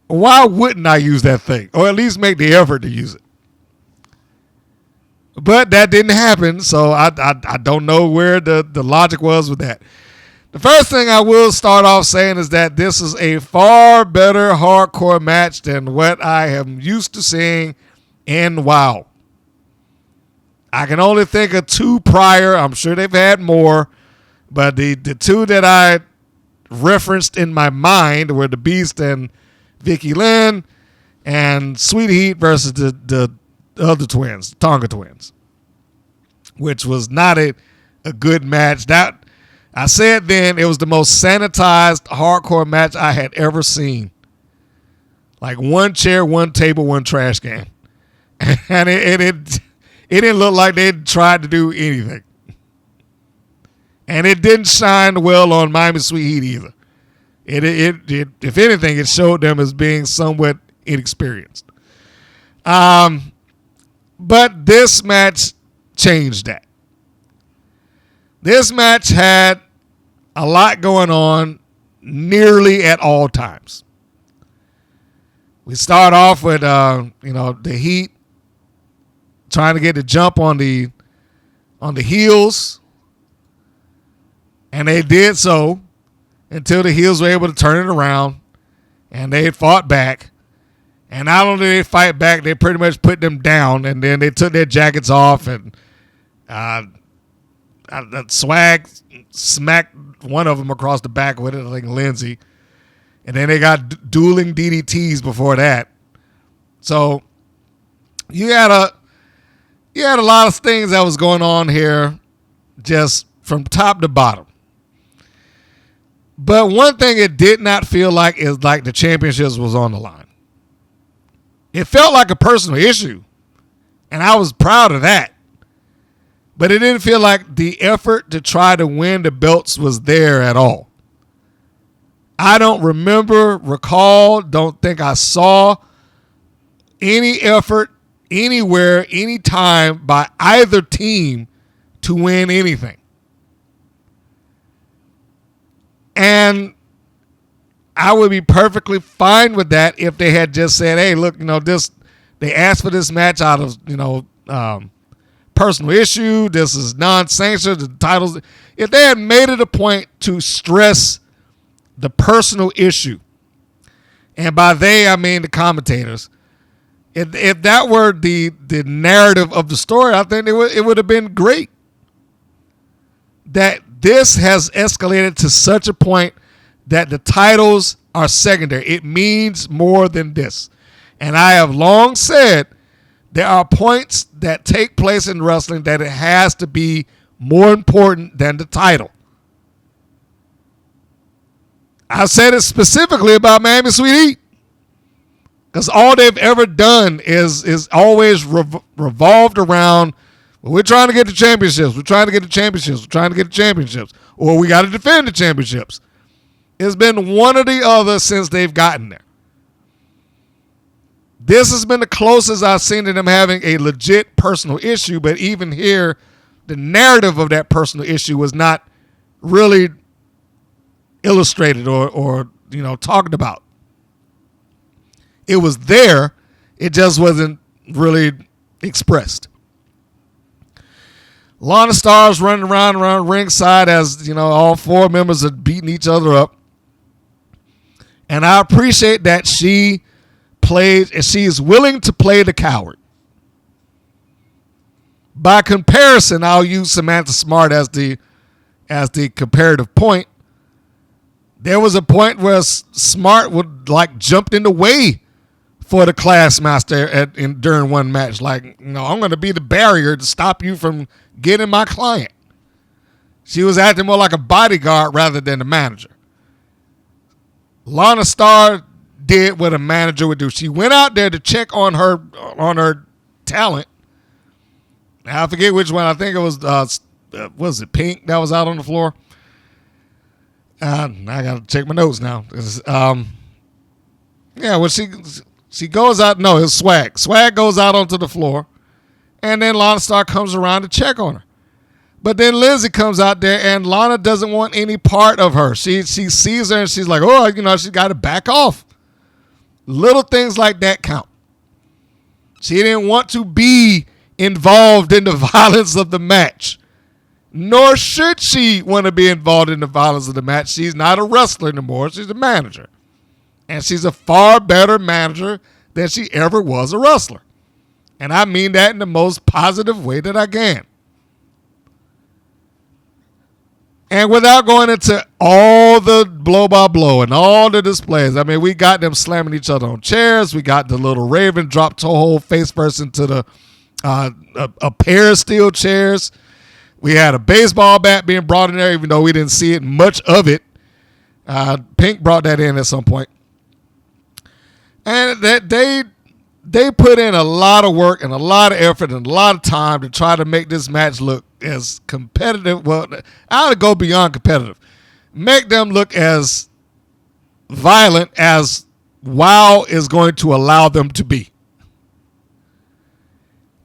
why wouldn't I use that thing? Or at least make the effort to use it. But that didn't happen, so I don't know where the logic was with that. The first thing I will start off saying is that this is a far better hardcore match than what I am used to seeing in WoW. I can only think of two prior. I'm sure they've had more, but the two that I referenced in my mind were the Beast and Vicky Lynn, and Sweet Heat versus the other twins, Tonga twins, which was not a good match. That I said then, it was the most sanitized hardcore match I had ever seen. Like one chair, one table, one trash can. And it didn't look like they tried to do anything. And it didn't shine well on Miami Sweet Heat either. It if anything, it showed them as being somewhat inexperienced. But this match changed that. This match had a lot going on nearly at all times. We start off with the Heat trying to get the jump on the heels, and they did so until the heels were able to turn it around, and they fought back. And not only did they fight back, they pretty much put them down, and then they took their jackets off, and Swag smacked one of them across the back with it, I think Lindsay. And then they got dueling DDTs before that. So you had a lot of things that was going on here just from top to bottom. But one thing it did not feel like is like the championships was on the line. It felt like a personal issue, and I was proud of that. But it didn't feel like the effort to try to win the belts was there at all. I don't recall, don't think I saw any effort anywhere, anytime by either team to win anything. And I would be perfectly fine with that if they had just said, hey, look, they asked for this match out of, personal issue. This is non-sanctioned. The titles. If they had made it a point to stress the personal issue, and by they I mean the commentators, if that were the narrative of the story, I think it would have been great. That this has escalated to such a point that the titles are secondary. It means more than this. And I have long said there are points that take place in wrestling that it has to be more important than the title. I said it specifically about Miami Sweet Heat. Because all they've ever done is always revolved around, well, we're trying to get the championships. We're trying to get the championships. We're trying to get the championships. Or we got to defend the championships. It's been one or the other since they've gotten there. This has been the closest I've seen to them having a legit personal issue, but even here, the narrative of that personal issue was not really illustrated or talked about. It was there, it just wasn't really expressed. Lana Starr's running around ringside as, all four members are beating each other up. And I appreciate that she is willing to play the coward. By comparison, I'll use Samantha Smart as the comparative point. There was a point where Smart would jumped in the way for the class master during one match. I'm going to be the barrier to stop you from getting my client. She was acting more like a bodyguard rather than a manager. Lana Starr did what a manager would do. She went out there to check on her talent. Now, I forget which one. I think it was it Pink that was out on the floor? I got to check my notes now. She goes out. No, it's Swag. Swag goes out onto the floor, and then Lana Starr comes around to check on her. But then Lizzie comes out there, and Lana doesn't want any part of her. She sees her, and she's like, she's got to back off. Little things like that count. She didn't want to be involved in the violence of the match. Nor should she want to be involved in the violence of the match. She's not a wrestler anymore. She's a manager. And she's a far better manager than she ever was a wrestler. And I mean that in the most positive way that I can. And without going into all the blow by blow and all the displays, I mean, we got them slamming each other on chairs. We got the little Raven drop toe hold face first into the a pair of steel chairs. We had a baseball bat being brought in there, even though we didn't see it, much of it. Pink brought that in at some point. And that they put in a lot of work and a lot of effort and a lot of time to try to make this match look as competitive. Well, I would go beyond competitive. Make them look as violent as WoW is going to allow them to be.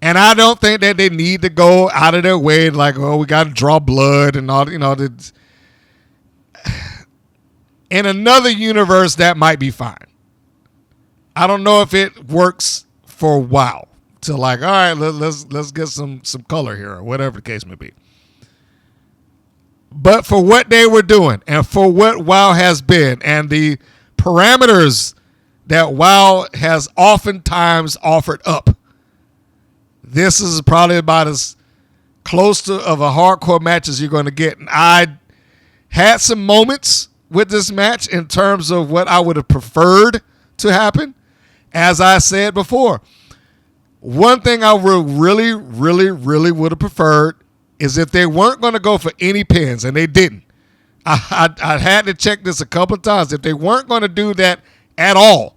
And I don't think that they need to go out of their way we got to draw blood and all, in another universe, that might be fine. I don't know if it works for WoW to all right, let's get some color here or whatever the case may be. But for what they were doing and for what WoW has been and the parameters that WoW has oftentimes offered up, this is probably about as close to of a hardcore match as you're going to get. And I had some moments with this match in terms of what I would have preferred to happen. As I said before, one thing I would really, really, really would have preferred is if they weren't going to go for any pins, and they didn't. I had to check this a couple of times. If they weren't going to do that at all,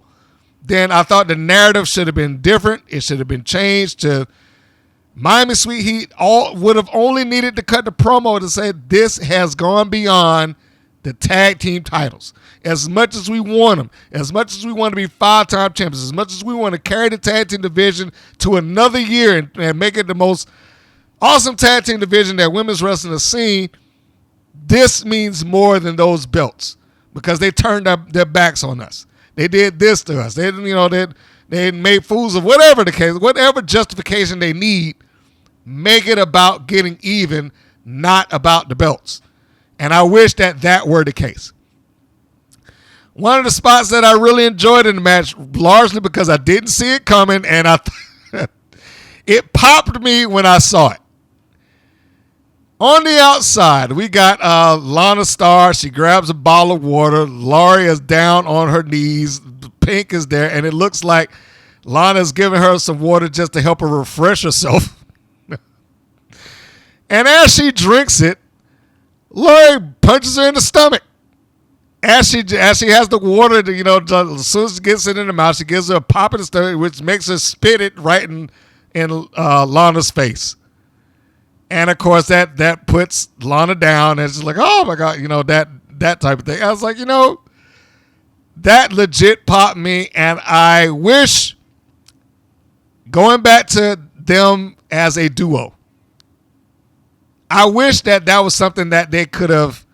then I thought the narrative should have been different. It should have been changed to Miami Sweet Heat would have only needed to cut the promo to say this has gone beyond the tag team titles. As much as we want them, as much as we want to be 5-time champions, as much as we want to carry the tag team division to another year and make it the most awesome tag team division that women's wrestling has seen, this means more than those belts because they turned their backs on us. They did this to us. They made fools of whatever the case, whatever justification they need, make it about getting even, not about the belts. And I wish that were the case. One of the spots that I really enjoyed in the match, largely because I didn't see it coming, and it popped me when I saw it. On the outside, we got Lana Starr. She grabs a bottle of water. Laurie is down on her knees. Pink is there, and it looks like Lana's giving her some water just to help her refresh herself. And as she drinks it, Laurie punches her in the stomach. as she has the water, as soon as she gets it in the mouth, she gives her a pop in the stomach, which makes her spit it right in Lana's face. And of course, that puts Lana down, and she's like, "Oh my God," that type of thing. I was like, that legit popped me, and I wish, going back to them as a duo, I wish that was something that they could have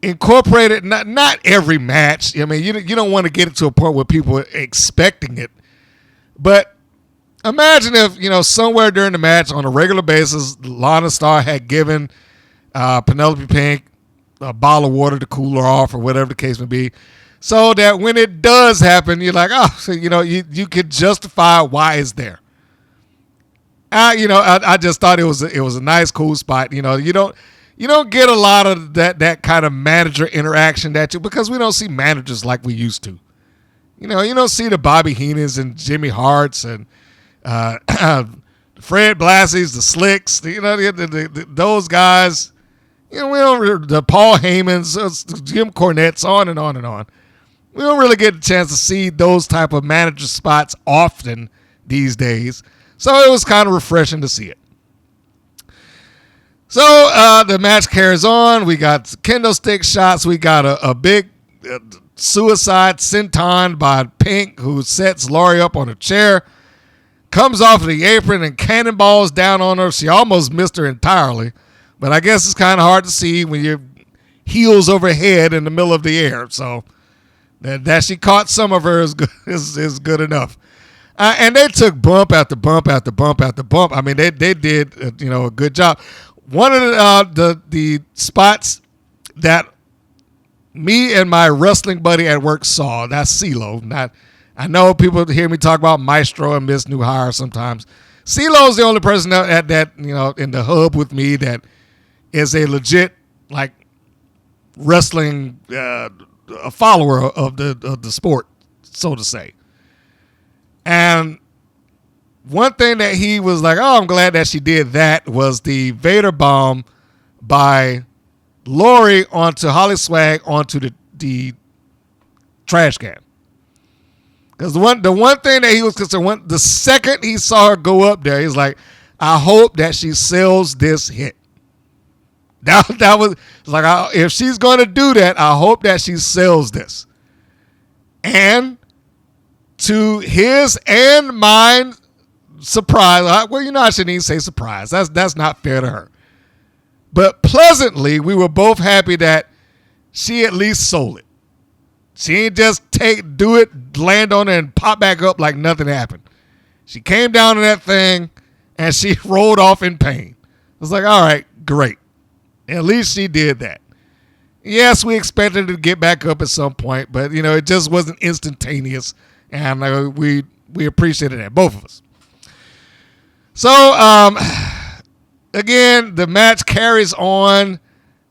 incorporated. Not every match. I mean, you don't want to get it to a point where people are expecting it, but imagine if somewhere during the match on a regular basis, Lana Star had given Penelope Pink a bottle of water to cool her off, or whatever the case may be, so that when it does happen, you're like, oh, so you could justify why it's there. I just thought it was a nice, cool spot. You don't get a lot of that kind of manager interaction because we don't see managers like we used to. You don't see the Bobby Heenans and Jimmy Harts and Fred Blassie's, the Slicks, those guys. We don't, the Paul Heymans, Jim Cornette's, on and on and on. We don't really get a chance to see those type of manager spots often these days. So it was kind of refreshing to see it. So the match carries on. We got kendo stick shots. We got a big suicide senton by Pink, who sets Laurie up on a chair, comes off of the apron and cannonballs down on her. She almost missed her entirely. But I guess it's kind of hard to see when you're heels over head in the middle of the air. So that she caught some of her is good enough. And they took bump after bump after bump after bump. I mean, they did a good job. One of the spots that me and my wrestling buddy at work saw, that's CeeLo. I know people hear me talk about Maestro and Miss New Hire sometimes. CeeLo's the only person that in the hub with me that is a legit wrestling a follower of the sport, so to say. And one thing that he was like, "Oh, I'm glad that she did that," was the Vader bomb by Laurie onto HollySwag onto the trash can. Because the one thing that he was concerned, the second he saw her go up there, he's like, "I hope that she sells this hit." That was like, if she's going to do that, I hope that she sells this. And to his and mine surprise, I shouldn't even say surprise. That's not fair to her. But pleasantly, we were both happy that she at least sold it. She ain't just do it, land on it, and pop back up like nothing happened. She came down to that thing, and she rolled off in pain. I was like, all right, great. At least she did that. Yes, we expected her to get back up at some point, but, it just wasn't instantaneous, and we appreciated that, both of us. So, again, the match carries on.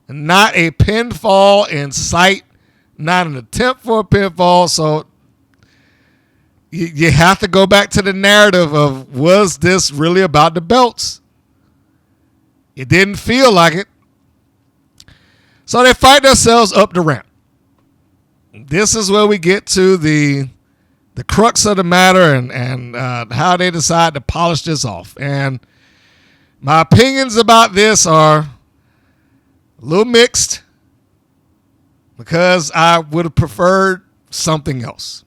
Not a pinfall in sight. Not an attempt for a pinfall. So, you have to go back to the narrative of, was this really about the belts? It didn't feel like it. So they fight themselves up the ramp. This is where we get to the crux of the matter and how they decide to polish this off. And my opinions about this are a little mixed, because I would have preferred something else,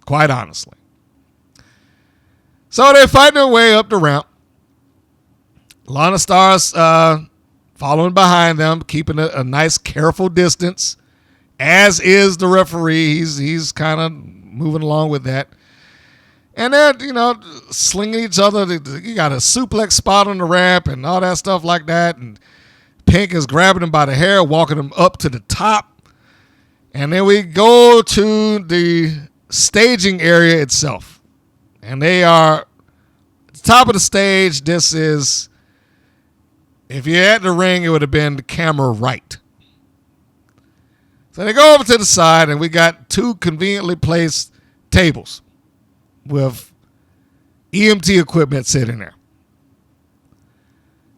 quite honestly. So they fight their way up the ramp. Lana Star's following behind them, keeping a nice, careful distance, as is the referee. He's kind of moving along with that. And they're, slinging each other. You got a suplex spot on the ramp and all that stuff like that. And Pink is grabbing him by the hair, walking him up to the top. And then we go to the staging area itself. And they are at the top of the stage. This is, if you're at the ring, it would have been the camera right. So they go over to the side, and we got two conveniently placed tables with EMT equipment sitting there.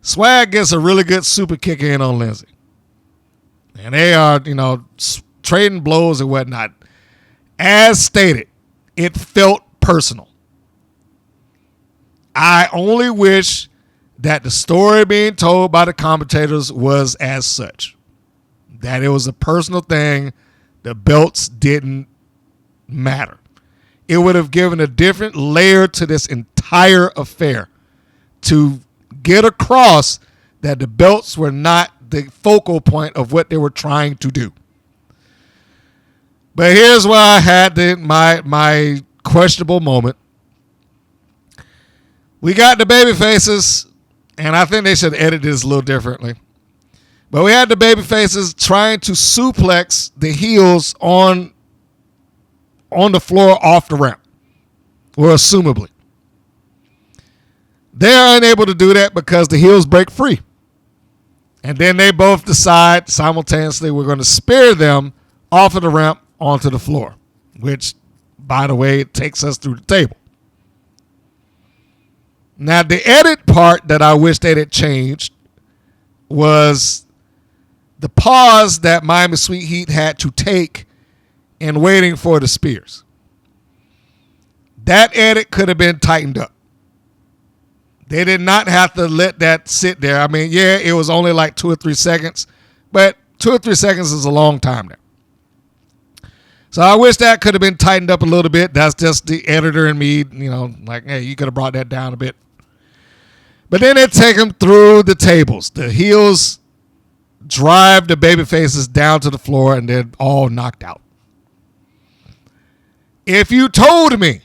Swag gets a really good super kick in on Lindsay. And they are, trading blows and whatnot. As stated, it felt personal. I only wish that the story being told by the commentators was as such. That it was a personal thing. The belts didn't matter. It would have given a different layer to this entire affair to get across that the belts were not the focal point of what they were trying to do. But here's where I had my questionable moment. We got the baby faces, and I think they should edit this a little differently. But we had the baby faces trying to suplex the heels on the floor off the ramp, or assumably. They're unable to do that because the heels break free. And then they both decide simultaneously we're going to spear them off of the ramp onto the floor, which, by the way, it takes us through the table. Now, the edit part that I wish they had changed was the pause that Miami Sweet Heat had to take in waiting for the spears. That edit could have been tightened up. They did not have to let that sit there. I mean, yeah, it was only like 2 or 3 seconds, but 2 or 3 seconds is a long time there. So I wish that could have been tightened up a little bit. That's just the editor and me, like, hey, you could have brought that down a bit. But then they take them through the tables. The heels drive the baby faces down to the floor, and they're all knocked out. If you told me,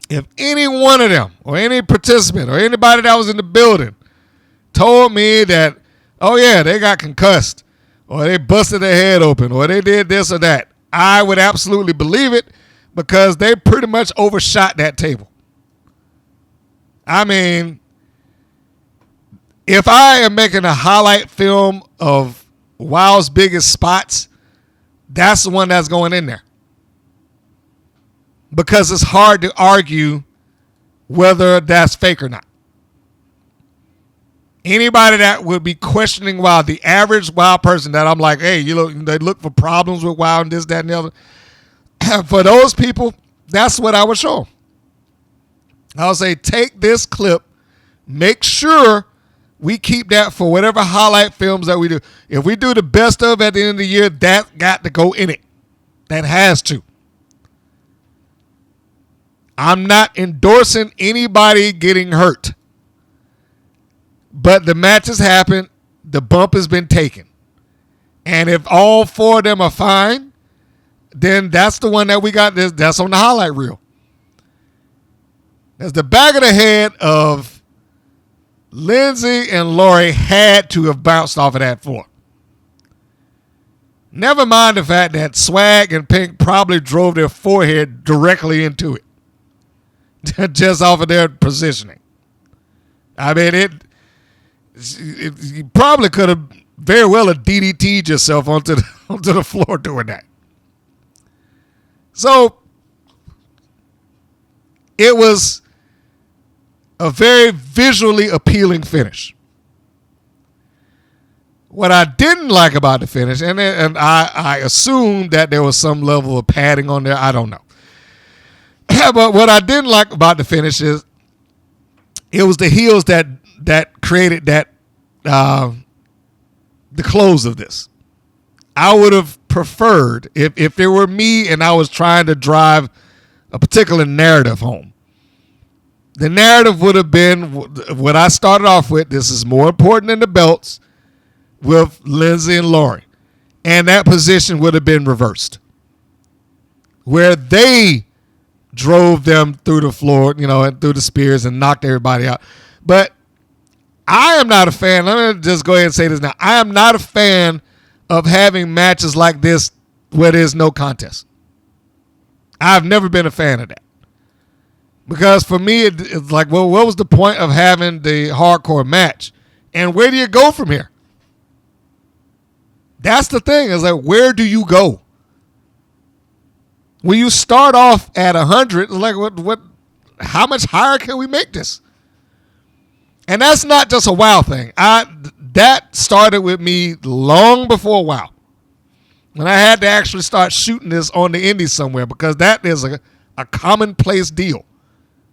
if any one of them or any participant or anybody that was in the building told me that, oh yeah, they got concussed or they busted their head open or they did this or that, I would absolutely believe it because they pretty much overshot that table. I mean, if I am making a highlight film of WOW's biggest spots, that's the one that's going in there. Because it's hard to argue whether that's fake or not. Anybody that would be questioning WOW, the average WOW person that I'm like, hey, they look for problems with WOW and this, that, and the other. For those people, that's what I would show them. I would say, take this clip, make sure we keep that for whatever highlight films that we do. If we do the best of at the end of the year, that got to go in it. That has to. I'm not endorsing anybody getting hurt. But the match has happened. The bump has been taken. And if all 4 of them are fine, then that's the one that we got. That's on the highlight reel. As the back of the head of Lindsay and Lori had to have bounced off of that floor. Never mind the fact that Swag and Pink probably drove their forehead directly into it. Just off of their positioning. I mean, you probably could have very well have DDT'd yourself onto the floor doing that. So it was a very visually appealing finish. What I didn't like about the finish, and I assumed that there was some level of padding on there. I don't know. But what I didn't like about the finish is it was the heels that created that the close of this. I would have preferred if it were me and I was trying to drive a particular narrative home. The narrative would have been what I started off with. This is more important than the belts with Lindsay and Lori. And that position would have been reversed. Where they drove them through the floor, and through the spears and knocked everybody out. But I am not a fan. Let me just go ahead and say this now. I am not a fan of having matches like this where there's no contest. I've never been a fan of that. Because for me, it's like, well, what was the point of having the hardcore match? And where do you go from here? That's the thing. It's like, where do you go? When you start off at 100, like what? How much higher can we make this? And that's not just a WOW thing. that started with me long before WoW. When I had to actually start shooting this on the indies somewhere, because that is a commonplace deal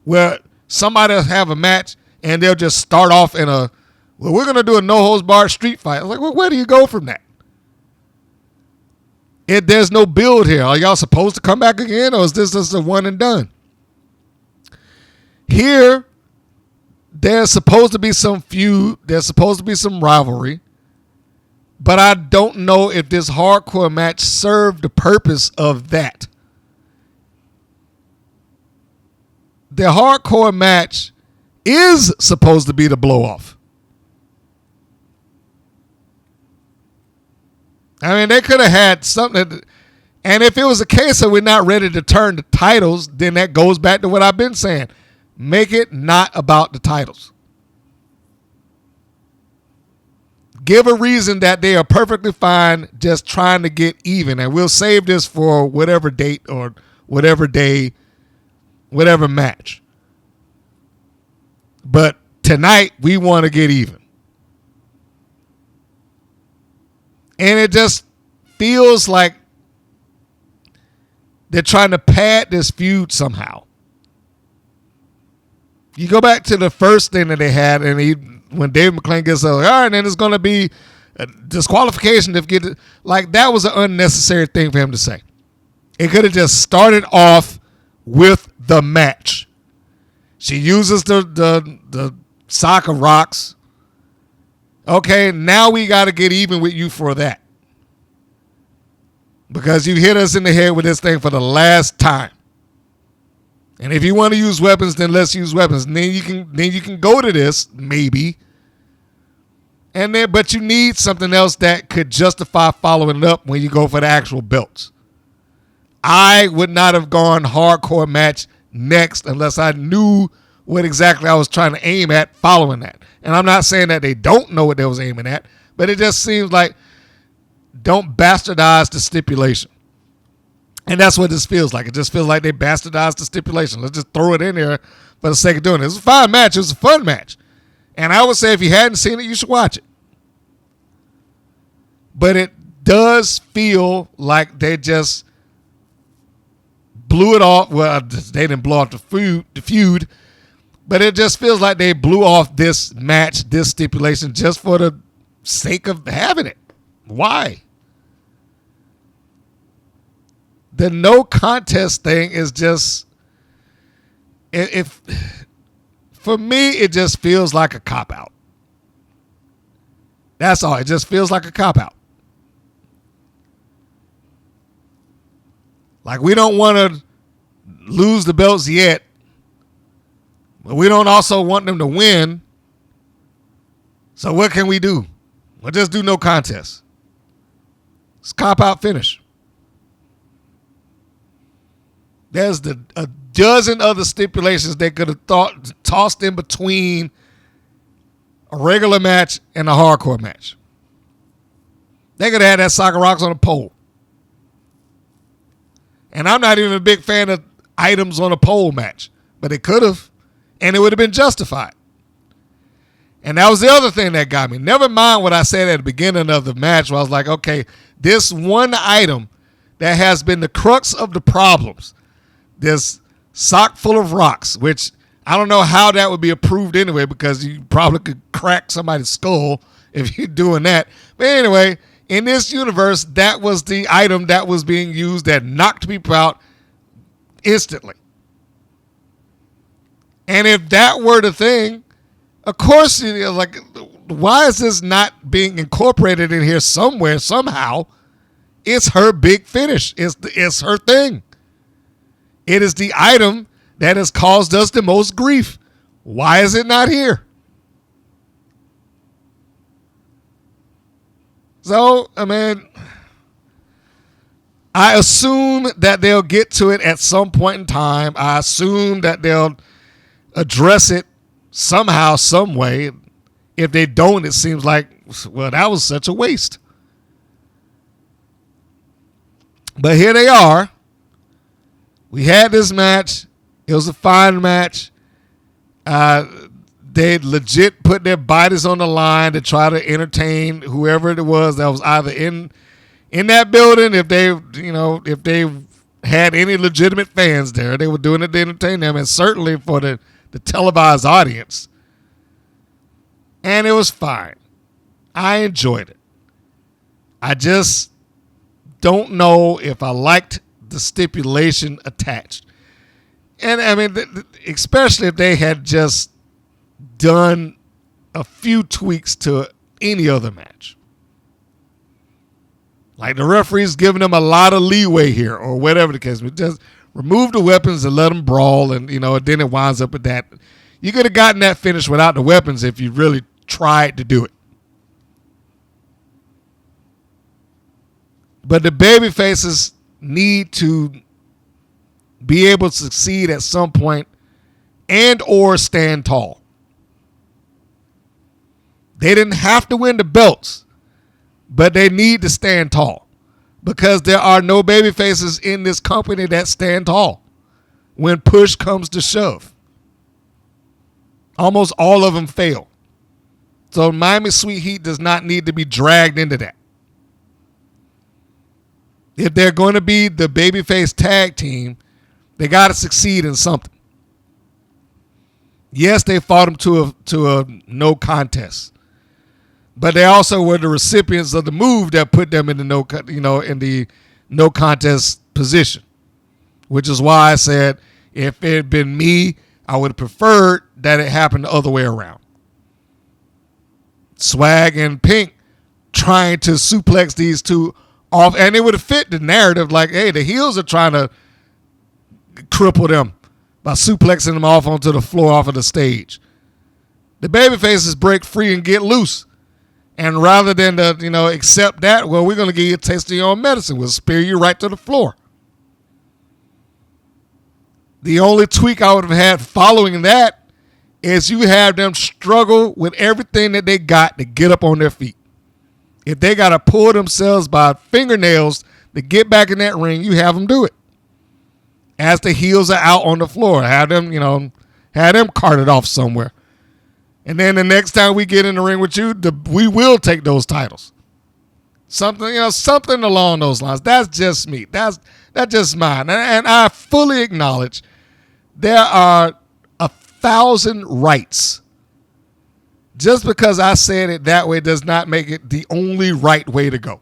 where somebody will have a match and they'll just start off in well, we're going to do a no-holds-barred street fight. I was like, well, where do you go from that? There's no build here. Are y'all supposed to come back again, or is this just a one and done? Here, there's supposed to be some feud. There's supposed to be some rivalry. But I don't know if this hardcore match served the purpose of that. The hardcore match is supposed to be the blow-off. I mean, they could have had something. And if it was a case that we're not ready to turn the titles, then that goes back to what I've been saying. Make it not about the titles. Give a reason that they are perfectly fine just trying to get even. And we'll save this for whatever date or whatever day, whatever match. But tonight, we want to get even. And it just feels like they're trying to pad this feud somehow. You go back to the first thing that they had, and when David McClain gets all right, then it's going to be a disqualification if get it. Like, that was an unnecessary thing for him to say. It could have just started off with the match. She uses the sock of rocks. Okay, now we got to get even with you for that. Because you hit us in the head with this thing for the last time. And if you want to use weapons, then let's use weapons. And then you can go to this, maybe. But you need something else that could justify following it up when you go for the actual belts. I would not have gone hardcore match next unless I knew what exactly I was trying to aim at following that. And I'm not saying that they don't know what they was aiming at, but it just seems like don't bastardize the stipulation. And that's what this feels like. It just feels like they bastardized the stipulation. Let's just throw it in there for the sake of doing it. It was a fine match. It was a fun match. And I would say if you hadn't seen it, you should watch it. But it does feel like they just blew it off. Well, they didn't blow off the feud, but it just feels like they blew off this match, this stipulation, just for the sake of having it. Why? The no contest thing is just, if for me, it just feels like a cop-out. That's all. It just feels like a cop-out. Like, we don't want to lose the belts yet, but we don't also want them to win. So what can we do? We'll just do no contest. It's cop-out finish. There's a dozen other stipulations they could have tossed in between a regular match and a hardcore match. They could have had that Soccer Rocks on a pole. And I'm not even a big fan of items on a pole match, but it could have, and it would have been justified. And that was the other thing that got me. Never mind what I said at the beginning of the match where I was like, okay, this one item that has been the crux of the problems, this sock full of rocks, which I don't know how that would be approved anyway, because you probably could crack somebody's skull if you're doing that. But anyway, in this universe, that was the item that was being used that knocked people out instantly. And if that were the thing, of course, like, why is this not being incorporated in here somewhere, somehow? It's her big finish. It's her thing. It is the item that has caused us the most grief. Why is it not here? So, I mean, I assume that they'll get to it at some point in time. I assume that they'll address it somehow, some way. If they don't, it seems like, well, that was such a waste. But here they are. We had this match. It was a fine match. they legit put their bodies on the line to try to entertain whoever it was that was either in that building. If they had any legitimate fans there, they were doing it to entertain them, and certainly for the televised audience. And it was fine. I enjoyed it. I just don't know if I liked the stipulation attached. And I mean, especially if they had just done a few tweaks to any other match. Like the referee's giving them a lot of leeway here, or whatever the case. But just remove the weapons and let them brawl, and then it winds up with that. You could have gotten that finish without the weapons if you really tried to do it. But the baby faces need to be able to succeed at some point and or stand tall. They didn't have to win the belts, but they need to stand tall because there are no baby faces in this company that stand tall when push comes to shove. Almost all of them fail. So Miami Sweet Heat does not need to be dragged into that. If they're going to be the babyface tag team, they got to succeed in something. Yes, they fought them to a no contest, but they also were the recipients of the move that put them in the no contest position, which is why I said if it had been me, I would have preferred that it happened the other way around. Swag and Pink trying to suplex these two off, and it would have fit the narrative like, hey, the heels are trying to cripple them by suplexing them off onto the floor off of the stage. The babyfaces break free and get loose. And rather than accept that, well, we're going to give you a taste of your own medicine. We'll spear you right to the floor. The only tweak I would have had following that is you have them struggle with everything that they got to get up on their feet. If they got to pull themselves by fingernails to get back in that ring, you have them do it. As the heels are out on the floor, have them carted off somewhere. And then the next time we get in the ring with you, we will take those titles. Something along those lines. That's just me. That's just mine. And I fully acknowledge there are 1,000 rights. Just because I said it that way does not make it the only right way to go.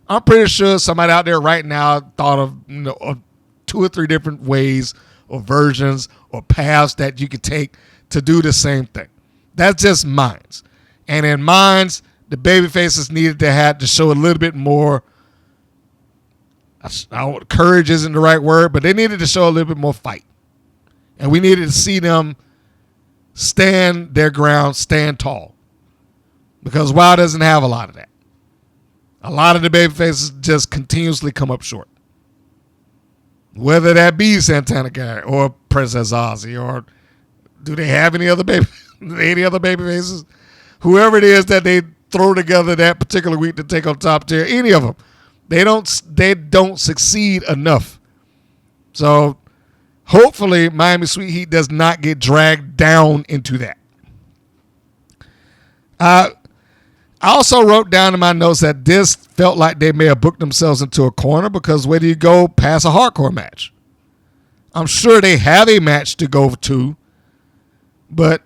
I'm pretty sure somebody out there right now thought of, of 2 or 3 different ways or versions or paths that you could take to do the same thing. That's just mines. And in mines, the babyfaces needed to show a little bit more. Courage isn't the right word, but they needed to show a little bit more fight. And we needed to see them stand their ground, stand tall. Because WoW doesn't have a lot of that. A lot of the babyfaces just continuously come up short. Whether that be Santana Garrett or Princess Ozzy, or do they have any other babyfaces? Whoever it is that they throw together that particular week to take on top tier, any of them, they don't succeed enough. So hopefully Miami Sweet Heat does not get dragged down into that. I also wrote down in my notes that this felt like they may have booked themselves into a corner because where do you go past a hardcore match? I'm sure they have a match to go to, but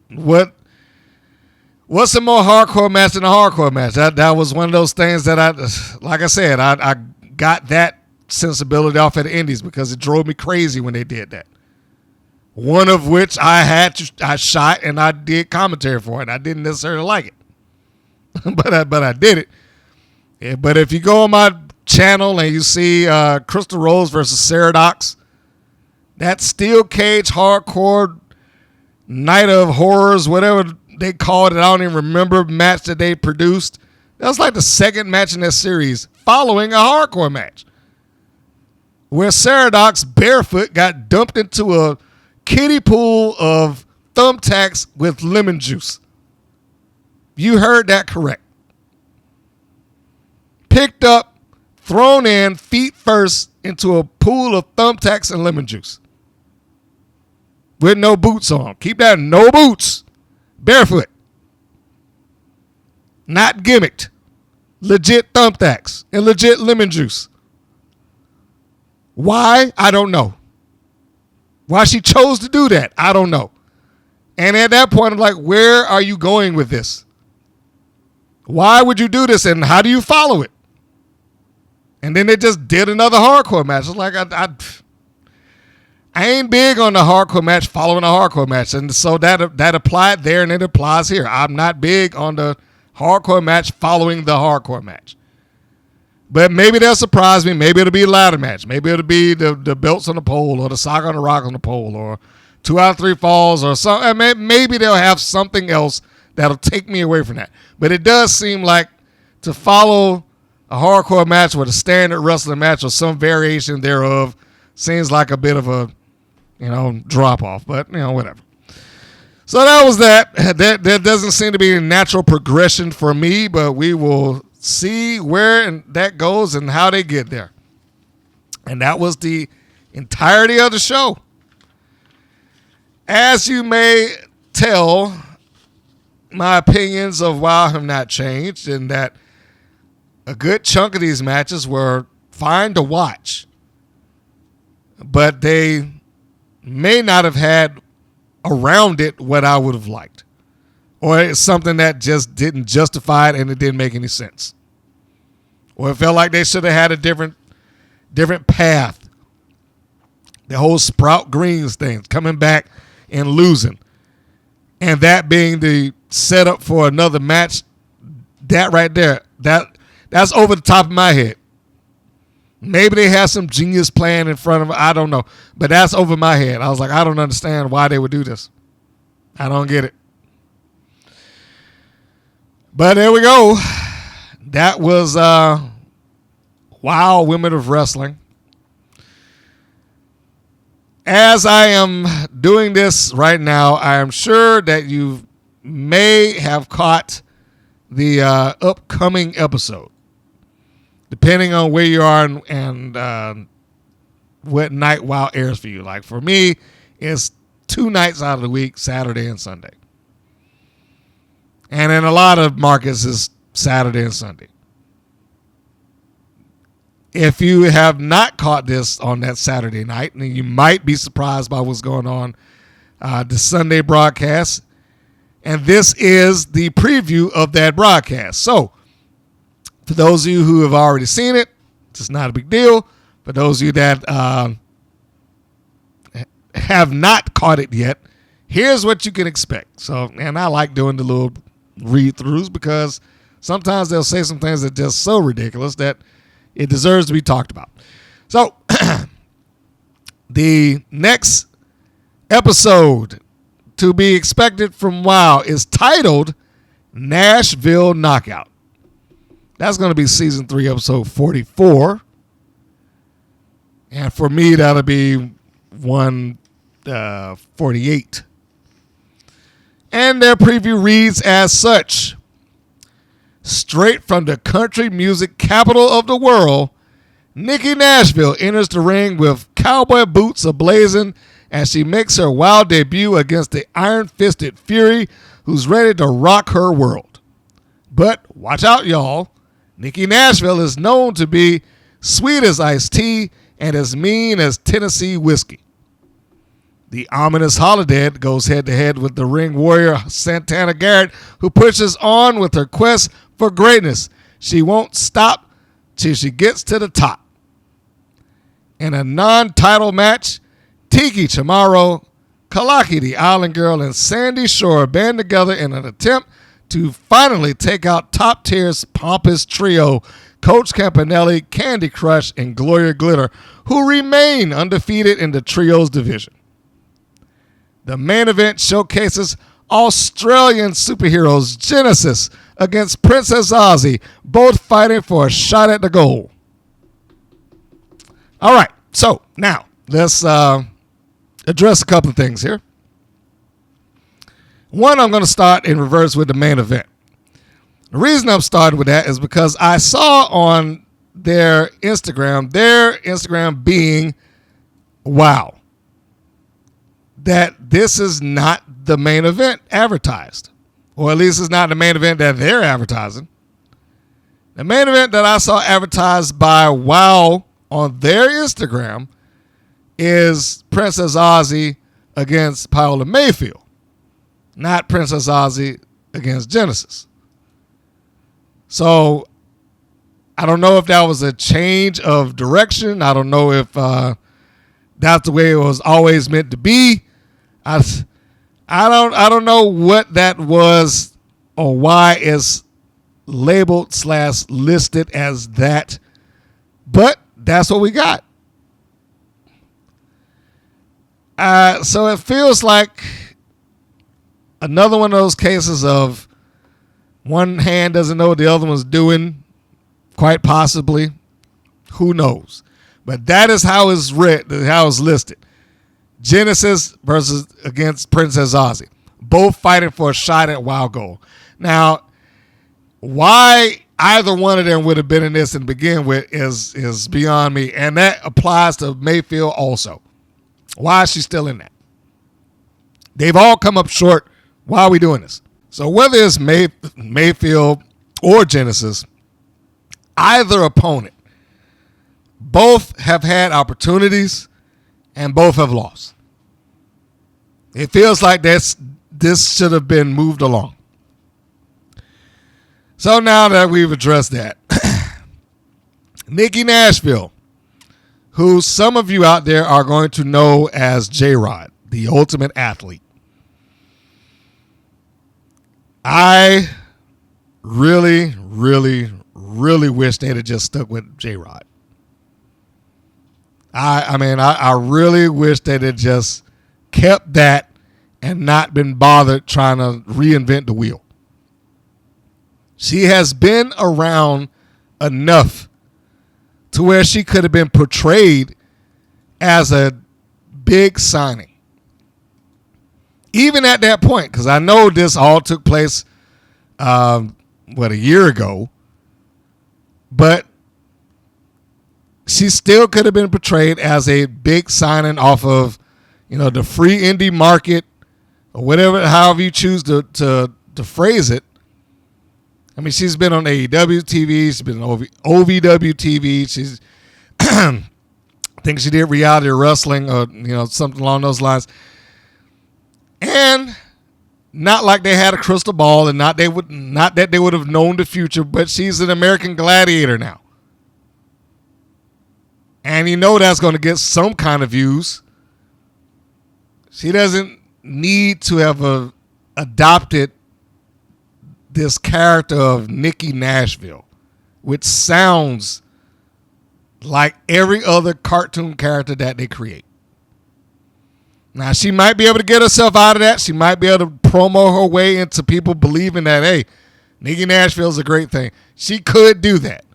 what's a more hardcore match than a hardcore match? That was one of those things that I got that sensibility off at the Indies because it drove me crazy when they did that. One of which I shot and I did commentary for it. I didn't necessarily like it. but I did it. Yeah, but if you go on my channel and you see Crystal Rose versus Saradox, that steel cage hardcore night of horrors, whatever they called it, I don't even remember, match that they produced. That was like the second match in that series following a hardcore match where Saradox barefoot got dumped into a kiddie pool of thumbtacks with lemon juice. You heard that correct. Picked up, thrown in, feet first, into a pool of thumbtacks and lemon juice. With no boots on. Keep that, no boots. barefoot, not gimmicked, legit thumbtacks and legit lemon juice. Why? I don't know. Why she chose to do that, I don't know. And at that point, I'm like, where are you going with this? Why would you do this, and how do you follow it? And then they just did another hardcore match. It's like, I ain't big on the hardcore match following a hardcore match. And so that applied there, and it applies here. I'm not big on the hardcore match following the hardcore match. But maybe they'll surprise me. Maybe it'll be a ladder match. Maybe it'll be the belts on the pole, or the sock on the rock on the pole, or 2 out of 3 falls, or something. Maybe they'll have something else that'll take me away from that. But it does seem like to follow a hardcore match with a standard wrestling match or some variation thereof seems like a bit of a, drop off. But, whatever. So that was that. That doesn't seem to be a natural progression for me, but we will see where that goes and how they get there. And that was the entirety of the show. As you may tell, my opinions of WoW have not changed, in that a good chunk of these matches were fine to watch, but they may not have had around it what I would have liked, or it's something that just didn't justify it and it didn't make any sense, or it felt like they should have had a different path. The whole Sprout Greens thing, coming back and losing, and that being the setup for another match, that right there, that's over the top of my head. Maybe they had some genius plan in front of them, I don't know, but that's over my head. I was like, I don't understand why they would do this. I don't get it. But there we go. That was WoW Women of Wrestling. As I am doing this right now, I am sure that you may have caught the upcoming episode, depending on where you are and what night WoW airs for you. Like for me, it's 2 nights out of the week, Saturday and Sunday. And in a lot of markets, it's Saturday and Sunday. If you have not caught this on that Saturday night, then you might be surprised by what's going on the Sunday broadcast. And this is the preview of that broadcast. So, for those of you who have already seen it, it's not a big deal. For those of you that have not caught it yet, here's what you can expect. So, and I like doing the little read-throughs because sometimes they'll say some things that are just so ridiculous that it deserves to be talked about. So, the next episode to be expected from WoW is titled Nashville Knockout. That's going to be season 3, episode 44. And for me, that'll be 148. And their preview reads as such. Straight from the country music capital of the world, Nikki Nashville enters the ring with cowboy boots ablazing as she makes her wild debut against the iron-fisted Fury, who's ready to rock her world. But watch out, y'all. Nikki Nashville is known to be sweet as iced tea and as mean as Tennessee whiskey. The ominous Holiday goes head-to-head with the ring warrior Santana Garrett, who pushes on with her quest for greatness. She won't stop till she gets to the top. In a non-title match, Tiki Chamorro, Kalaki the Island Girl, and Sandy Shore band together in an attempt to finally take out top tier's pompous trio, Coach Campanelli, Candy Crush, and Gloria Glitter, who remain undefeated in the trios division. The main event showcases Australian superheroes Genesis against Princess Ozzy, both fighting for a shot at the goal. All right, so now let's address a couple of things here. One, I'm going to start in reverse with the main event. The reason I'm starting with that is because I saw on their Instagram being WoW, that this is not the main event advertised. Or at least it's not the main event that they're advertising. The main event that I saw advertised by WOW on their Instagram is Princess Aussie against Paola Mayfield, not Princess Aussie against Genesis. So I don't know if that was a change of direction. I don't know if that's the way it was always meant to be. I don't know what that was or why it's labeled / listed as that, but that's what we got. So it feels like another one of those cases of one hand doesn't know what the other one's doing, quite possibly. Who knows? But that is how it's written, how it's listed. Genesis versus against Princess Aussie. Both fighting for a shot at Wild Gold. Now, why either one of them would have been in this to begin with is beyond me. And that applies to Mayfield also. Why is she still in that? They've all come up short. Why are we doing this? So whether it's Mayfield or Genesis, either opponent, both have had opportunities and both have lost. It feels like this should have been moved along. So now that we've addressed that, Nikki Nashville, who some of you out there are going to know as J-Rod, the ultimate athlete. I really, really, really wish they'd have just stuck with J-Rod. I really wish they'd have just kept that and not been bothered trying to reinvent the wheel. She has been around enough to where she could have been portrayed as a big signing. Even at that point, because I know this all took place, a year ago, but she still could have been portrayed as a big signing off of, the free indie market or whatever, however you choose to phrase it. I mean, she's been on AEW TV. She's been on OVW TV. She's, I think she did reality wrestling or, something along those lines. And not like they had a crystal ball and not that they would have known the future, but she's an American Gladiator now. And that's going to get some kind of views. She doesn't need to have adopted this character of Nikki Nashville, which sounds like every other cartoon character that they create. Now, she might be able to get herself out of that. She might be able to promo her way into people believing that, hey, Nikki Nashville's a great thing. She could do that.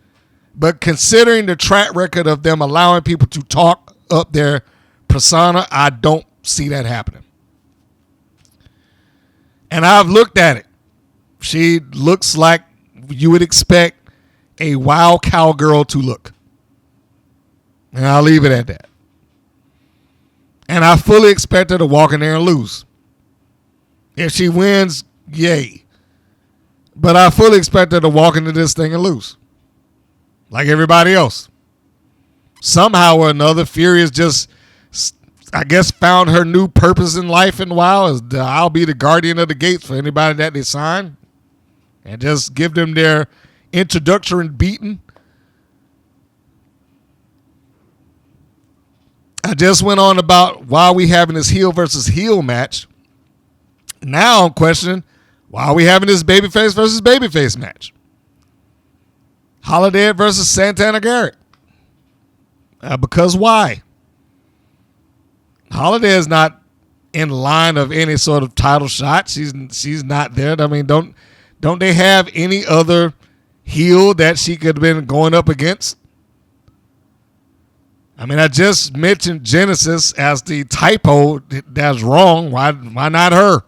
But considering the track record of them allowing people to talk up their persona, I don't see that happening. And I've looked at it. She looks like you would expect a wild cowgirl to look. And I'll leave it at that. And I fully expect her to walk in there and lose. If she wins, yay. But I fully expect her to walk into this thing and lose. Like everybody else. Somehow or another, Fury has just, I guess, found her new purpose in life in WoW. I'll be the guardian of the gates for anybody that they sign. And just give them their introductory beating. I just went on about why are we having this heel versus heel match. Now I'm questioning why are we having this babyface versus babyface match. Holiday versus Santana Garrett. Because why? Holiday is not in line of any sort of title shot. She's not there. I mean, don't they have any other heel that she could have been going up against? I mean, I just mentioned Genesis as the typo that's wrong. Why not her?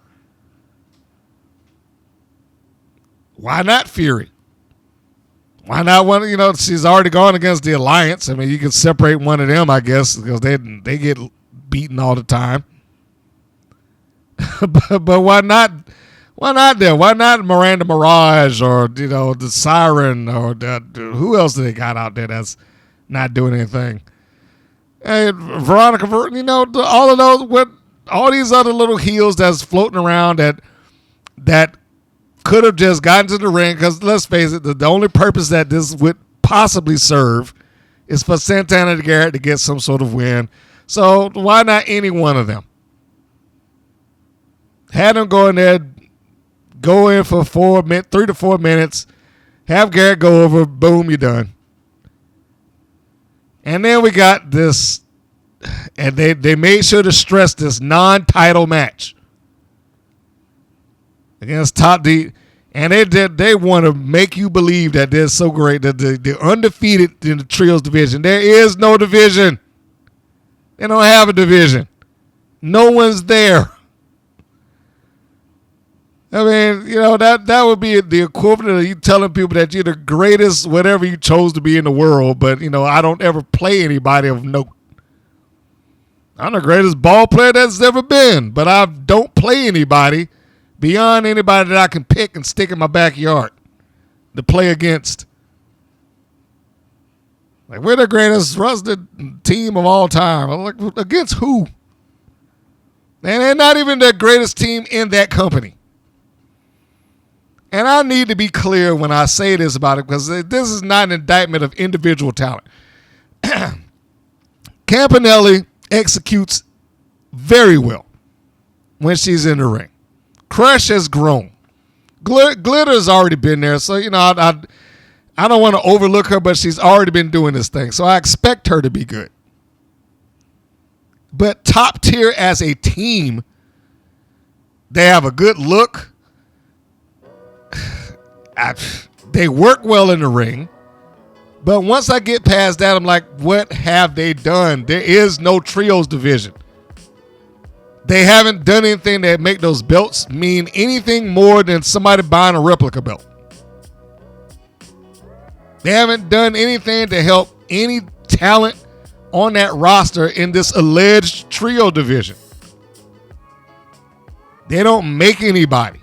Why not Fury? Why not one? She's already gone against the Alliance. I mean, you can separate one of them, I guess, because they get beaten all the time. but why not Why not them? Why not Miranda Mirage or, the Siren or who else do they got out there that's not doing anything? And Veronica, all of those with all these other little heels that's floating around that could have just gotten to the ring, because let's face it, the only purpose that this would possibly serve is for Santana and Garrett to get some sort of win. So why not any one of them? Had them go in there, go in for 3 to 4 minutes, have Garrett go over, boom, you're done. And then we got this, and they made sure to stress this non-title match against Top D, and they want to make you believe that they're so great, that they're undefeated in the trios division. There is no division. They don't have a division. No one's there. I mean, that would be the equivalent of you telling people that you're the greatest whatever you chose to be in the world, but, I don't ever play anybody of note. I'm the greatest ball player that's ever been, but I don't play anybody beyond anybody that I can pick and stick in my backyard to play against. Like, we're the greatest wrestling team of all time. I'm like, against who? And they're not even the greatest team in that company. And I need to be clear when I say this about it, because this is not an indictment of individual talent. Campanelli executes very well when she's in the ring. Crush has grown. Glitter's already been there, so I don't want to overlook her, but she's already been doing this thing, so I expect her to be good. But Top Tier as a team, they have a good look. They work well in the ring. But once I get past that, I'm like, what have they done? There is no trios division. They haven't done anything that make those belts mean anything more than somebody buying a replica belt. They haven't done anything to help any talent on that roster in this alleged trio division. They don't make anybody.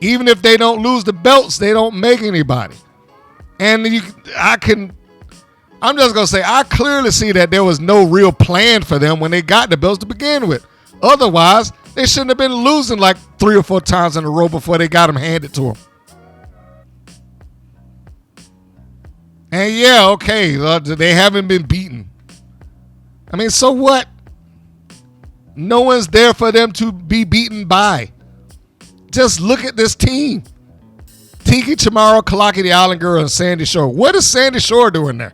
Even if they don't lose the belts, they don't make anybody. And I'm just going to say, I clearly see that there was no real plan for them when they got the belts to begin with. Otherwise, they shouldn't have been losing like 3 or 4 times in a row before they got them handed to them. And yeah, okay, they haven't been beaten. I mean, so what? No one's there for them to be beaten by. Just look at this team. Tiki Chamorro, Kalaki the Island Girl, and Sandy Shore. What is Sandy Shore doing there?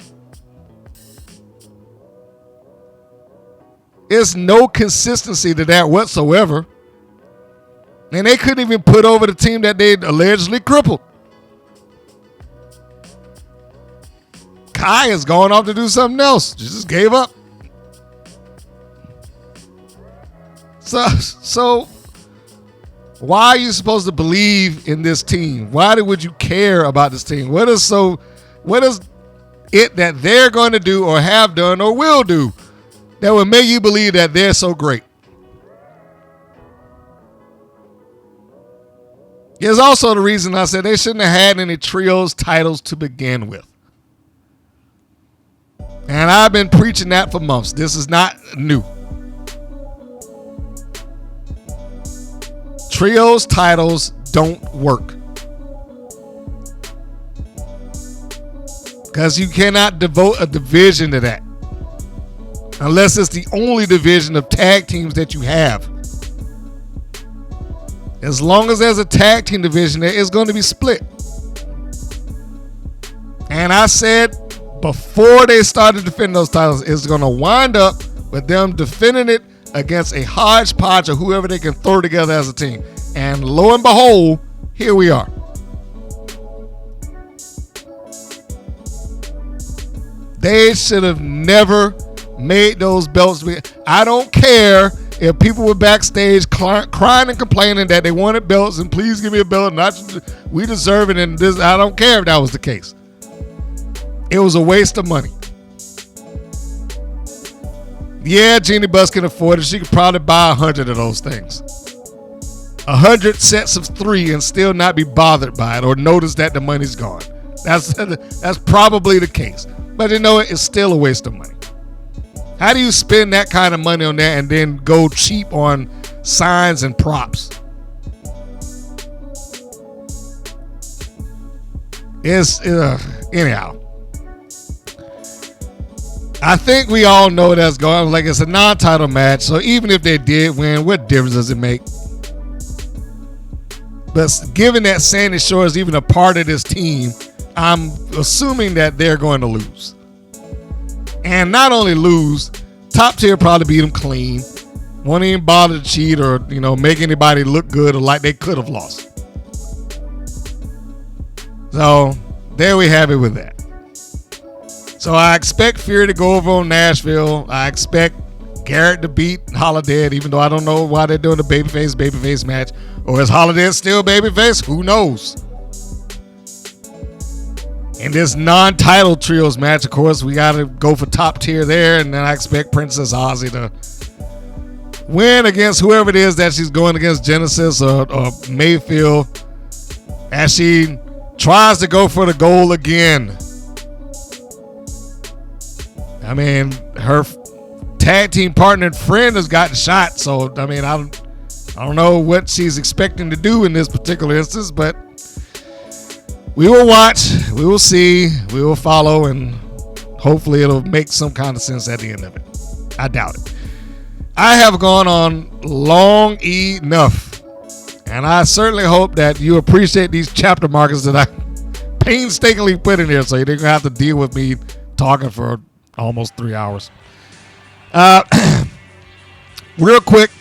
There's no consistency to that whatsoever. And they couldn't even put over the team that they allegedly crippled. Kai has gone off to do something else. She just gave up. So why are you supposed to believe in this team? Why would you care about this team? What is it that they're going to do or have done or will do that will make you believe that they're so great? There's also the reason I said they shouldn't have had any trios titles to begin with. And I've been preaching that for months. This is not new. Trios titles don't work. Because you cannot devote a division to that. Unless it's the only division of tag teams that you have. As long as there's a tag team division, there is going to be split. And I said before they started defending those titles, it's going to wind up with them defending it against a hodgepodge of whoever they can throw together as a team. And lo and behold, here we are. They should have never made those belts. I don't care if people were backstage crying and complaining that they wanted belts and please give me a belt. We deserve it. And this, I don't care if that was the case. It was a waste of money. Yeah, Jeannie Buss can afford it. She could probably buy 100 of those things. 100 sets of 3 and still not be bothered by it or notice that the money's gone. That's probably the case. But you know, it's still a waste of money. How do you spend that kind of money on that and then go cheap on signs and props? Anyhow. I think we all know that's going. Like, it's a non-title match, so even if they did win, what difference does it make? But given that Sandy Shore is even a part of this team, I'm assuming that they're going to lose. And not only lose, Top Tier probably beat them clean. Won't even bother to cheat or, make anybody look good or like they could have lost. So there we have it with that. So I expect Fury to go over on Nashville. I expect Garrett to beat Holiday, even though I don't know why they're doing the babyface match. Or is Holiday still babyface? Who knows? In this non-title trios match, of course, we got to go for Top Tier there. And then I expect Princess Aussie to win against whoever it is that she's going against, Genesis or Mayfield, as she tries to go for the goal again. I mean, her tag team partner and friend has gotten shot, so I mean, I don't know what she's expecting to do in this particular instance, but we will watch, we will see, we will follow, and hopefully it'll make some kind of sense at the end of it. I doubt it. I have gone on long enough, and I certainly hope that you appreciate these chapter markers that I painstakingly put in here, so you didn't have to deal with me talking for almost 3 hours. Real quick,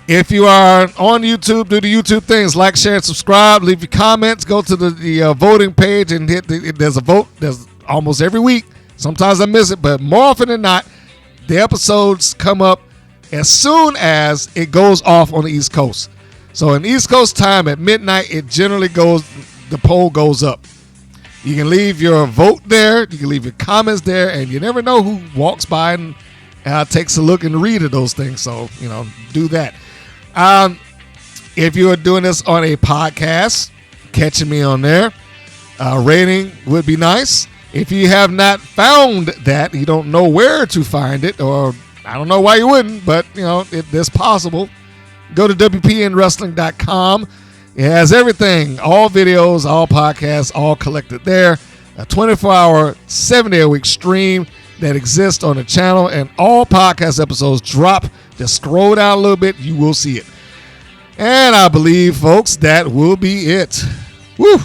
if you are on YouTube, do the YouTube things, like, share, and subscribe. Leave your comments. Go to the voting page and hit there's a vote. There's almost every week. Sometimes I miss it, but more often than not, the episodes come up as soon as it goes off on the East Coast. So in East Coast time at midnight, it generally the poll goes up. You can leave your vote there. You can leave your comments there, and you never know who walks by and takes a look and read of those things. So, do that. If you are doing this on a podcast, catching me on there, rating would be nice. If you have not found that, you don't know where to find it, or I don't know why you wouldn't, but, it's possible. Go to WPNWrestling.com. It has everything, all videos, all podcasts, all collected there. A 24-hour, 7-day-a-week stream that exists on the channel, and all podcast episodes drop. Just scroll down a little bit, you will see it. And I believe, folks, that will be it. Woo!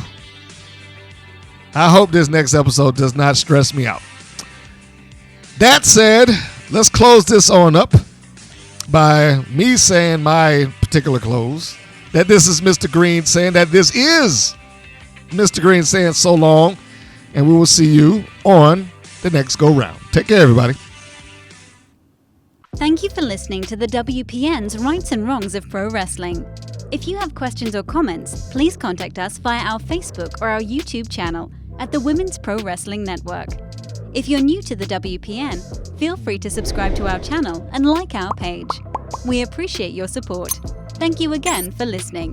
I hope this next episode does not stress me out. That said, let's close this on up by me saying my particular close. That this is Mr. Green saying that this is Mr. Green saying so long, and we will see you on the next go round. Take care, everybody. Thank you for listening to the WPN's Rights and Wrongs of Pro Wrestling. If you have questions or comments, please contact us via our Facebook or our YouTube channel at the Women's Pro Wrestling Network. If you're new to the WPN, feel free to subscribe to our channel and like our page. We appreciate your support. Thank you again for listening.